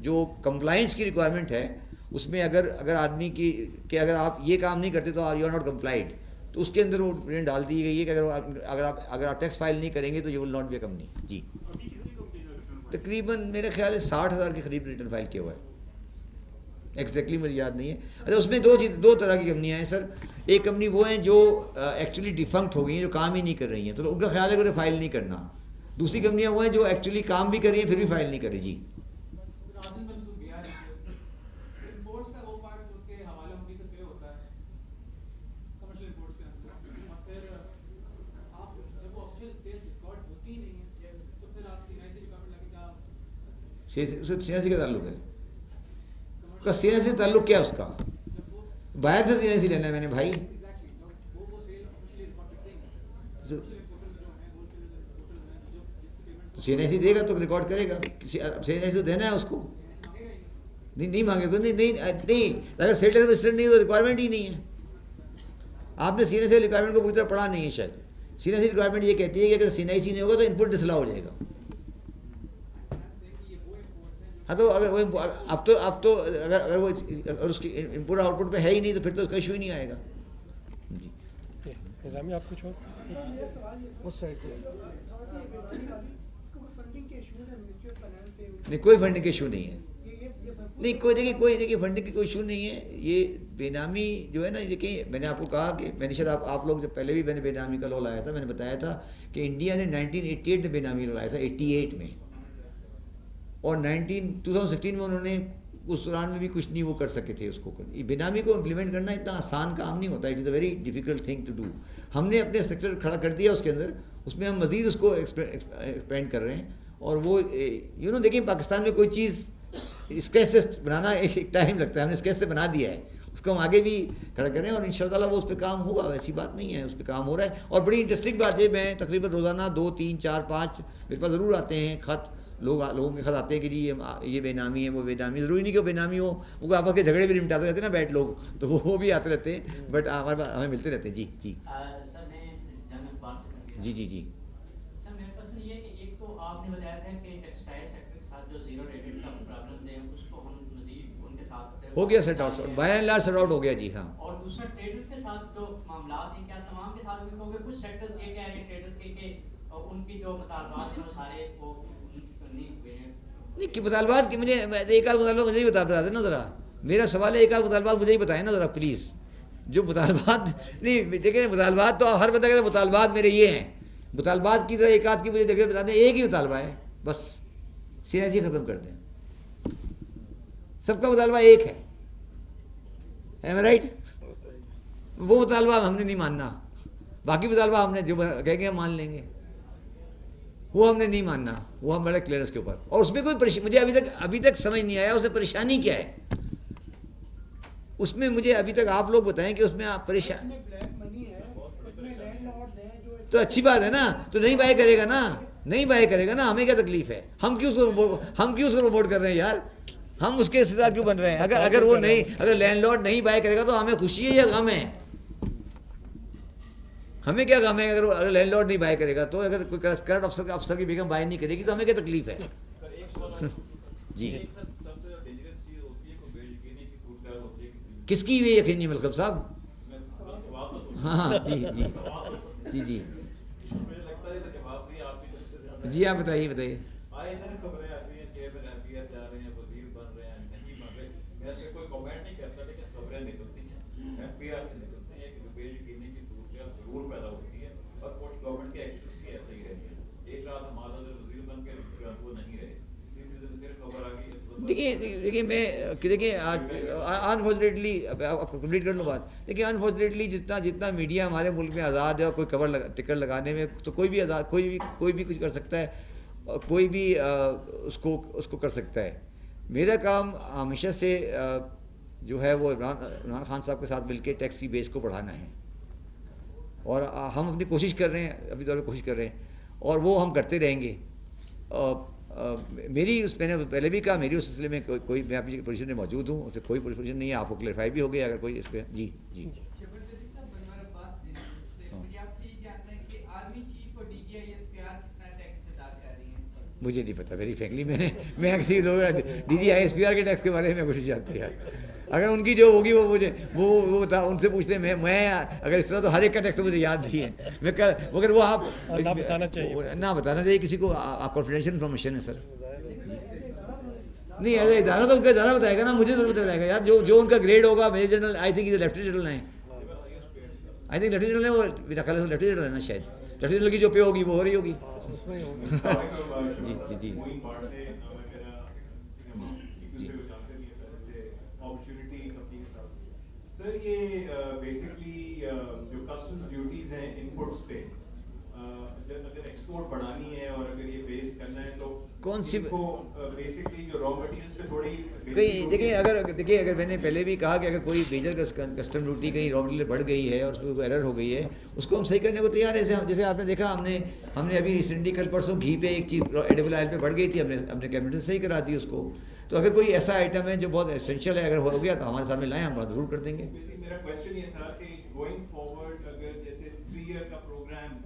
جو کمپلائنس کی ریکوائرمنٹ ہے اس میں اگر آدمی کی کہ اگر آپ یہ کام نہیں کرتے تو یو آر ناٹ کمپلائڈ, تو اس کے اندر وہ پرنٹ ڈال دی گئی ہے کہ اگر آپ ٹیکس فائل نہیں کریں گے تو you will not be a company. جی تقریباً میرے خیال ہے 60,000 کے قریب ریٹرن فائل کیا ہوا ہے, ایگزیکٹلی مجھے یاد نہیں ہے. اچھا اس میں دو طرح کی کمپنیاں ہیں سر. ایک کمپنی وہ ہیں جو ایکچولی ڈیفنکٹ ہو گئی ہیں, جو کام ہی نہیں کر رہی ہیں, تو ان کا خیال ہے کہ انہیں فائل نہیں کرنا. دوسری کمپنیاں وہ ہیں جو ایکچولی کام بھی کر رہی ہیں پھر بھی فائل نہیں کر رہی. جی سینسی کا تعلق ہے, اس کا سینسی تعلق کیا ہے, اس کا باہر سے سینسی لینا ہے میں نے بھائی. سینسی دے گا تو ریکارڈ کرے گا, سینسی تو دینا ہے اس کو. نہیں مانگے تو نہیں, اگر سیل ٹیکس رجسٹرڈ نہیں تو ریکوائرمنٹ ہی نہیں ہے. آپ نے سی این سی ریکوائرمنٹ کو پوری طرح پڑھا نہیں ہے شاید. سی این سی ریکوائرمنٹ یہ کہتی ہے کہ اگر سی این سی نہیں ہوگا تو ان پٹ ڈسلا ہو جائے گا. ہاں تو اگر وہ اب تو اگر وہ اس کی ان پٹ آؤٹ پٹ پہ ہے ہی نہیں تو پھر تو اس کا ایشو ہی نہیں آئے گا. جی نظامی آپ کچھ اور نہیں, کوئی فنڈنگ کا ایشو نہیں ہے. نہیں دیکھیے فنڈنگ کی کوئی ایشو نہیں ہے. یہ بے نامی جو ہے نا, دیکھیے میں نے آپ کو کہا کہ میں نے شاید آپ لوگ جب پہلے بھی میں نے بے نامی کا لا لایا تھا, میں نے بتایا تھا کہ انڈیا نے 1988 میں بے نامی لا لایا تھا, 88 میں, اور 2016 میں انہوں نے اس دوران میں بھی کچھ نہیں وہ کر سکے تھے اس کو. بے نامی کو امپلیمنٹ کرنا اتنا آسان کام نہیں ہوتا, it is a very difficult thing to do. ہم نے اپنے اسٹرکچر کھڑا کر دیا اس کے اندر, اس میں ہم مزید اس کو ایکسپینڈ کر رہے ہیں. اور وہ دیکھیں پاکستان میں کوئی چیز اسکیچ سے بنانا ایک ٹائم لگتا ہے, ہم نے اسکیچ سے بنا دیا ہے, اس کو ہم آگے بھی کھڑا کریں اور ان شاء اللہ وہ اس پہ کام ہوگا. ایسی بات نہیں ہے, اس پہ کام ہو رہا ہے. اور بڑی انٹرسٹنگ بات ہے, میں تقریباً روزانہ 2 3 4 5 میرے پاس ضرور آتے ہیں خط, لوگوں کے خط آتے ہیں کہ جی یہ بے نامی ہے, وہ بے نامی. ضروری نہیں کہ وہ بے نامی ہو, وہ آپس کے جھگڑے بھی نمٹاتے رہتے ہیں نا بیٹھ لوگ, تو وہ بھی آتے رہتے ہیں, بٹ ہمارے پاس ہمیں ملتے رہتے ہیں. جی جی سر میرے پاس یہ ہے کہ ایک تو آپ نے بتایا تھا کہ ٹیکسٹائل سیکٹر کے ساتھ جو زیرو ریٹڈ کا پرابلم تھے اس کو ہم مزید ان کے ساتھ ہو گیا set out, by and large set out ہو گیا. جی ہاں. اور دوسرا ٹریڈرز کے ساتھ جو معاملات ہیں کیا تمام کے ساتھ بھی ہوگے؟ کچھ سیکٹرز یہ کہہ رہے ہیں ٹریڈرز کے کہ ان کی جو مطالبات ہیں وہ سارے وہ نہیں ہوئے ہیں. نہیں کہ مطالبات کی مجھے ایک آدھ مطالبہ مجھے ہی بتا دیں نا ذرا. میرا سوال ہے ایک آدھ مطالبات مجھے ہی بتائیں نا ذرا پلیز. جو مطالبات نہیں دیکھیں, مطالبات تو ہر بندہ کہتا ہے مطالبات میرے یہ ہیں. مطالبات کی طرح ایک آدھ کی مجھے دیکھیں بتا دیں, ایک ہی مطالبہ ہے بس, سیاسی ختم کر دیں. سب کا مطالبہ ایک ہے, ایم رائٹ. وہ مطالبہ ہم نے نہیں ماننا, باقی مطالبہ ہم نے جو کہیں گے ہم مان لیں گے, وہ ہم نے نہیں ماننا. وہ ہم بڑے کلیئرنس کے اوپر. اور اس میں کوئی مجھے ابھی تک سمجھ نہیں آیا اس میں پریشانی کیا ہے. اس میں مجھے ابھی تک آپ لوگ بتائیں کہ اس میں آپ پریشان, تو اچھی بات ہے نا, تو نہیں بائی کرے گا نا, ہمیں کیا تکلیف ہے. ہم کیوں اس کو پروموٹ کر رہے ہیں یار. ہم اس کے حصے دار کیوں بن رہے ہیں؟ اگر وہ نہیں، اگر لینڈ لارڈ نہیں بائی کرے گا تو ہمیں خوشی ہے یا غم ہے؟ ہمیں کیا غم ہے اگر لینڈ لارڈ نہیں بائی کرے گا تو؟ اگر کوئی کرنٹ افسر کی بیگم بائی نہیں کرے گی تو ہمیں کیا تکلیف ہے؟ جی کس کی بھی یقینی ملکم صاحب؟ ہاں جی جی جی جی جی آپ بتائیے بتائیے. آئے دن خبریں آتی ہیں چیئرمین ایم پی ایف جا رہے ہیں، وزیر بن رہے ہیں، نہیں بن رہے. میں اس پہ کوئی کمنٹ نہیں کرتا، لیکن خبریں نکلتی ہیں، ایم پی آر سے نکلتے ہیں کہ بے یقینی کی صورتحال ضرور پیدا ہوتی ہے اور کچھ گورنمنٹ کے ایکشن بھی ایسے ہی رہے ہیں. ایک رات ہم آزاد وزیر بن کے وہ نہیں رہے، تیسری دن پھر خبر آ گئی. دیکھیے دیکھیے آج انفارچونیٹلی آپ کمپلیٹ کر لوں بات. دیکھیے انفارچونیٹلی جتنا میڈیا ہمارے ملک میں آزاد ہے اور کوئی خبر ٹکٹ لگانے میں تو کوئی بھی آزاد کوئی بھی کچھ کر سکتا ہے، کوئی بھی اس کو کر سکتا ہے. میرا کام ہمیشہ سے جو ہے وہ عمران خان صاحب کے ساتھ مل کے ٹیکس کی بیس کو بڑھانا ہے، اور ہم اپنی کوشش کر رہے ہیں، ابھی دور میں کوشش کر رہے ہیں اور وہ ہم کرتے رہیں گے. میری میں نے پہلے بھی کہا میری اس سلسلے میں کوئی میں اپنی پوزیشن میں موجود ہوں، اس سے کوئی پوزیشن نہیں ہے. آپ کو کلیئرفائی بھی ہو گیا اگر کوئی اس پہ. جی جی مجھے نہیں پتا ویری فرینکلی. میں کسی لوگ D G I S P R کے ٹیکس کے بارے میں کچھ جانتا یار. اگر ان کی جو ہوگی وہ مجھے وہ بتا، ان سے پوچھتے ہیں. میں اگر اس طرح تو ہر ایک کا ٹیکس مجھے یاد نہیں ہے. میں اگر وہ آپ نہ بتانا چاہیے کسی کو، آپ کانفیڈینشیل انفارمیشن ہے سر. نہیں ایز اے ادارہ تو ان کا ادارہ بتائے گا نا، مجھے تو بتائے گا یار. جو ان کا گریڈ ہوگا. Major general I think lieutenant general ہیں، آئی تھنک لیفٹیننٹ جنرل ہے وہ، میرا خیال ہے لیفٹیننٹ جنرل ہے نا شاید. لیفٹیننٹ جنرل کی جو پے ہوگی وہ ہو رہی ہوگی. جی جی جی سر یہ بیسکلی جو کسٹمز ڈیوٹیز ہیں انپٹس پہ، اگر ایکسپورٹ بڑھانی ہے اور اگر یہ بیس کرنا ہے تو کون سی بیسکلی جو را مٹیریلس پہ تھوڑی کہیں دیکھیں اگر میں نے پہلے بھی کہا کہ اگر کوئی میجر کسٹم ڈیوٹی کہیں را مٹیریل بڑھ گئی ہے اور اس میں کوئی ایرر ہو گئی ہے، اس کو ہم صحیح کرنے کو تیار ہے. جیسے آپ نے دیکھا ہم نے ابھی ریسنٹلی کل پرسوں گھی پہ ایک چیز ایڈیبل آئل پہ بڑھ گئی تھی، ہم نے کیبنٹ سے صحیح کرا دی اس کو. تو اگر کوئی ایسا آئٹم ہے جو بہت اسینشیل ہے، اگر ہو گیا تو ہمارے سامنے لائیں، ہم بات ضرور کر دیں گے. میرا کوشچن یہ تھا کہ گوئنگ فارورڈ اگر جیسے 3 ایئر کا پروگرام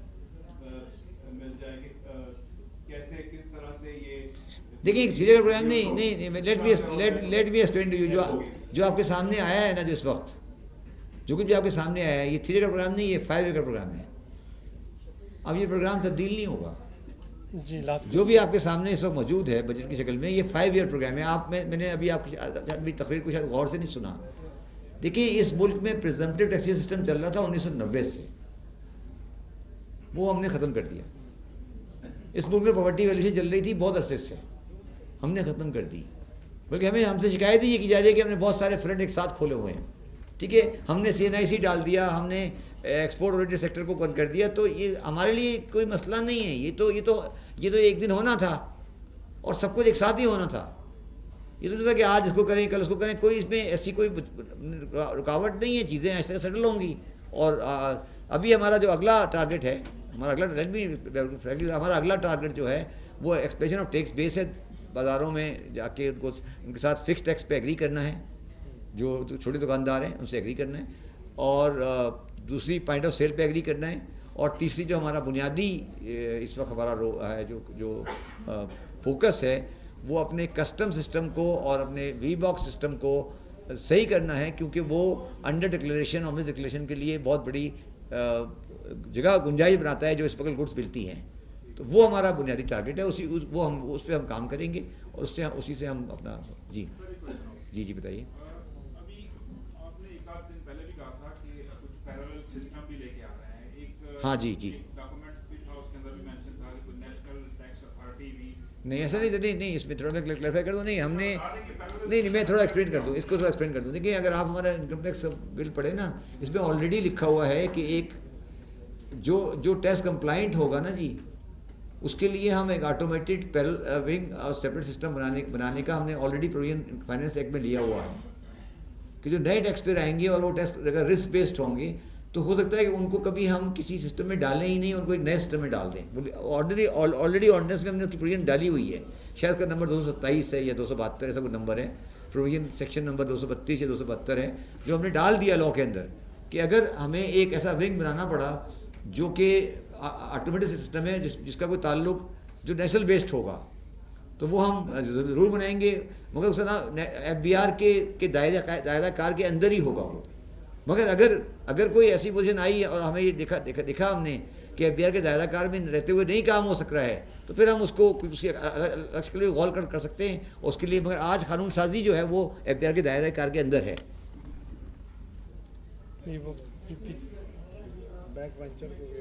مل جائے کہ کیسے کس طرح سے یہ دیکھیے 3 ایئر کا پروگرام نہیں let me explain to you. جو آپ کے سامنے آیا ہے نا، جو اس وقت جو کچھ بھی آپ کے سامنے آیا ہے، یہ 3 ایئر کا پروگرام نہیں، یہ 5 ایئر کا پروگرام ہے. اب یہ پروگرام تبدیل نہیں ہوگا. جو بھی آپ کے سامنے اس وقت موجود ہے بجٹ کی شکل میں، یہ 5 ایئر پروگرام ہے. میں نے ابھی آپ کی تقریر کو شاید غور سے نہیں سنا. دیکھیے اس ملک میں پریزمپٹیو ٹیکسیشن سسٹم چل رہا تھا 1990 سے، وہ ہم نے ختم کر دیا. اس ملک میں پاورٹی ویلیوشن چل رہی تھی بہت عرصے سے، ہم نے ختم کر دی. بلکہ ہم سے شکایت یہ کی جا رہی ہے کہ ہم نے بہت سارے فرنٹ ایک ساتھ کھولے ہوئے ہیں. ٹھیک ہے، ہم نے CNIC ڈال دیا، ہم نے ایکسپورٹ اورینٹڈ سیکٹر کو بند کر دیا. تو یہ ہمارے لیے کوئی مسئلہ نہیں ہے. یہ تو ایک دن ہونا تھا اور سب کچھ ایک ساتھ ہی ہونا تھا. یہ تو نہیں تھا کہ آج اس کو کریں کل اس کو کریں. کوئی اس میں ایسی کوئی رکاوٹ نہیں ہے. چیزیں ایسے سیٹل ہوں گی. اور ابھی ہمارا جو اگلا ٹارگیٹ ہے، ہمارا اگلا ٹارگیٹ جو ہے وہ ایکسپینشن آف ٹیکس بیس ہے. بازاروں میں جا کے ان کے ساتھ فکس ٹیکس پہ ایگری کرنا ہے. جو چھوٹے دکاندار ہیں ان سے ایگری کرنا ہے، اور دوسری پوائنٹ آف سیل پہ ایگری کرنا ہے. اور تیسری جو ہمارا بنیادی اس وقت ہمارا ہے جو فوکس ہے، وہ اپنے کسٹم سسٹم کو اور اپنے وی باکس سسٹم کو صحیح کرنا ہے. کیونکہ وہ انڈر ڈکلیریشن اور مس ڈکلیریشن کے لیے بہت بڑی جگہ گنجائش بناتا ہے جو اس وقت گڈس ملتی ہیں. تو وہ ہمارا بنیادی ٹارگیٹ ہے. اس پہ ہم کام کریں گے اور اسی سے ہم اپنا. جی جی جی بتائیے. ابھی آپ نے ایک آدھ دن پہلے بھی کہا تھا کہ کچھ پیرالل سسٹم بھی لے کے آ رہے ہیں. ایک ہاں جی ڈاکومنٹ بھی تھا، اس کے اندر بھی مینشن تھا کہ کوئی نیشنل ٹیکس اتھارٹی بھی. نہیں ایسا نہیں اس میں تھوڑا میں کلیئرفائی کر دوں. نہیں ہم نے نہیں میں تھوڑا ایکسپلین کر دوں اس کو، تھوڑا ایکسپلین کر دوں. دیکھیے اگر آپ ہمارا انکم ٹیکس بل پڑھیں نا، اس میں آلریڈی لکھا ہوا ہے کہ ایک جو ٹیکس کمپلائنٹ ہوگا نا جی، اس کے لیے ہم ایک آٹومیٹڈ پیرل ونگ اور سیپریٹ سسٹم بنانے کا ہم نے آلریڈی پروویژن فائنانس ایکٹ میں لیا ہوا ہے کہ جو نئے ٹیکس پیئر آئیں گے اور وہ ٹیکس اگر رسک بیسڈ ہوں گے تو ہو سکتا ہے کہ ان کو کبھی ہم کسی سسٹم میں ڈالیں ہی نہیں، ان کو ایک نئے سسٹم میں ڈال دیں. آلریڈی آرڈیننس میں ہم نے اس کی پروویژن ڈالی ہوئی ہے شاید کا نمبر 227 ہے یا 272 ایسا کوئی نمبر ہے, پروویژن سیکشن نمبر 232 یا 272 ہے, جو ہم نے ڈال دیا لاء کے اندر کہ اگر ہمیں ایک ایسا ونگ بنانا پڑا جو کہ آٹومیٹک سسٹم ہے جس کا کوئی تعلق جو نیشنل بیسڈ ہوگا, تو وہ ہم ضرور بنائیں گے, مگر اس کا ایف بی آر کے دائرہ کار کے اندر ہی ہوگا وہ. مگر اگر کوئی ایسی پوزیشن آئی اور ہمیں یہ دیکھا ہم نے کہ ایف بی آر کے دائرہ کار میں رہتے ہوئے نہیں کام ہو سک رہا ہے, تو پھر ہم اس کو کسی الگ کے لیے غور کر سکتے ہیں اس کے لیے. مگر آج قانون سازی جو ہے وہ ایف بی آر کے دائرہ کار کے اندر ہے. بیک وینچر کو بھی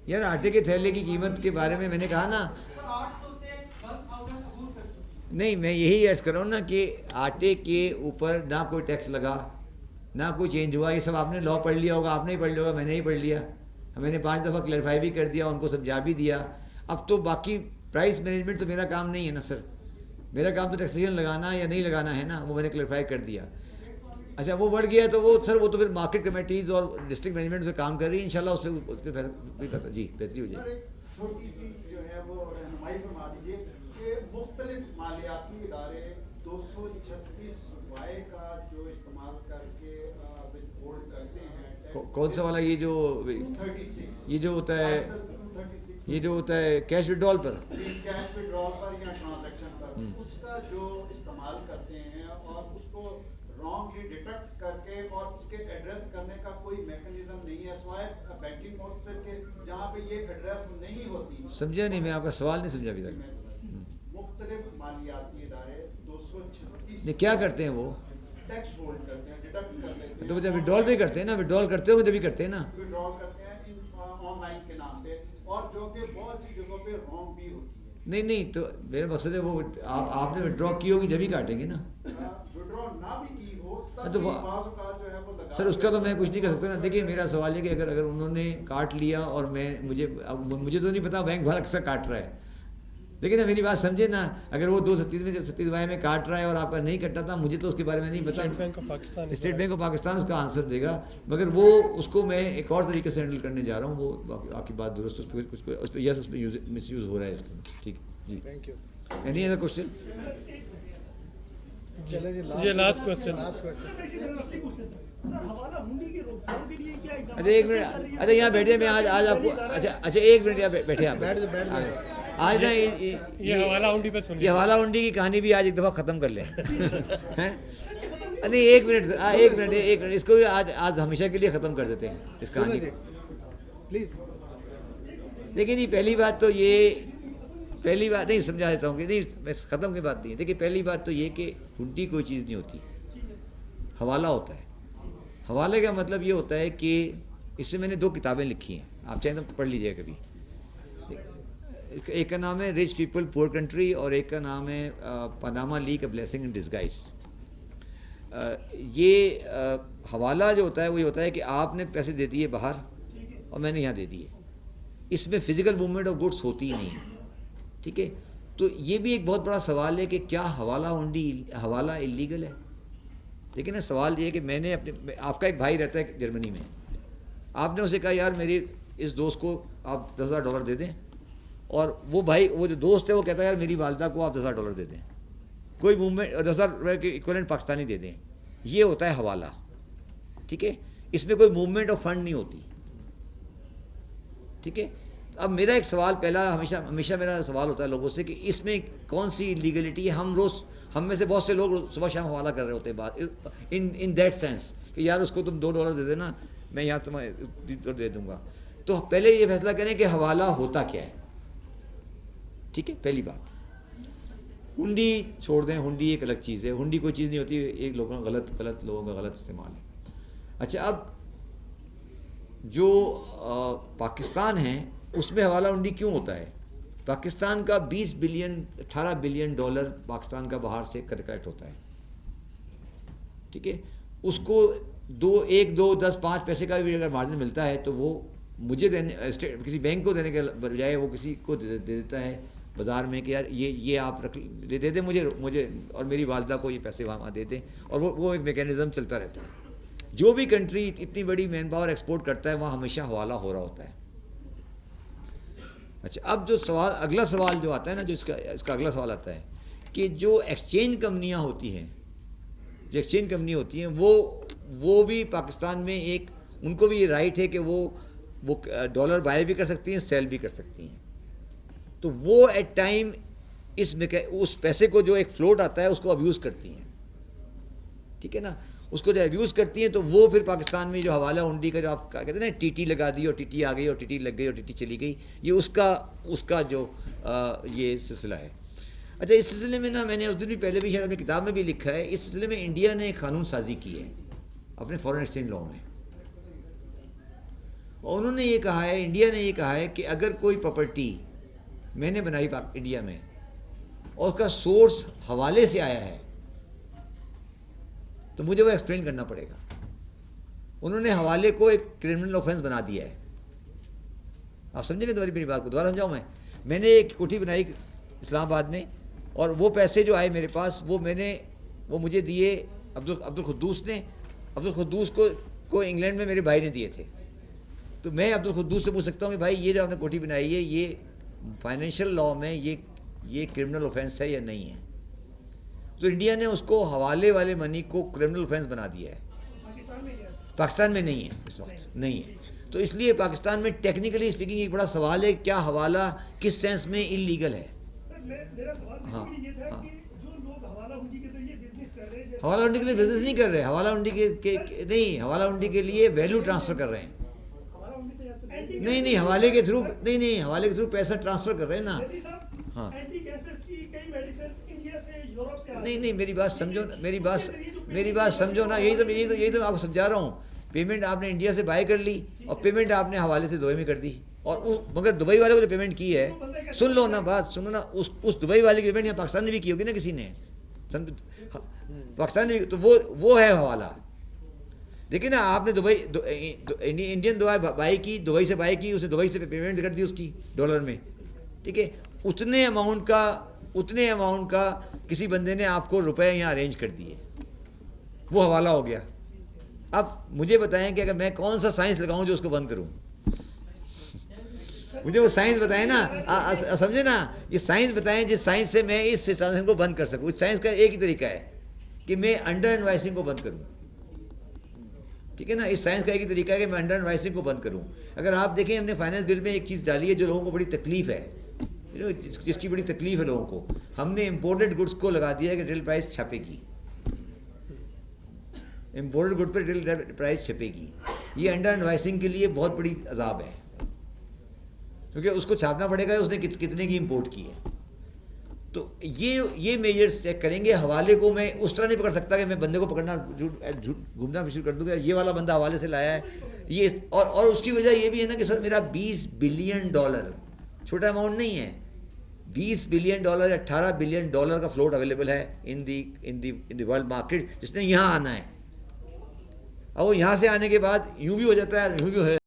یار آٹے کے تھیلے کی قیمت کے بارے میں نے کہا نا, نہیں میں یہی عرض کر رہا ہوں نا کہ آٹے کے اوپر نہ کوئی ٹیکس لگا نہ کوئی چینج ہوا. یہ سب آپ نے لاء پڑھ لیا ہوگا, آپ نے ہی پڑھ لیا ہوگا, میں نے ہی پڑھ لیا, میں نے 5 دفعہ کلیریفائی بھی کر دیا, ان کو سمجھا بھی دیا. اب تو باقی پرائس مینجمنٹ تو میرا کام نہیں ہے نا سر, میرا کام تو ٹیکسیشن لگانا یا نہیں لگانا ہے نا, وہ میں نے کلیریفائی کر دیا. اچھا وہ بڑھ گیا تو وہ سر وہ تو پھر مارکیٹ کمیٹیز اور ڈسٹرکٹ مینجمنٹ پہ کام کر رہی ہے, انشاءاللہ اس پہ جی بہتری ہو جائے. چھوٹی سی جو ہے وہ رہنمائی فرما دیجیے کہ مختلف مالیاتی ادارے 236 وائی کا جو استعمال کر کے وتھ ہولڈ کرتے ہیں. کون سا والا؟ یہ جو 236 یہ جو ہوتا ہے یہ جو ہوتا ہے کیش وڈرال پر, کیش وڈرال پر یا ٹرانزیکشن پر, اس کا جو استعمال کرتے ہیں اور اس کو رانگلی ڈیٹیکٹ کر کے اور اس کے ایڈریس کرنے کا کوئی میکنزم نہیں ہے سوائے بینکنگ مقصد کے جہاں پہ یہ ایڈریس نہیں ہوتی. سمجھا نہیں, میں آپ کا سوال نہیں سمجھا ابھی تک. مختلف مالیاتی ادارے 236 کیا کرتے ہیں وہ؟ ٹیکس ہولڈ کرتے ہیں, ڈیڈکٹ کر لیتے ہیں. تو جب وڈرال بھی کرتے ہیں نا, وڈرال کرتے ہو جبھی کرتے ہیں نا, وڈرال کرتے ہیں آن لائن کے نام پہ, اور جو کہ بہت سی جگہوں پہ رانگ بھی ہوتی ہے. نہیں تو میرا مقصد ہے وہ آپ نے وڈرا کی ہوگی جبھی کاٹیں گے نا. وڈرا نہ بھی کی ہو تب تو بھی بعض اوقات جو ہے وہ لگا. سر اس کا تو میں کچھ نہیں کر سکتا نا. دیکھیے میرا سوال ہے کہ اگر انہوں نے کاٹ لیا اور مجھے تو نہیں پتا بینک والا اکثر کاٹ رہا ہے, لیکن میری بات سمجھے نا, اگر وہ 237 وائی میں کاٹ رہا ہے اور آپ کا نہیں کٹا تھا, مجھے تو اس کے بارے میں نہیں پتا. اسٹیٹ بینک آف پاکستان اس کا آنسر دے گا, مگر وہ اس کو میں ایک اور طریقے سے ہینڈل کرنے جا رہا ہوں. وہ آپ کی بات درست, اس پہ یس اس پہ مس یوز ہو رہا ہے. ٹھیک جی, thank you. Any other question? چلیں جی لاسٹ کوسچن. اچھا ایک منٹ, اچھا یہاں بیٹھے, میں آج آپ کو اچھا ایک منٹ یہاں بیٹھے آپ آج نا یہ حوالہ ہنڈی پہ سن, یہ حوالہ ہنڈی کی کہانی بھی آج ایک دفعہ ختم کر لیں. نہیں ایک منٹ اس کو آج ہمیشہ کے لیے ختم کر دیتے ہیں اس کہانی کو. پلیز. دیکھیں جی پہلی بات نہیں سمجھا دیتا ہوں کہ نہیں میں ختم کی بات نہیں ہے. دیکھیے پہلی بات تو یہ کہ ہنڈی کوئی چیز نہیں ہوتی, حوالہ ہوتا ہے. حوالے کا مطلب یہ ہوتا ہے کہ اس سے میں نے 2 کتابیں لکھی ہیں, آپ چاہیں تو پڑھ لیجیے کبھی. ایک کا نام ہے رچ پیپل پور کنٹری اور ایک کا نام ہے Panama leak a blessing in disguise. یہ حوالہ جو ہوتا ہے وہ یہ ہوتا ہے کہ آپ نے پیسے دے دیے باہر اور میں نے یہاں دے دیے, اس میں فزیکل موومنٹ آف گڈس ہوتی ہی نہیں ہے. ٹھیک ہے, تو یہ بھی ایک بہت بڑا سوال ہے کہ کیا حوالہ اللیگل ہے. لیکن نا سوال یہ ہے کہ میں نے آپ کا ایک بھائی رہتا ہے جرمنی میں, آپ نے اسے کہا یار میری اس دوست کو آپ $10,000 دے دیں, اور وہ بھائی وہ جو دوست ہے وہ کہتا ہے یار میری والدہ کو آپ $10,000 دے دیں, کوئی موومنٹ $10,000 کے ایکویلنٹ پاکستانی دے دیں. یہ ہوتا ہے حوالہ. ٹھیک ہے, اس میں کوئی موومنٹ آف فنڈ نہیں ہوتی. ٹھیک ہے, اب میرا ایک سوال پہلا ہمیشہ میرا سوال ہوتا ہے لوگوں سے کہ اس میں کون سی لیگلٹی ہے. ہم میں سے بہت سے لوگ صبح شام حوالہ کر رہے ہوتے ہیں بات ان دیٹ سینس کہ یار اس کو تم $2 دے دینا, میں یہاں تمہیں دے دوں گا. تو پہلے یہ فیصلہ کریں کہ حوالہ ہوتا کیا ہے. ٹھیک ہے, پہلی بات. ہنڈی چھوڑ دیں, ہنڈی ایک الگ چیز ہے, ہنڈی کوئی چیز نہیں ہوتی, ایک لوگوں کا غلط لوگوں کا غلط استعمال ہے. اچھا اب جو پاکستان ہے اس میں حوالہ ہنڈی کیوں ہوتا ہے؟ پاکستان کا $18 بلین پاکستان کا باہر سے کلیکٹ ہوتا ہے. ٹھیک ہے, اس کو 1, 2, 10, 5 پیسے کا بھی اگر مارجن ملتا ہے تو وہ مجھے کسی بینک کو دینے کے بجائے وہ کسی کو دے دیتا ہے بازار میں کہ یار یہ آپ دے دیں مجھے اور میری والدہ کو یہ پیسے وہاں دے دیں, اور وہ ایک میکینزم چلتا رہتا ہے. جو بھی کنٹری اتنی بڑی مین پاور ایکسپورٹ کرتا ہے وہاں ہمیشہ حوالہ ہو رہا ہوتا ہے. اچھا اب جو سوال اگلا سوال جو آتا ہے نا جو اس کا اگلا سوال آتا ہے کہ جو ایکسچینج کمپنیاں ہوتی ہیں وہ بھی پاکستان میں ایک ان کو بھی یہ رائٹ ہے کہ وہ ڈالر بائی بھی کر سکتی ہیں سیل بھی کر سکتی ہیں. تو وہ ایٹ ٹائم اس پیسے کو جو ایک فلوٹ آتا ہے اس کو ابیوز کرتی ہیں. ٹھیک ہے نا, اس کو جو ابیوز کرتی ہیں تو وہ پھر پاکستان میں جو حوالہ ہنڈی کا جو آپ کہتے ہیں نا ٹی ٹی لگا دی اور ٹی ٹی آ گئی اور ٹی ٹی لگ گئی اور ٹی ٹی چلی گئی, یہ اس کا جو یہ سلسلہ ہے. اچھا اس سلسلے میں نا میں نے اس دن بھی پہلے بھی شاید اپنی کتاب میں بھی لکھا ہے, اس سلسلے میں انڈیا نے ایک قانون سازی کی ہے اپنے فارن ایکسچینج لاء میں. اور انہوں نے یہ کہا ہے, انڈیا نے یہ کہا ہے کہ اگر کوئی پراپرٹی میں نے بنائی انڈیا میں اور اس کا سورس حوالے سے آیا ہے تو مجھے وہ ایکسپلین کرنا پڑے گا. انہوں نے حوالے کو ایک کرمنل آفینس بنا دیا ہے. آپ سمجھیں گے میری بات کو دوبارہ سمجھاؤں میں نے ایک کوٹھی بنائی اسلام آباد میں اور وہ پیسے جو آئے میرے پاس وہ مجھے دیے عبدالقدوس نے. عبدالقدوس کو انگلینڈ میں میرے بھائی نے دیے تھے. تو میں عبدالقدوس سے پوچھ سکتا ہوں کہ بھائی یہ جو آپ نے کوٹھی بنائی ہے یہ فائنینشیل لاء میں یہ کرمنل آفینس ہے یا نہیں ہے. تو انڈیا نے اس کو حوالے والے منی کو کرمنل آفینس بنا دیا ہے. پاکستان میں نہیں ہے اس وقت, نہیں ہے. تو اس لیے پاکستان میں ٹیکنیکلی اسپیکنگ ایک بڑا سوال ہے کیا حوالہ کس سینس میں انلیگل ہے. حوالہ ہنڈی کے لیے بزنس نہیں کر رہے, حوالہ ہنڈی کے لیے ویلیو ٹرانسفر کر رہے ہیں. نہیں حوالے کے تھرو پیسہ ٹرانسفر کر رہے ہیں نا. ہاں نہیں میری بات سمجھو نا, یہی تو آپ کو سمجھا رہا ہوں. پیمنٹ آپ نے انڈیا سے بائی کر لی اور پیمنٹ آپ نے حوالے سے دبئی میں کر دی, اور مگر دبئی والے کو جو پیمنٹ کی ہے, سن لو نا بات, سنو نا, اس دبئی والے کی پیمنٹ یہاں پاکستان نے بھی کی ہوگی نا کسی نے, پاکستان نے, تو وہ ہے حوالہ. دیکھیں نا آپ نے انڈین بائی کی, دبئی سے بائی کی, اسے دبئی سے پیمنٹ کر دی اس کی ڈالر میں. ٹھیک ہے, اتنے اماؤنٹ کا کسی بندے نے آپ کو روپے یہاں ارینج کر دیے, وہ حوالہ ہو گیا. اب مجھے بتائیں کہ اگر میں کون سا سائنس لگاؤں جو اس کو بند کروں, مجھے وہ سائنس بتائیں نا, سمجھے نا, یہ سائنس بتائیں جس سائنس سے میں اس ٹرانزیکشن کو بند کر سکوں. اس سائنس کا ایک ہی طریقہ ہے کہ میں انڈر انوائسنگ کو بند کروں. ٹھیک ہے نا, اس سائنس کا ایک ہی طریقہ ہے کہ میں انڈر انوائسنگ کو بند کروں. اگر آپ دیکھیں ہم نے فائنانس بل میں ایک چیز ڈالی ہے جو لوگوں کو بڑی تکلیف ہے, جس کی بڑی تکلیف ہے لوگوں کو, ہم نے امپورٹڈ گڈس کو لگا دیا ہے کہ ریٹیل پرائس چھپے گی, امپورٹڈ گڈ پہ ریٹیل پرائس چھپے گی. یہ انڈر انوائسنگ کے لیے بہت بڑی عذاب ہے, کیونکہ اس کو چھاپنا پڑے گا اس نے کتنے کی امپورٹ کی ہے. تو یہ میجرز چیک کریں گے. حوالے کو میں اس طرح نہیں پکڑ سکتا کہ میں بندے کو پکڑنا گھومنا شروع کر دوں گا, یہ والا بندہ حوالے سے لایا ہے یہ, اور اس کی وجہ یہ بھی ہے نا کہ سر میرا $20 بلین, چھوٹا اماؤنٹ نہیں ہے, $20 بلین یا $18 بلین کا فلوٹ اویلیبل ہے ان دی ورلڈ مارکیٹ, جس نے یہاں آنا ہے. اب وہ یہاں سے آنے کے بعد یوں بھی ہو جاتا ہے, یوں بھی